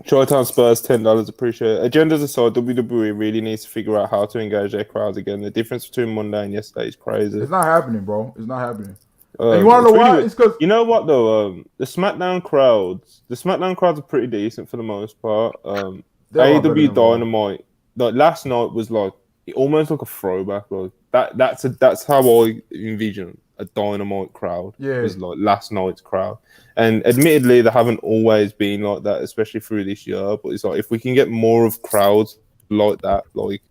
Showtime Spurs, $10, appreciate it. Agendas aside, WWE really needs to figure out how to engage their crowds again. The difference between Monday and yesterday is crazy. It's not happening, bro. It's not happening. And you want to know why? It's because you know what though. The SmackDown crowds are pretty decent for the most part. AEW Dynamite, like last night was like almost like a throwback. Like that's how I envision a Dynamite crowd. Yeah, was like last night's crowd. And admittedly, they haven't always been like that, especially through this year. But it's like if we can get more of crowds like that, like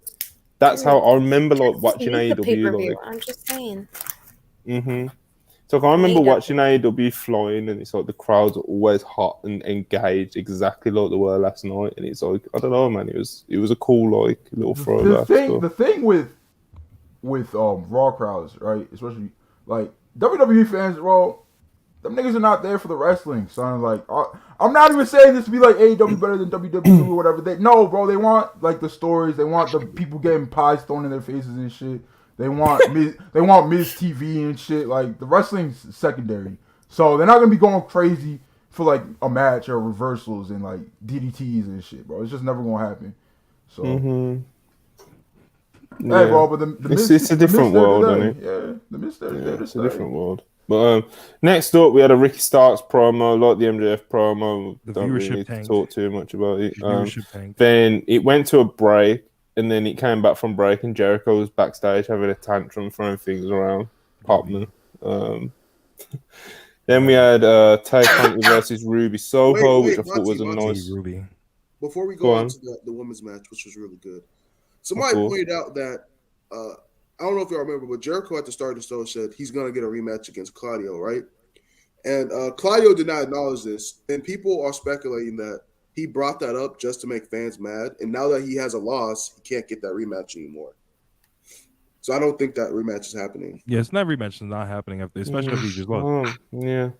that's how I remember like watching AEW. Like, I'm just saying. So I remember watching AEW flying, and it's like the crowds are always hot and engaged, exactly like they were last night. And it's like I don't know, man. It was a cool like little throwback. The thing with Raw crowds, right? Especially like WWE fans, bro. Them niggas are not there for the wrestling, son. Like, I'm not even saying this to be like AEW better than WWE or whatever. No, bro. They want like the stories. They want the people getting pies thrown in their faces and shit. They want Miz TV and shit. Like the wrestling's secondary, so they're not gonna be going crazy for like a match or reversals and like DDTs and shit, bro. It's just never gonna happen. So, hey, bro, but it's a different world, isn't it? Yeah, the Miz it's a different world. But next up, we had a Ricky Starks promo, like the MJF promo. Don't really need to talk too much about it. Then it went to a break, and then it came back from break, and Jericho was backstage having a tantrum, throwing things around, popping. Then we had Tay Conti versus Ruby Soho, which I thought was a nice. Ruby. Before we go on to the women's match, which was really good, somebody pointed out that. I don't know if y'all remember, but Jericho at the start of the show said he's going to get a rematch against Claudio, right? And Claudio did not acknowledge this. And people are speculating that he brought that up just to make fans mad. And now that he has a loss, he can't get that rematch anymore. So I don't think that rematch is happening. Yeah, it's not rematch. It's not happening, especially if he just lost. Yeah.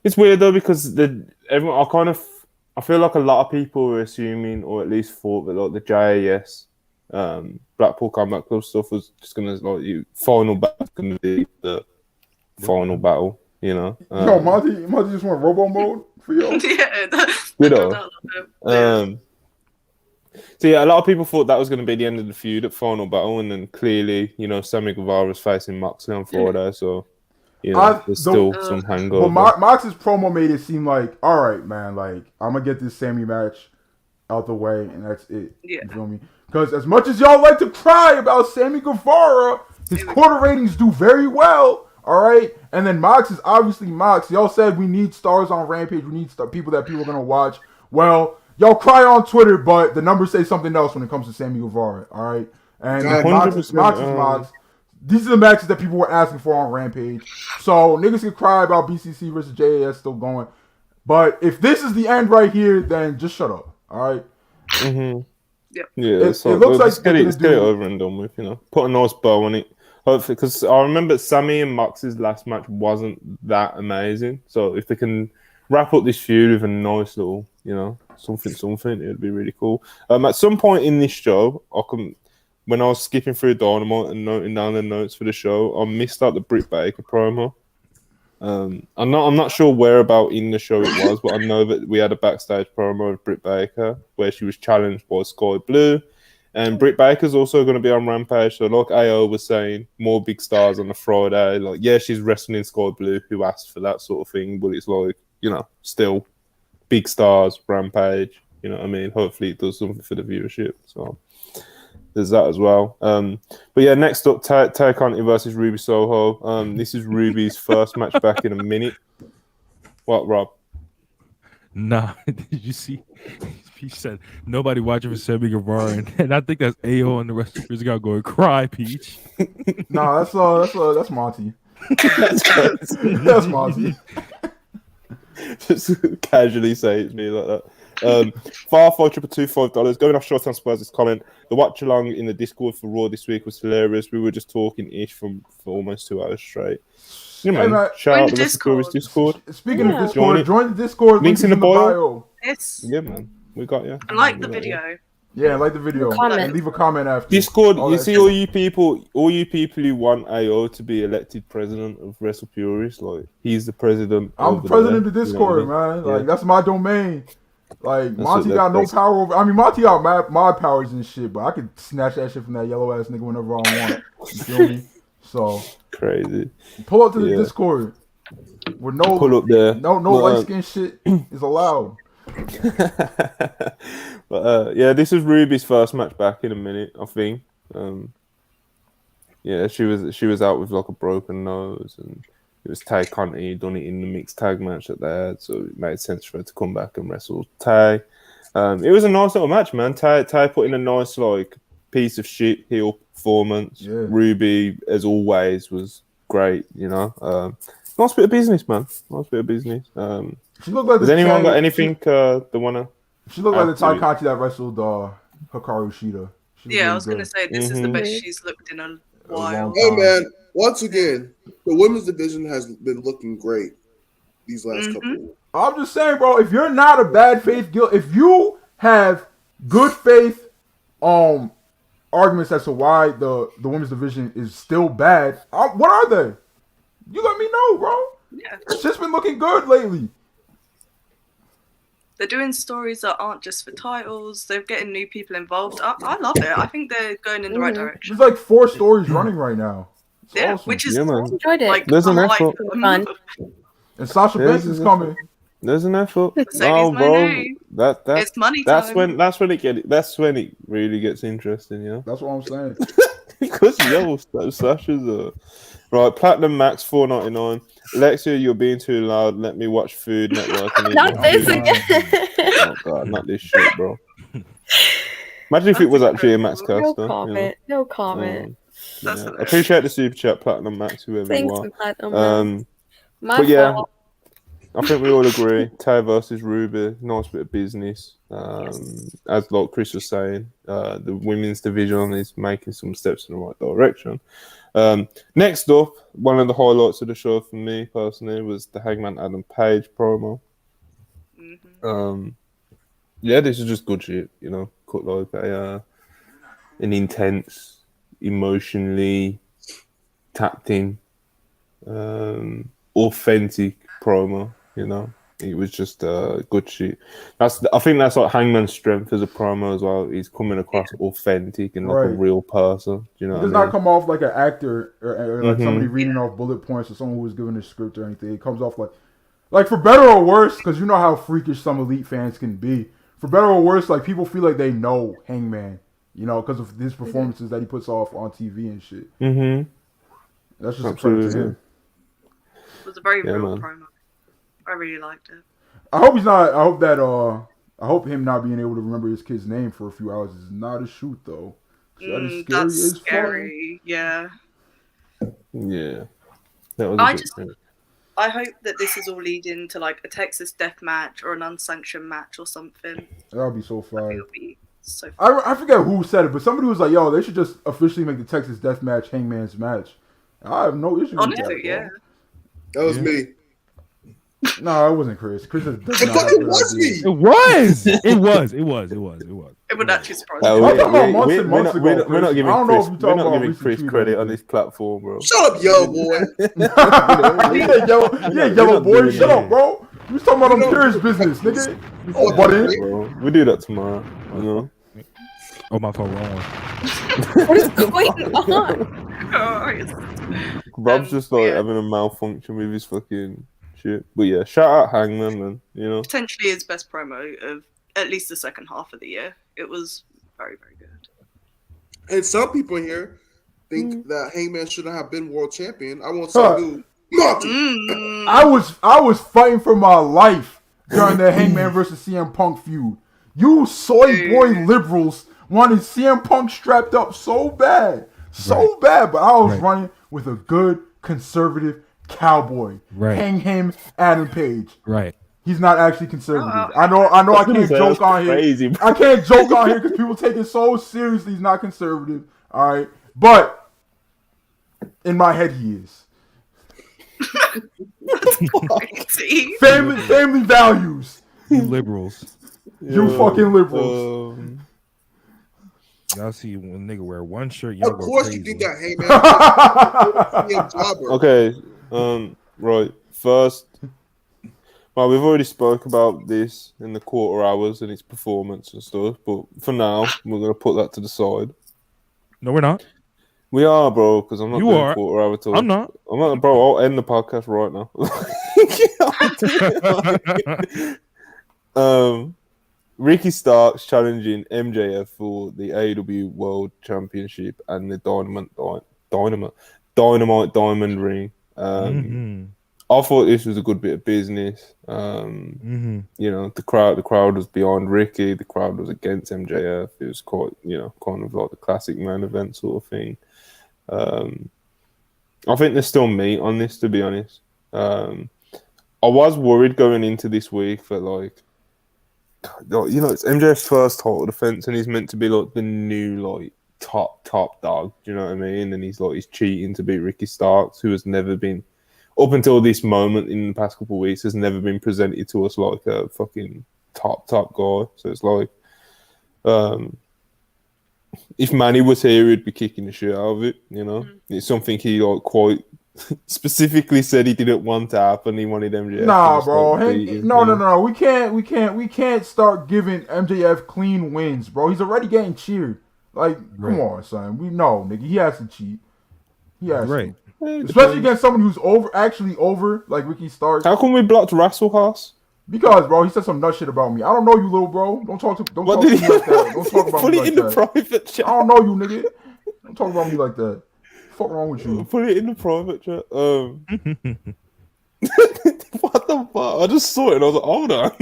It's weird, though, because everyone, I feel like a lot of people were assuming, or at least thought that like the JAS Blackpool Combat Club stuff was just gonna final battle gonna be the final battle, you know. Yo, Monty just went robo mode for y'all. So yeah, a lot of people thought that was gonna be the end of the feud at final battle, and then clearly, Sammy Guevara was facing Moxley on Friday, so there's still some hangover. Well, Mox's promo made it seem like, all right, man, like I'm gonna get this Sammy match out the way, and that's it. Yeah. You feel me? Because as much as y'all like to cry about Sammy Guevara, his quarter ratings do very well. All right, and then Mox is obviously Mox. Y'all said we need stars on Rampage. We need people that people are gonna watch. Well, y'all cry on Twitter, but the numbers say something else when it comes to Sammy Guevara. All right, and Mox is Mox. These are the matches that people were asking for on Rampage. So niggas can cry about BCC versus JAS still going, but if this is the end right here, then just shut up. All right. Yep. Yeah, it looks like get it over and done with. Put a nice bow on it. Hopefully, because I remember Sammy and Mox's last match wasn't that amazing. So if they can wrap up this feud with a nice little, something, it'd be really cool. At some point in this show, when I was skipping through Dynamite and noting down the notes for the show, I missed out the Britt Baker promo. I'm not sure where about in the show it was, but I know that we had a backstage promo of Britt Baker where she was challenged by Sky Blue, and Britt Baker's also going to be on Rampage. So like AO was saying, more big stars on the Friday. Like, yeah, she's wrestling in Sky Blue, who asked for that sort of thing, but it's like, still big stars, Rampage. You know what I mean? Hopefully it does something for the viewership. So there's that as well. But yeah, next up, Tay Conti versus Ruby Soho. This is Ruby's first match back in a minute. What, Rob? Nah, did you see? He said nobody watching for Sammy Guevara, and I think that's AO and the rest of the guys going cry, Peach. Nah, that's Monty. That's Monty. Just casually say it to me like that. $5 going off Showtime Spurs' comment. The watch along in the Discord for Raw this week was hilarious. We were just talking ish for almost 2 hours straight. Shout out to the Discord. Speaking of Discord, join the Discord. Links in the bio. Yes. Yeah, man. We got you. I like the video. Yeah, like the video. And leave a comment after. Discord, you see all you people who want AO to be elected president of Wrestle Fury, like he's the president. I'm the president of Discord, man. Like that's my domain. Like, That's Monty what got no that's- power over. I mean, Monty got mod powers and shit, but I could snatch that shit from that yellow ass nigga whenever I want. You feel me? So Crazy. pull up to the Yeah. Discord where Pull up there. no light skin shit is allowed. But yeah, this was Ruby's first match back in a minute, I think. Yeah, she was out with like a broken nose, and it was Tay Conti done it in the mixed tag match that they had, so it made sense for her to come back and wrestle Tay. It was a nice little match, man. Tay put in a nice like piece of shit heel performance. Yeah. Ruby, as always, was great. You know, nice bit of business, man. Nice bit of business. She looked like Has the anyone Tay- got anything they wanna? She looked like the Tay Absolutely. Conti that wrestled Hikaru Shida. She looked Yeah, really I was gonna good. say this is the Mhm. best she's looked in a while. long Hey time. man, once again, the women's division has been looking great these last couple of weeks. I'm just saying, bro, if you're not a bad faith guild, if you have good faith arguments as to why the women's division is still bad, what are they? You let me know, bro. Yeah, It's just been looking good lately. they're doing stories that aren't just for titles. They're getting new people involved. I love it. I think they're going in the right direction. There's like 4 stories running right now. It's Yeah, awesome. which is Yeah, man. Enjoyed it. like There's an unlike effort. Fun. And Sasha Yeah, Banks is coming. There's an effort. Mercedes Moné. That's It's money that's time. that's when it really gets interesting, you know. That's what I'm saying. Because Sasha's right. Platinum Max $4.99. Alexia, you're being too loud. Let me watch Food Network. And eat Not my this food. again. Oh god, not this shit, bro. Imagine if it was actually a Max No caster. comment. No comment. That's Yeah. hilarious. Appreciate the super chat, Platinum Max, whoever Thanks, you Platinum. are. My but yeah, fault. I think we all agree. Tay versus Ruby, nice bit of business. As like Chris was saying, the women's division is making some steps in the right direction. Next up, one of the highlights of the show for me personally was the Hangman Adam Page promo. Yeah, this is just good shit, you know. Cut like an intense, emotionally tapped in, authentic promo. You know, it was just good shit. I think that's like Hangman's strength as a promo as well. He's coming across authentic and like a Right. real person. You know, He does what I not mean? come off like an actor or like Mhm. somebody reading off bullet points or someone who was given a script or anything. It comes off like for better or worse, because you know how freakish some elite fans can be. For better or worse, like people feel like they know Hangman, you know, because of his performances that he puts off on TV and shit. Mm-hmm. That's just a credit to Absolutely. him. It was a very Yeah, real man. promo. I really liked it. I hope he's not. I hope him not being able to remember his kid's name for a few hours is not a shoot though. 'Cause that is scary That's as fuck. scary. Yeah. Yeah, that was. A I good just- thing. I hope that this is all leading to like a Texas death match or an unsanctioned match or something. That would be so fire. It'll be so fun. I forget who said it, but somebody was like, "Yo, they should just officially make the Texas Deathmatch Hangman's match." I have no issue with that. Honestly, bro. yeah. That was me. No, it wasn't Chris. Chris does It not have fucking good was ideas. me. It was. It was. It would actually surprise No, me. I'm talking about months we're and months not, ago, we're not Chris. giving I don't know Chris, if you're we're talking not about giving recent Chris tweet or credit on anything. this platform, bro. Shut up, yo, boy. yeah, yellow boy. doing Shut that. up, bro. We was talking about You on know- Curious Business, nigga. Oh, Oh, buddy. Bro, we do that tomorrow. You know. Oh, my fault. Wrong one. What is going on? Rob's just like yeah. having a malfunction with his fucking shit. But yeah, shout out Hangman, man. You know. Potentially his best promo of at least the second half of the year. It was very, very good. And some people here think that Hangman shouldn't have been world champion. I won't say who. Monty. Mm. I was fighting for my life during the Hangman versus CM Punk feud. You soy boy liberals wanted CM Punk strapped up so bad, bad, but I was running with a good conservative cowboy. Right. Hang him, Adam Page. Right. He's not actually conservative. I know. I can't joke on here. Crazy, bro. I can't joke on here because people take it so seriously. He's not conservative. All right, but in my head, he is. See? Family values. You liberals. You fucking liberals. Y'all see when a nigga wear one shirt, y'all Of go course crazy. you think that Hangman. Okay. Right. First, Well, we've already spoke about this in the quarter hours and its performance and stuff, but for now, we're going to put that to the side. No, we're not. We are, bro, because I'm not You doing are. quarter hour talk. I'm not. Bro, I'll end the podcast right now. Ricky Starks challenging MJF for the AEW World Championship and the Dynamite Diamond Ring. I thought this was a good bit of business. You know, the crowd was behind Ricky. The crowd was against MJF. It was quite, you know, kind of like the classic main event sort of thing. I think there's still meat on this, to be honest. I was worried going into this week for like, you know, it's MJF's first title defense, and he's meant to be like the new like top dog. Do you know what I mean? And he's cheating to beat Ricky Starks, who has never been, up until this moment in the past couple of weeks, has never been presented to us like a fucking top guy. So it's like, if Manny was here, he'd be kicking the shit out of it. You know, it's something he like quite specifically said he didn't want to happen. He wanted MJF. Nah, bro. No. We can't start giving MJF clean wins, bro. He's already getting cheered. Like, come on, son. We know, nigga. He has to cheat. He has to. Especially against someone who's actually over, like Ricky Starks. How come we blocked Wrestle? Because, bro, he said some nut shit about me. I don't know you, little bro. Don't talk to me like that. Don't talk about me like that. Put it in the private chat. I don't know you, nigga. Don't talk about me like that. Fuck wrong with you? Put it in the private chat. What the fuck? I just saw it and I was like, hold on.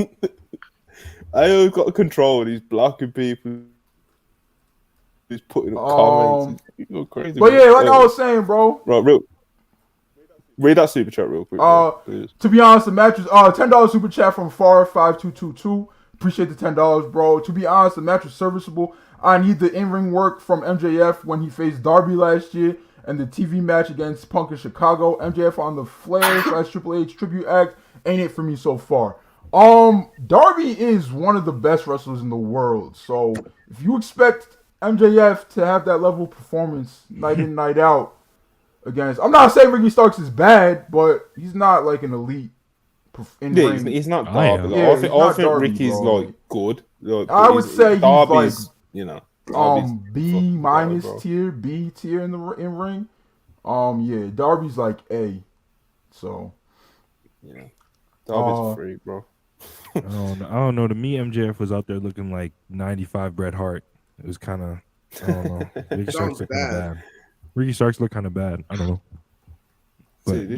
I got a control and he's blocking people. He's putting up comments. He's going crazy. But yeah, like I was saying, bro. Right, read that super chat real quick. To be honest, the match was $10 super chat from Far5222. Appreciate the $10, bro. To be honest, the match was serviceable. I need the in-ring work from MJF when he faced Darby last year and the TV match against Punk in Chicago. MJF on the Flair / Triple H tribute act ain't it for me so far. Darby is one of the best wrestlers in the world. So if you expect MJF to have that level of performance night in, night out against, I'm not saying Ricky Starks is bad, but he's not like an elite. He's not Darby. I think Ricky's like good. Like, I would say Darby's, he's like, you know, B minus tier, B tier in ring. Yeah, Darby's like A. So yeah, Darby's free, bro. I don't know. To me, MJF was out there looking like 95 Bret Hart. It was kind of, I don't know. Ricky Starks looked kind of bad. Ricky Starks looked kind of bad. I don't know. But see,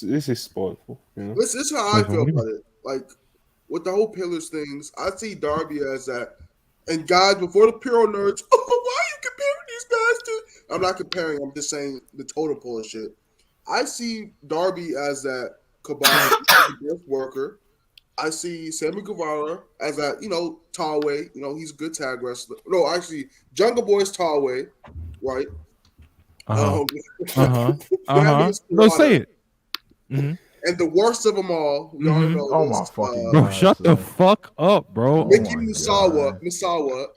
this is spiteful. You know? This is how I feel about it. Like with the whole Pillars things, I see Darby as that. And guys, before the Puro nerds, why are you comparing these guys to? I'm not comparing. I'm just saying the total pull of shit. I see Darby as that Cabana worker. I see Sammy Guevara as that, you know, Tallway. You know, he's a good tag wrestler. No, actually, Jungle Boy's Tallway, right? No, say it. Mm-hmm. And the worst of them all, we all know. Oh my fucking bro! Shut the fuck up, bro. Mickey Misawa.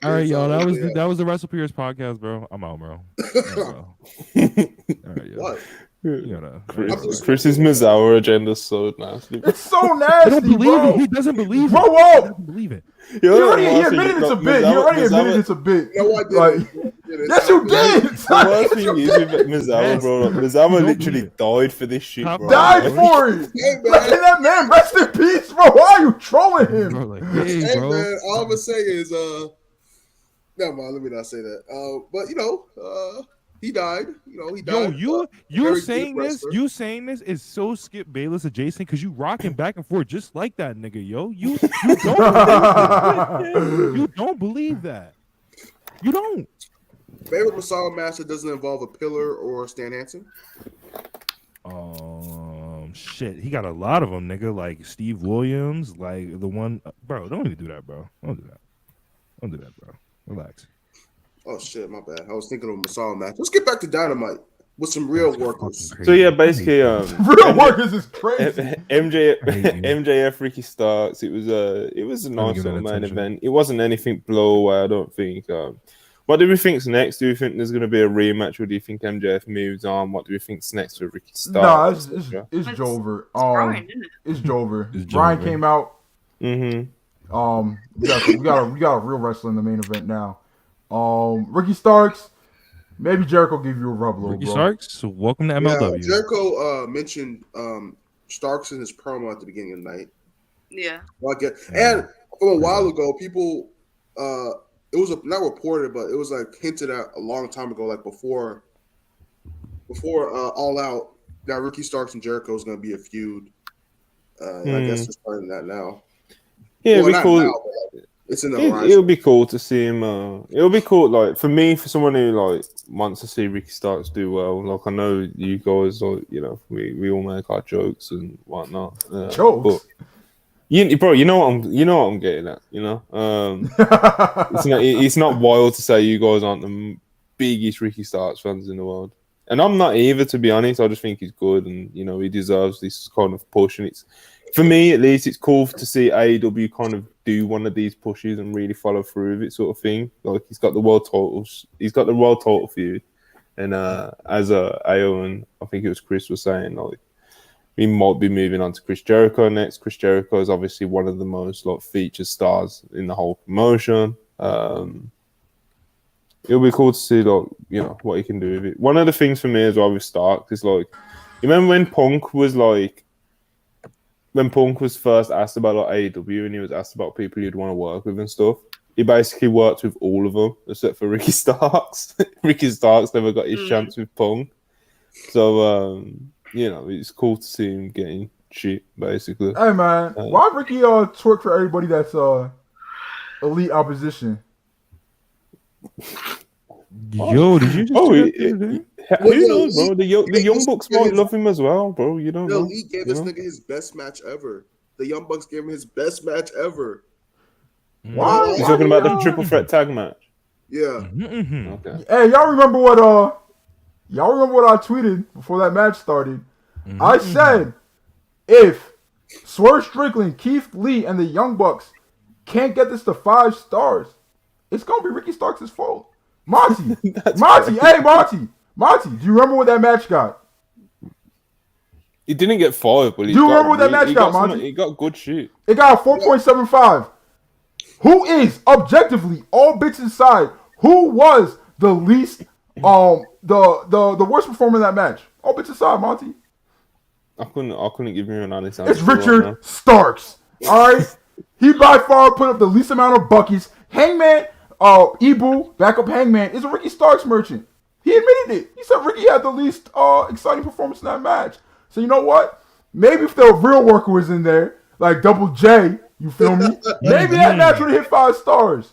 All right, y'all. That was the Wrestle Furious podcast, bro. I'm out, bro. All right, yo. What? Chris's Misawa agenda is so nasty. It's so nasty, bro. He doesn't believe it. Bro, whoa. He doesn't believe it. He admitted it's a bit. He already admitted it's a bit. No, I didn't. Yes, you did. The worst thing is with Misawa, bro. Misawa literally died for this shit, bro. Died for it. Hey, man. That man, rest in peace, bro. Why are you trolling him? Bro, like, hey, bro. man. All I'm gonna say is, never mind. Let me not say that. But you know, he died. You know, he died. Yo, you saying this? You saying this is so Skip Bayless adjacent because you rocking back and forth just like that, nigga. Yo, you don't believe that. You don't. Favorite Masala match that doesn't involve a pillar or Stan Hansen? Shit, he got a lot of them, nigga. Like Steve Williams, like the one, bro. Don't even do that, bro. Don't do that, bro. Relax. Oh shit, my bad. I was thinking of a Masala match. Let's get back to Dynamite with some real workers. So yeah, basically, real workers is crazy. MJF, Ricky Starks. It was a nice little main event. It wasn't anything blow away, I don't think. What do we think's next? Do you think there's going to be a rematch, or do you think MJF moves on? What do you think's next with Ricky Starks? Nah, it's Jover. Brian, isn't it? It's Jover. It's Brian Jover. came out. Mm-hmm. We got a real wrestler in the main event now. Ricky Starks. Maybe Jericho give you a rub, little Ricky bro. Starks, so welcome to MLW. Yeah, Jericho mentioned Starks in his promo at the beginning of the night. Yeah. And from a while ago, people it was not reported, but it was like hinted at a long time ago, like before All Out, that Ricky Starks and Jericho is going to be a feud. And I guess they're starting that now. Yeah, well, we not cool. now, but like, it's in the horizon. It'll be cool to see him. It'll be cool, like for me, for someone who like wants to see Ricky Starks do well. Like I know you guys, like we all make our jokes and whatnot. Jokes. But you know what I'm getting at. It's not wild to say you guys aren't the biggest Ricky Starks fans in the world, and I'm not either, to be honest. I just think he's good, and he deserves this kind of push. And it's, for me at least, it's cool to see AEW kind of do one of these pushes and really follow through with it, sort of thing. Like he's got the world title feud, and as AO and I think it was Chris was saying, like, we might be moving on to Chris Jericho next. Chris Jericho is obviously one of the most like featured stars in the whole promotion. It'll be cool to see what he can do with it. One of the things for me as well with Stark is like, you remember when Punk was first asked about like AEW and he was asked about people you'd want to work with and stuff. He basically worked with all of them except for Ricky Starks. Ricky Starks never got his chance with Punk. So it's cool to see him getting shit, basically. Hey man, why Ricky twerk for everybody that's elite opposition? Yo, did you just who knows, bro? The Young Bucks might love him as well, bro. You don't know. Elite gave this nigga his best match ever. The Young Bucks gave him his best match ever. Why? You're talking about the triple threat tag match? Yeah. Okay. Hey, y'all remember what I tweeted before that match started? I said, if Swerve Strickland, Keith Lee, and the Young Bucks can't get this to 5 stars, it's gonna be Ricky Starks' fault. Monty, do you remember what that match got? He didn't get 5, but do you remember what that match got, Monty? He got good shit. It got a 4.75. Who is objectively, all bits aside, who was the least, the worst performer in that match? All bits aside, Monty. I couldn't give you an honest answer. It's Richard Starks. All right, he by far put up the least amount of buckets. Hangman, Ibu, backup Hangman, is a Ricky Starks merchant. He admitted it. He said Ricky had the least exciting performance in that match. So you know what? Maybe if the real worker was in there, like Double J, you feel me? Maybe that match would have hit 5 stars.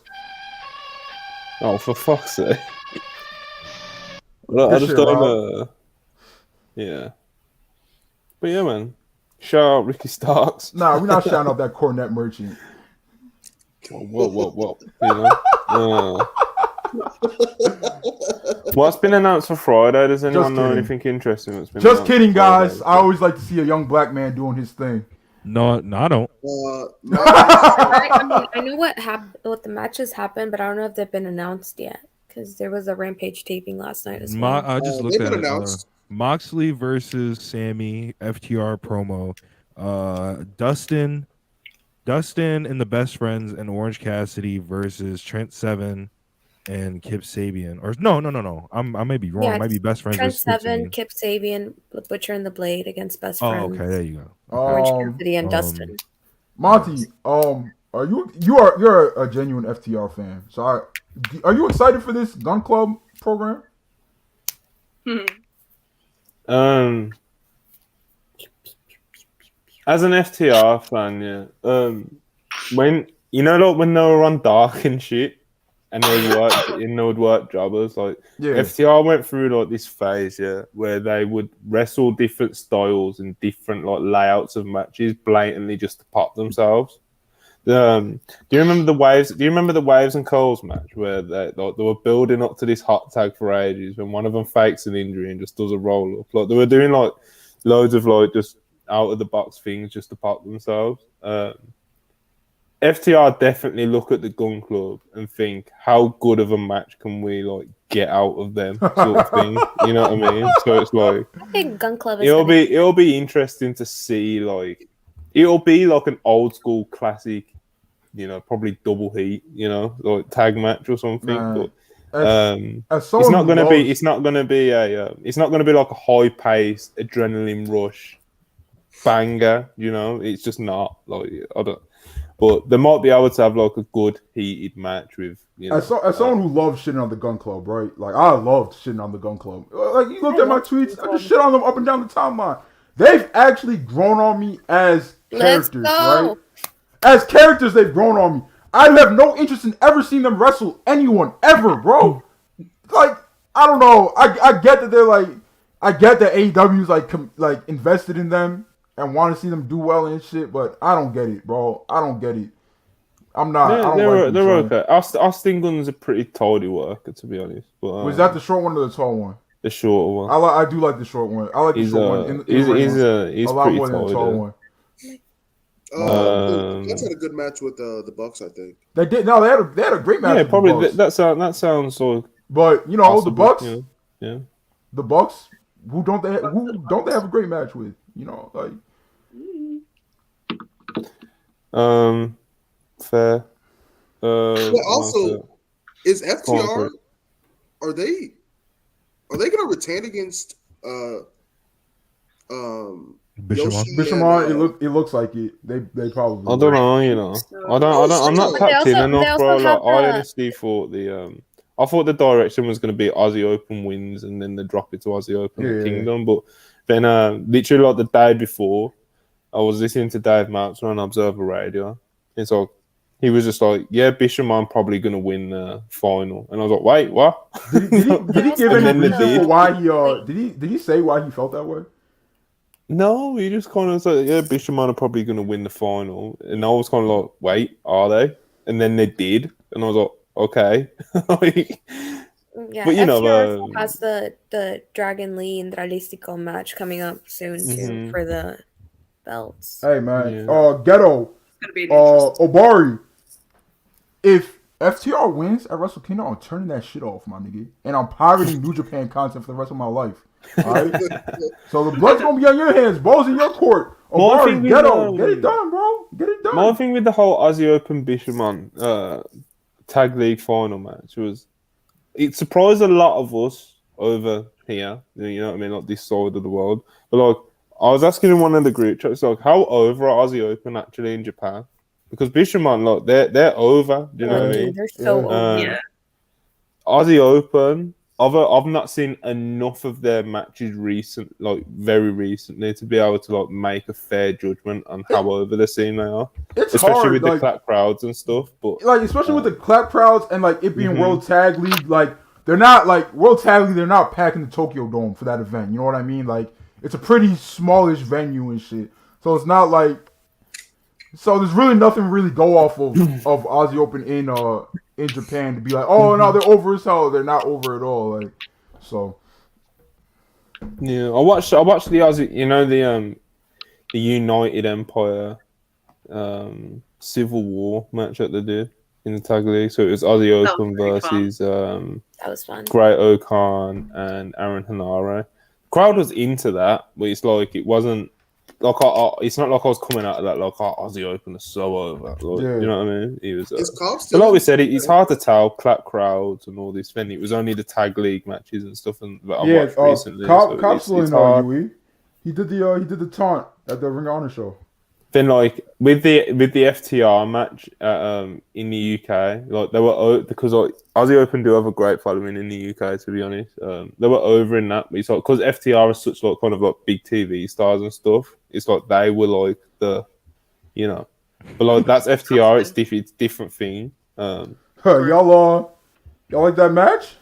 Oh, for fuck's sake! I just don't. Yeah. But yeah, man. Shout out Ricky Starks. Nah, we're not shouting out that Cornette merchant. Whoa. What's been announced for Friday? Does anyone know anything interesting that's been Just kidding, guys. I always like to see a young black man doing his thing. No, I don't. I know what the matches happened, but I don't know if they've been announced yet because there was a Rampage taping last night as well. I just looked at it. Moxley versus Sammy FTR promo. Dustin and the Best Friends and Orange Cassidy versus Trent Seven and Kip Sabian. Or no. I may be wrong. Yeah, it might be Best Friends. Trent Seven, Kip Sabian, Butcher and the Blade against Best Friends. Oh, okay, there you go. Orange Cassidy and Dustin. Monty, you're a genuine FTR fan. So are you excited for this Gun Club program? As an FTR fan, yeah. When they were on Dark and shit, and they would work jobbers, like FTR went through like this phase, where they would wrestle different styles and different like layouts of matches blatantly just to pop themselves. Do you remember the Waves? Do you remember the Waves and Coles match where they were building up to this hot tag for ages? When one of them fakes an injury and just does a roll up, like they were doing like loads of like just out of the box things just to pop themselves. FTR definitely look at the Gun Club and think, how good of a match can we like get out of them, sort of thing. You know what I mean? So it's like I think Gun Club is it'll be interesting to see, like it'll be like an old school classic, you know, probably double heat, you know, like tag match or something. Man, But as it's someone not who gonna loves- be it's not gonna be like a high paced adrenaline rush banger, you know. It's just not like I don't. But they might be able to have like a good heated match with, you know. As someone who loves shitting on the Gun Club, right? Like I loved shitting on the Gun Club. Like you looked at my tweets, I just shit on them up and down the timeline. They've actually grown on me as characters, right? As characters, they've grown on me. I have no interest in ever seeing them wrestle anyone ever, bro. Like I don't know. I get that they're like, I get that AEW's like invested in them and want to see them do well and shit, but I don't get it, bro. I don't get it. I'm not. They're okay. Austin Gunn's a pretty tidy worker, to be honest. But, was that the short one or the tall one? The shorter one. I do like the short one. I like the short one. He's a lot pretty more than the tall one. That's had a good match with the Bucks, I think. They did. No, they had a great match. Yeah, with probably the Bucks. that sounds like. But you know, possible, the Bucks. you know? Yeah. The Bucks. Who don't they have a great match with? You know, like. Fair. But also, is FTR? Are they gonna retain against Bishamon? It looks like it. They probably. I don't know. You know, I'm not tapped in enough, bro. Like, I honestly thought I thought the direction was going to be Aussie Open wins and then they drop it to Aussie Open Kingdom. But then, literally like the day before, I was listening to Dave Meltzer on Observer Radio. And so he was just like, "Yeah, Bishamon probably going to win the final." And I was like, "Wait, what?" Did he give any reason for why he? Did he say why he felt that way? No, he just kind of said, "Yeah, Bishamon are probably going to win the final." And I was kind of like, "Wait, are they?" And then they did, and I was like, "Okay." Yeah, but you know, FTR has the Dragon Lee and Dralistico match coming up soon too for the belts. Hey man, Ghetto, It's gonna be Obari. If FTR wins at Wrestle Kingdom, I'm turning that shit off, my nigga, and I'm pirating New Japan content for the rest of my life. All right, so the blood's gonna be on your hands, balls in your court. Obari, Ghetto, get it done, bro. Get it done. My thing with the whole Aussie Open Bishamon tag league final match was it surprised a lot of us over here. You know what I mean, like this side of the world. But like, I was asking in one of the group chats, like, how over are Aussie Open actually in Japan? Because Bishamon, like, they're over. Do you know what I mean? They're so over. Aussie Open, I've not seen enough of their matches very recently to be able to like make a fair judgment on how over the scene they are. It's especially hard, with the clap crowds and stuff. But like, especially with the clap crowds and like it being World Tag League, like they're not like World Tag League. They're not packing the Tokyo Dome for that event. You know what I mean? Like it's a pretty smallish venue and shit. So it's not like. So there's really nothing to really go off of Aussie Open in Japan to be like, oh no, they're over as hell. They're not over at all. Like so. Yeah, I watched the Aussie. You know the United Empire Civil War match that they did in the tag league. So it was Aussie Open versus that was fun. Great Okan and Aaron Hanare. Crowd was into that, but it's like it wasn't. Like it's not like I was coming out of that like Aussie Open is so over. Like, you know what I mean? He was. But like we said, it's hard to tell. Clap crowds and all this. Then it was only the tag league matches and stuff, and that I watched recently. Cops still know UE. He did the taunt at the Ring of Honor show. Then like with the FTR match in the UK, like they were because like Aussie Open do have a great following in the UK. To be honest, they were over in that. But it's like because FTR is such like kind of like big TV stars and stuff. It's like they were like the, you know, but like that's FTR. It's different thing. Y'all like that match?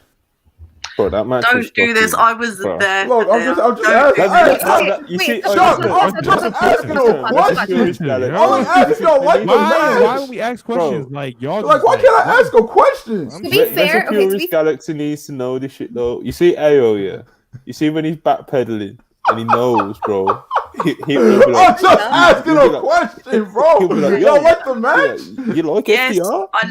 Bro, that match. Don't do this. I was there. Look, I'm just asking. You see, shut up! I'm just asking a question. I'm asking y'all like the match. Why would we ask questions like y'all? Like, why can't I ask a question? To be fair, Purist Galaxy needs to know this shit though. You see, Ayo, yeah. You see when he's backpedaling and he knows, bro. I'm just asking a question, bro. Like, Y'all like the match? Yeah, you like Yes, FTR? I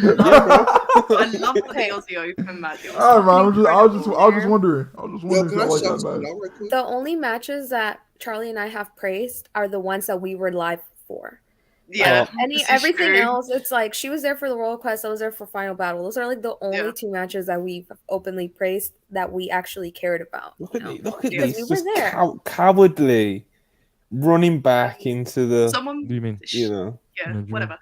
love the Aussie Open match. It was All right, man. fucking I was just incredible. wondering. Yo, can I if y'all like shout that something match. out right quick? The only matches that Charlie and I have praised are the ones that we were live for. Yeah, Like, this is everything true. else, it's like she was there for the Royal Quest, I was there for Final Battle. Those are like the only two matches that we've openly praised that we actually cared about. Look at Because this, we were just there. cowardly running back into the. Someone, What do you mean? You know, yeah, whatever.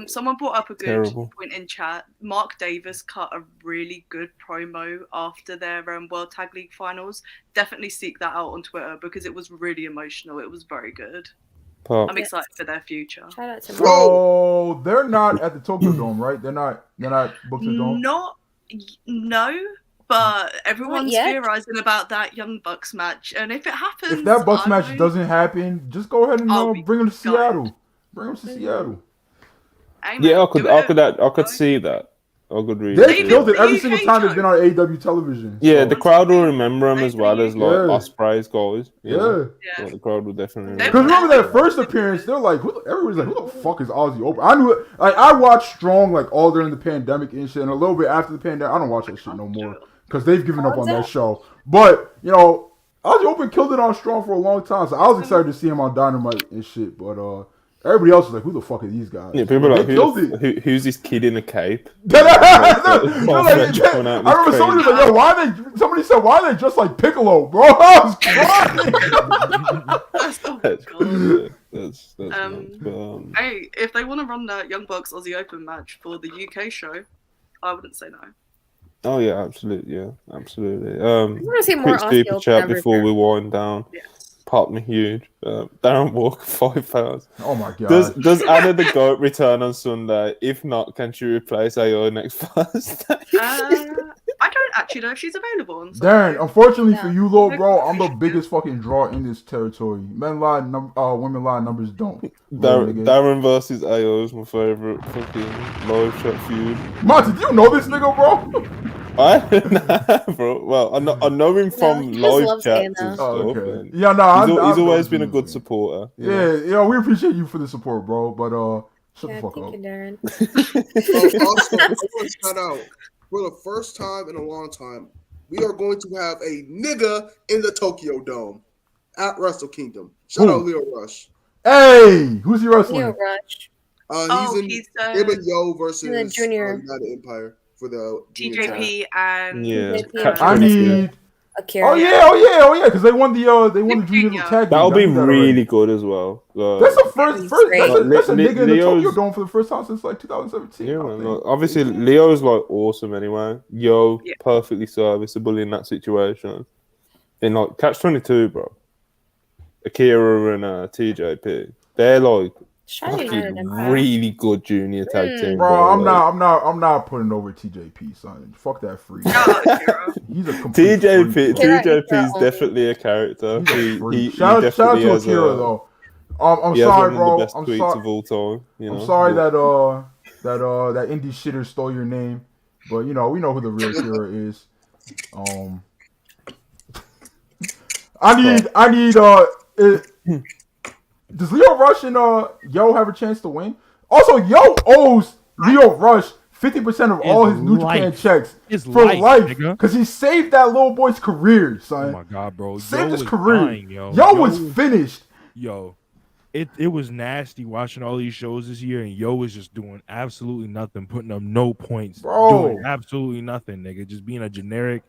Someone brought up a good Terrible. point in chat. Mark Davis cut a really good promo after their World Tag League finals. Definitely seek that out on Twitter because it was really emotional. It was very good. Pop. I'm excited for their future. Shout out to Mark. So they're not at the Tokyo Dome, right? They're not booked at the Dome. No, but everyone's yet. theorizing about that Young Bucks match, and if it happens, If that Bucks match doesn't happen, just go ahead and bring them to Seattle. Bring them to Seattle. Yeah, I could see that. I could read. They killed it every single time they've been on AEW television. Yeah, so. the crowd will remember them as well as like Yeah. Ospreay's guys. You know? Yeah. Like, the crowd will definitely. Because remember that first appearance, they're like, everybody's like, who the fuck is Ozzy Open? I knew it. Like, I watched Strong like all during the pandemic and shit, and a little bit after the pandemic. I don't watch that shit no more because they've given up on that show. But you know, Ozzy Open killed it on Strong for a long time, so I was excited to see him on Dynamite and shit. But everybody else was like, who the fuck are these guys? Yeah, people are like, who's this kid in a cape? I remember somebody was like, somebody said, why are they just like Piccolo, bro? I was crying. That's hey, if they want to run that Young Bucks Aussie Open match for the UK show, I wouldn't say no. Oh yeah, absolutely. I want to see more quick Aussie super Open chat before we wind down. Yes. Pop me huge. Darren Walker, 5 pounds. Oh my god. Does Anna the Goat return on Sunday? If not, can she replace AO next Thursday? I don't actually know if she's available on Sunday. Darren, unfortunately for you, little bro, I'm the biggest fucking draw in this territory. Men lie, women lie, numbers don't. Darren versus AO is my favorite fucking live chat feud. Monty, do you know this nigga, bro? Nah, bro. Well, I know him from live chats and stuff. Okay. Yeah, no, he's always been a good supporter. Yeah, we appreciate you for the support, bro. But shut the fuck up. Darren. Also, I want to shout out for the first time in a long time, we are going to have a nigga in the Tokyo Dome at Wrestle Kingdom. Shout out Leo Rush. Hey, who's he wrestling? Leo Rush. He's him and Yo versus the Junior United Empire for the TJP and I need Akira. Oh yeah, because they won the junior tag. That'll be really good as well. That's the first. That's a nigga in the Tokyo Dome for the first time since like 2017. Yeah, man, obviously Leo's like awesome anyway. Yo, perfectly serviceable in that situation. In like Catch 22, bro. Akira and TJP, they're like really good junior tag team. Bro, I'm not putting over TJP, son. Fuck that freak. He's a complete TJP is definitely a character. Shout out to Akira though. I'm sorry, bro. I'm sorry. Of all time, I'm sorry that that indie shitter stole your name, but you know we know who the real Akira is. I need does Leo Rush and Yo have a chance to win? Also, Yo owes Leo Rush 50% of all his New Japan checks for life because he saved that little boy's career, son. Oh my god, bro! Saved his career. Yo was finished. Yo, it was nasty watching all these shows this year, and Yo was just doing absolutely nothing, putting up no points, doing absolutely nothing, nigga. Just being a generic,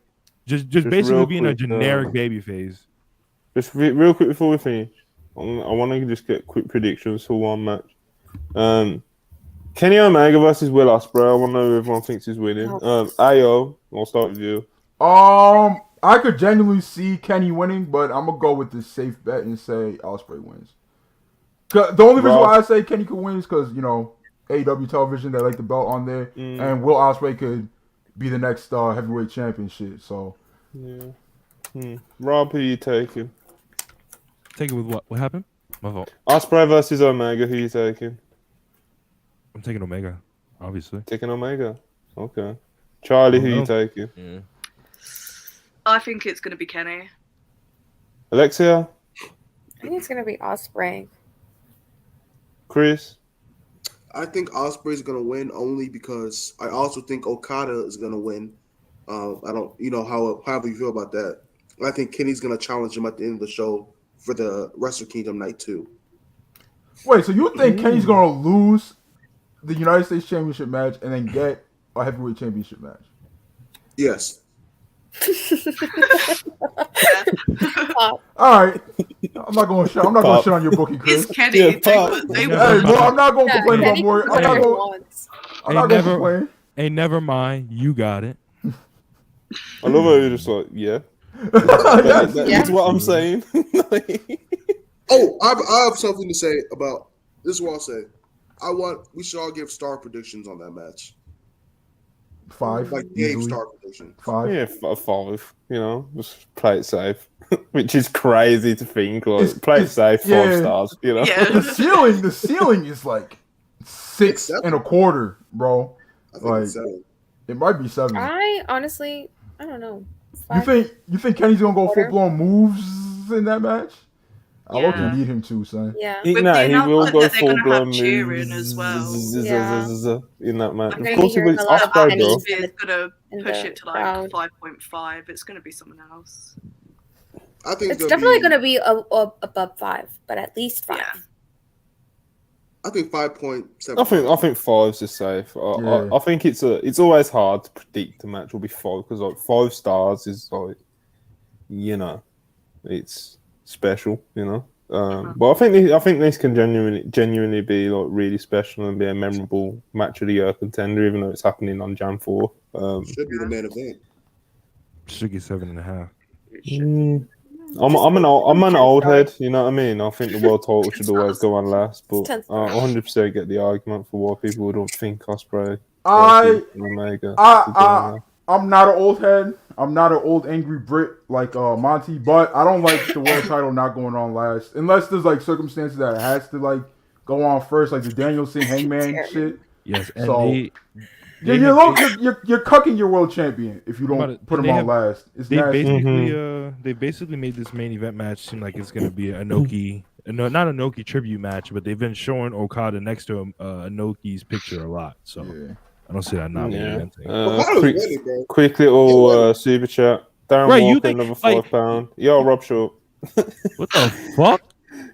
just basically being a generic babyface. Just real quick before we finish, I want to just get quick predictions for one match. Kenny Omega versus Will Ospreay. I want to know who everyone thinks is winning. Ayo, I'll start with you. I could genuinely see Kenny winning, but I'm gonna go with the safe bet and say Ospreay wins. The only reason why I say Kenny could win is because AEW television, they like the belt on there, and Will Ospreay could be the next heavyweight champion shit. So, Rob, who you taking? Take it with what? What happened? My fault. Ospreay versus Omega. Who you taking? I'm taking Omega, obviously. Taking Omega. Okay. Charlie, who you taking? I think it's going to be Kenny. Alexia? I think it's gonna be Osprey. Chris. I think Osprey's gonna win only because I also think Okada is gonna win. I don't, however you feel about that. I think Kenny's gonna challenge him at the end of the show for the Wrestle Kingdom night 2. Wait, so you think Kenny's gonna lose the United States Championship match and then get a heavyweight championship match? Yes. All right. I'm not going to shit on your bookie, Chris. It's Kenny. Yeah, I'm not going to complain about more. I'm not going to complain. Hey, never mind. You got it. I love how you're just like, yeah. That's what I'm saying. Oh, I have something to say about this. Is what I'll say. We should all give star predictions on that match. 5. Like Dave star prediction. 5. Yeah, 5. Just play it safe, which is crazy to think. Like, play it safe, 5 stars. Yeah. The ceiling is like 6 and a quarter, bro. I think it's 7. It might be 7. I honestly, I don't know. 5. You think Kenny's gonna go full blown moves in that match? I look Yeah. need him to, son. Yeah. He will go full blown cheering as well. In that match. I'm Of gonna course, be he hearing was a lot Osprey, about bro. It's gonna in push the it to crowd. like 5.5. It's gonna be someone else. I think It's definitely going to be above 5, but at least 5. Yeah. I think 5.7. I think 5's is safe. I think it's always hard to predict a match will be 5 because like 5 stars is like, it's special, But I think this can genuinely be like really special and be a memorable match of the year contender, even though it's happening on Jan 4. Should be the main event. Should get 7.5. I'm an old head, you know what I mean? I think the world title should always go on last, but I 100% get the argument for why people don't think Ospreay. Omega. I'm not an old head. I'm not an old angry Brit like Monty, but I don't like the world title not going on last, unless there's like circumstances that it has to like go on first, like the Danielson Hangman shit. Yes, and so you're cucking your world champion if you don't put him on last. They basically made this main event match seem like it's gonna be an Inoki, not an Inoki tribute match, but they've been showing Okada next to Inoki's picture a lot. So I don't see that not being quick little super chat. Darren Walker, another £5. Yo, Rob Short. What the fuck?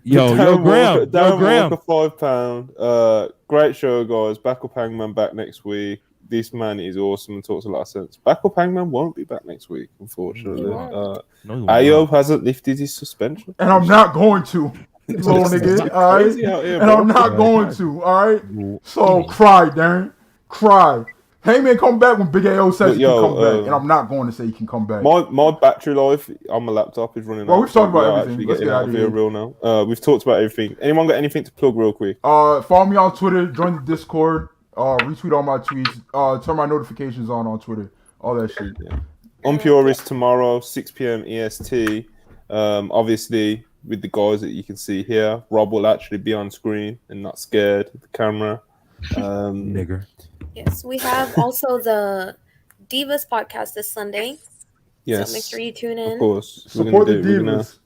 Yo, Graham. Darren Walker, £5. Great show, guys. Backup Hangman back next week. This man is awesome and talks a lot of sense. Backup Hangman won't be back next week, unfortunately. Ayo hasn't lifted his suspension. And I'm not going to. Little nigga, all right? And I'm not going to, all right? So cry, Darren. Cry. Hangman come back when Big AO says he can come back, and I'm not going to say he can come back. My battery life on my laptop is running out. Well, we've talked about everything. Let's get out of here real now. We've talked about everything. Anyone got anything to plug real quick? Follow me on Twitter, join the Discord, retweet all my tweets, turn my notifications on Twitter, all that shit. Yeah. Unpure is tomorrow, 6 p.m. EST. Obviously, with the guys that you can see here, Rob will actually be on screen and not scared of the camera. Nigger. Yes, we have also the Divas podcast this Sunday. Yes. So make sure you tune in. Of course. Support the Divas.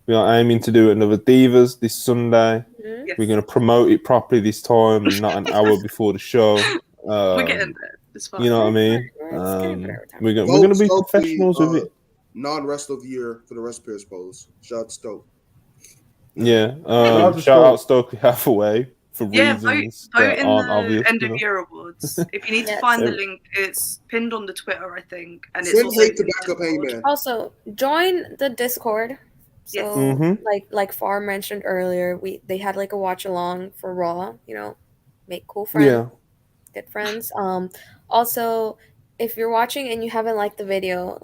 We are aiming to do another Divas this Sunday. Mm-hmm. Yes. We're going to promote it properly this time and not an hour before the show. We're getting there. It's fine. You know what I mean? We're going to be professionals with it. Non-wrestler of the year for the Rest Pierce pose. Shout out to Stoke. Yeah. Shout out Stokely Hathaway. For reasons vote in aren't the obvious, end of year awards. If you need to find the link, it's pinned on the Twitter, I think, and it's also to Backup Hangman. Also, join the Discord. So, like Far mentioned earlier, they had like a watch along for Raw. Make cool friends, good friends. Also, if you're watching and you haven't liked the video,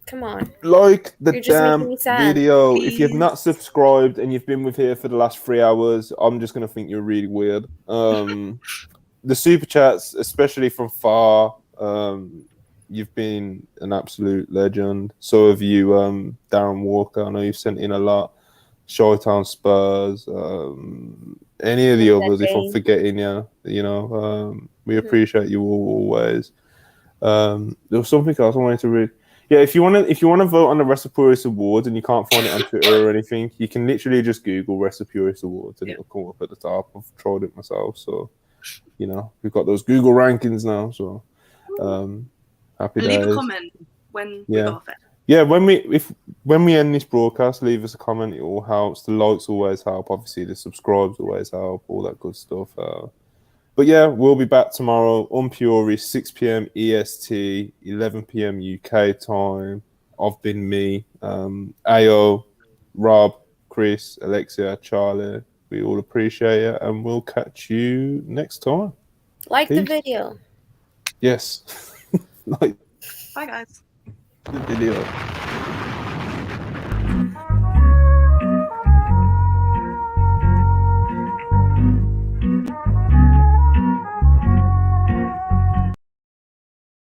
come on. Like the damn video. Please. If you've not subscribed and you've been with here for the last 3 hours, I'm just going to think you're really weird. The super chats, especially from Far, you've been an absolute legend. So have you, Darren Walker. I know you've sent in a lot. Showtown Spurs, any of the others, if I'm forgetting you, we appreciate you all always. There was something else I wanted to read. Yeah, if you want to vote on the Wrestle Purist Awards and you can't find it on Twitter or anything, you can literally just Google Wrestle Purist Awards and it'll come up at the top. I've tried it myself, so we've got those Google rankings now. So happy And leave days. a comment when we go off it. Yeah, when we end this broadcast, leave us a comment. It all helps. The likes always help. Obviously, the subscribes always help. All that good stuff. But yeah, we'll be back tomorrow on Fury, 6 p.m. EST, 11 p.m. UK time. I've been me, Ayo, Rob, Chris, Alexia, Charlie. We all appreciate it, and we'll catch you next time. Like the Peace. video. Yes. Like Bye, guys. the video.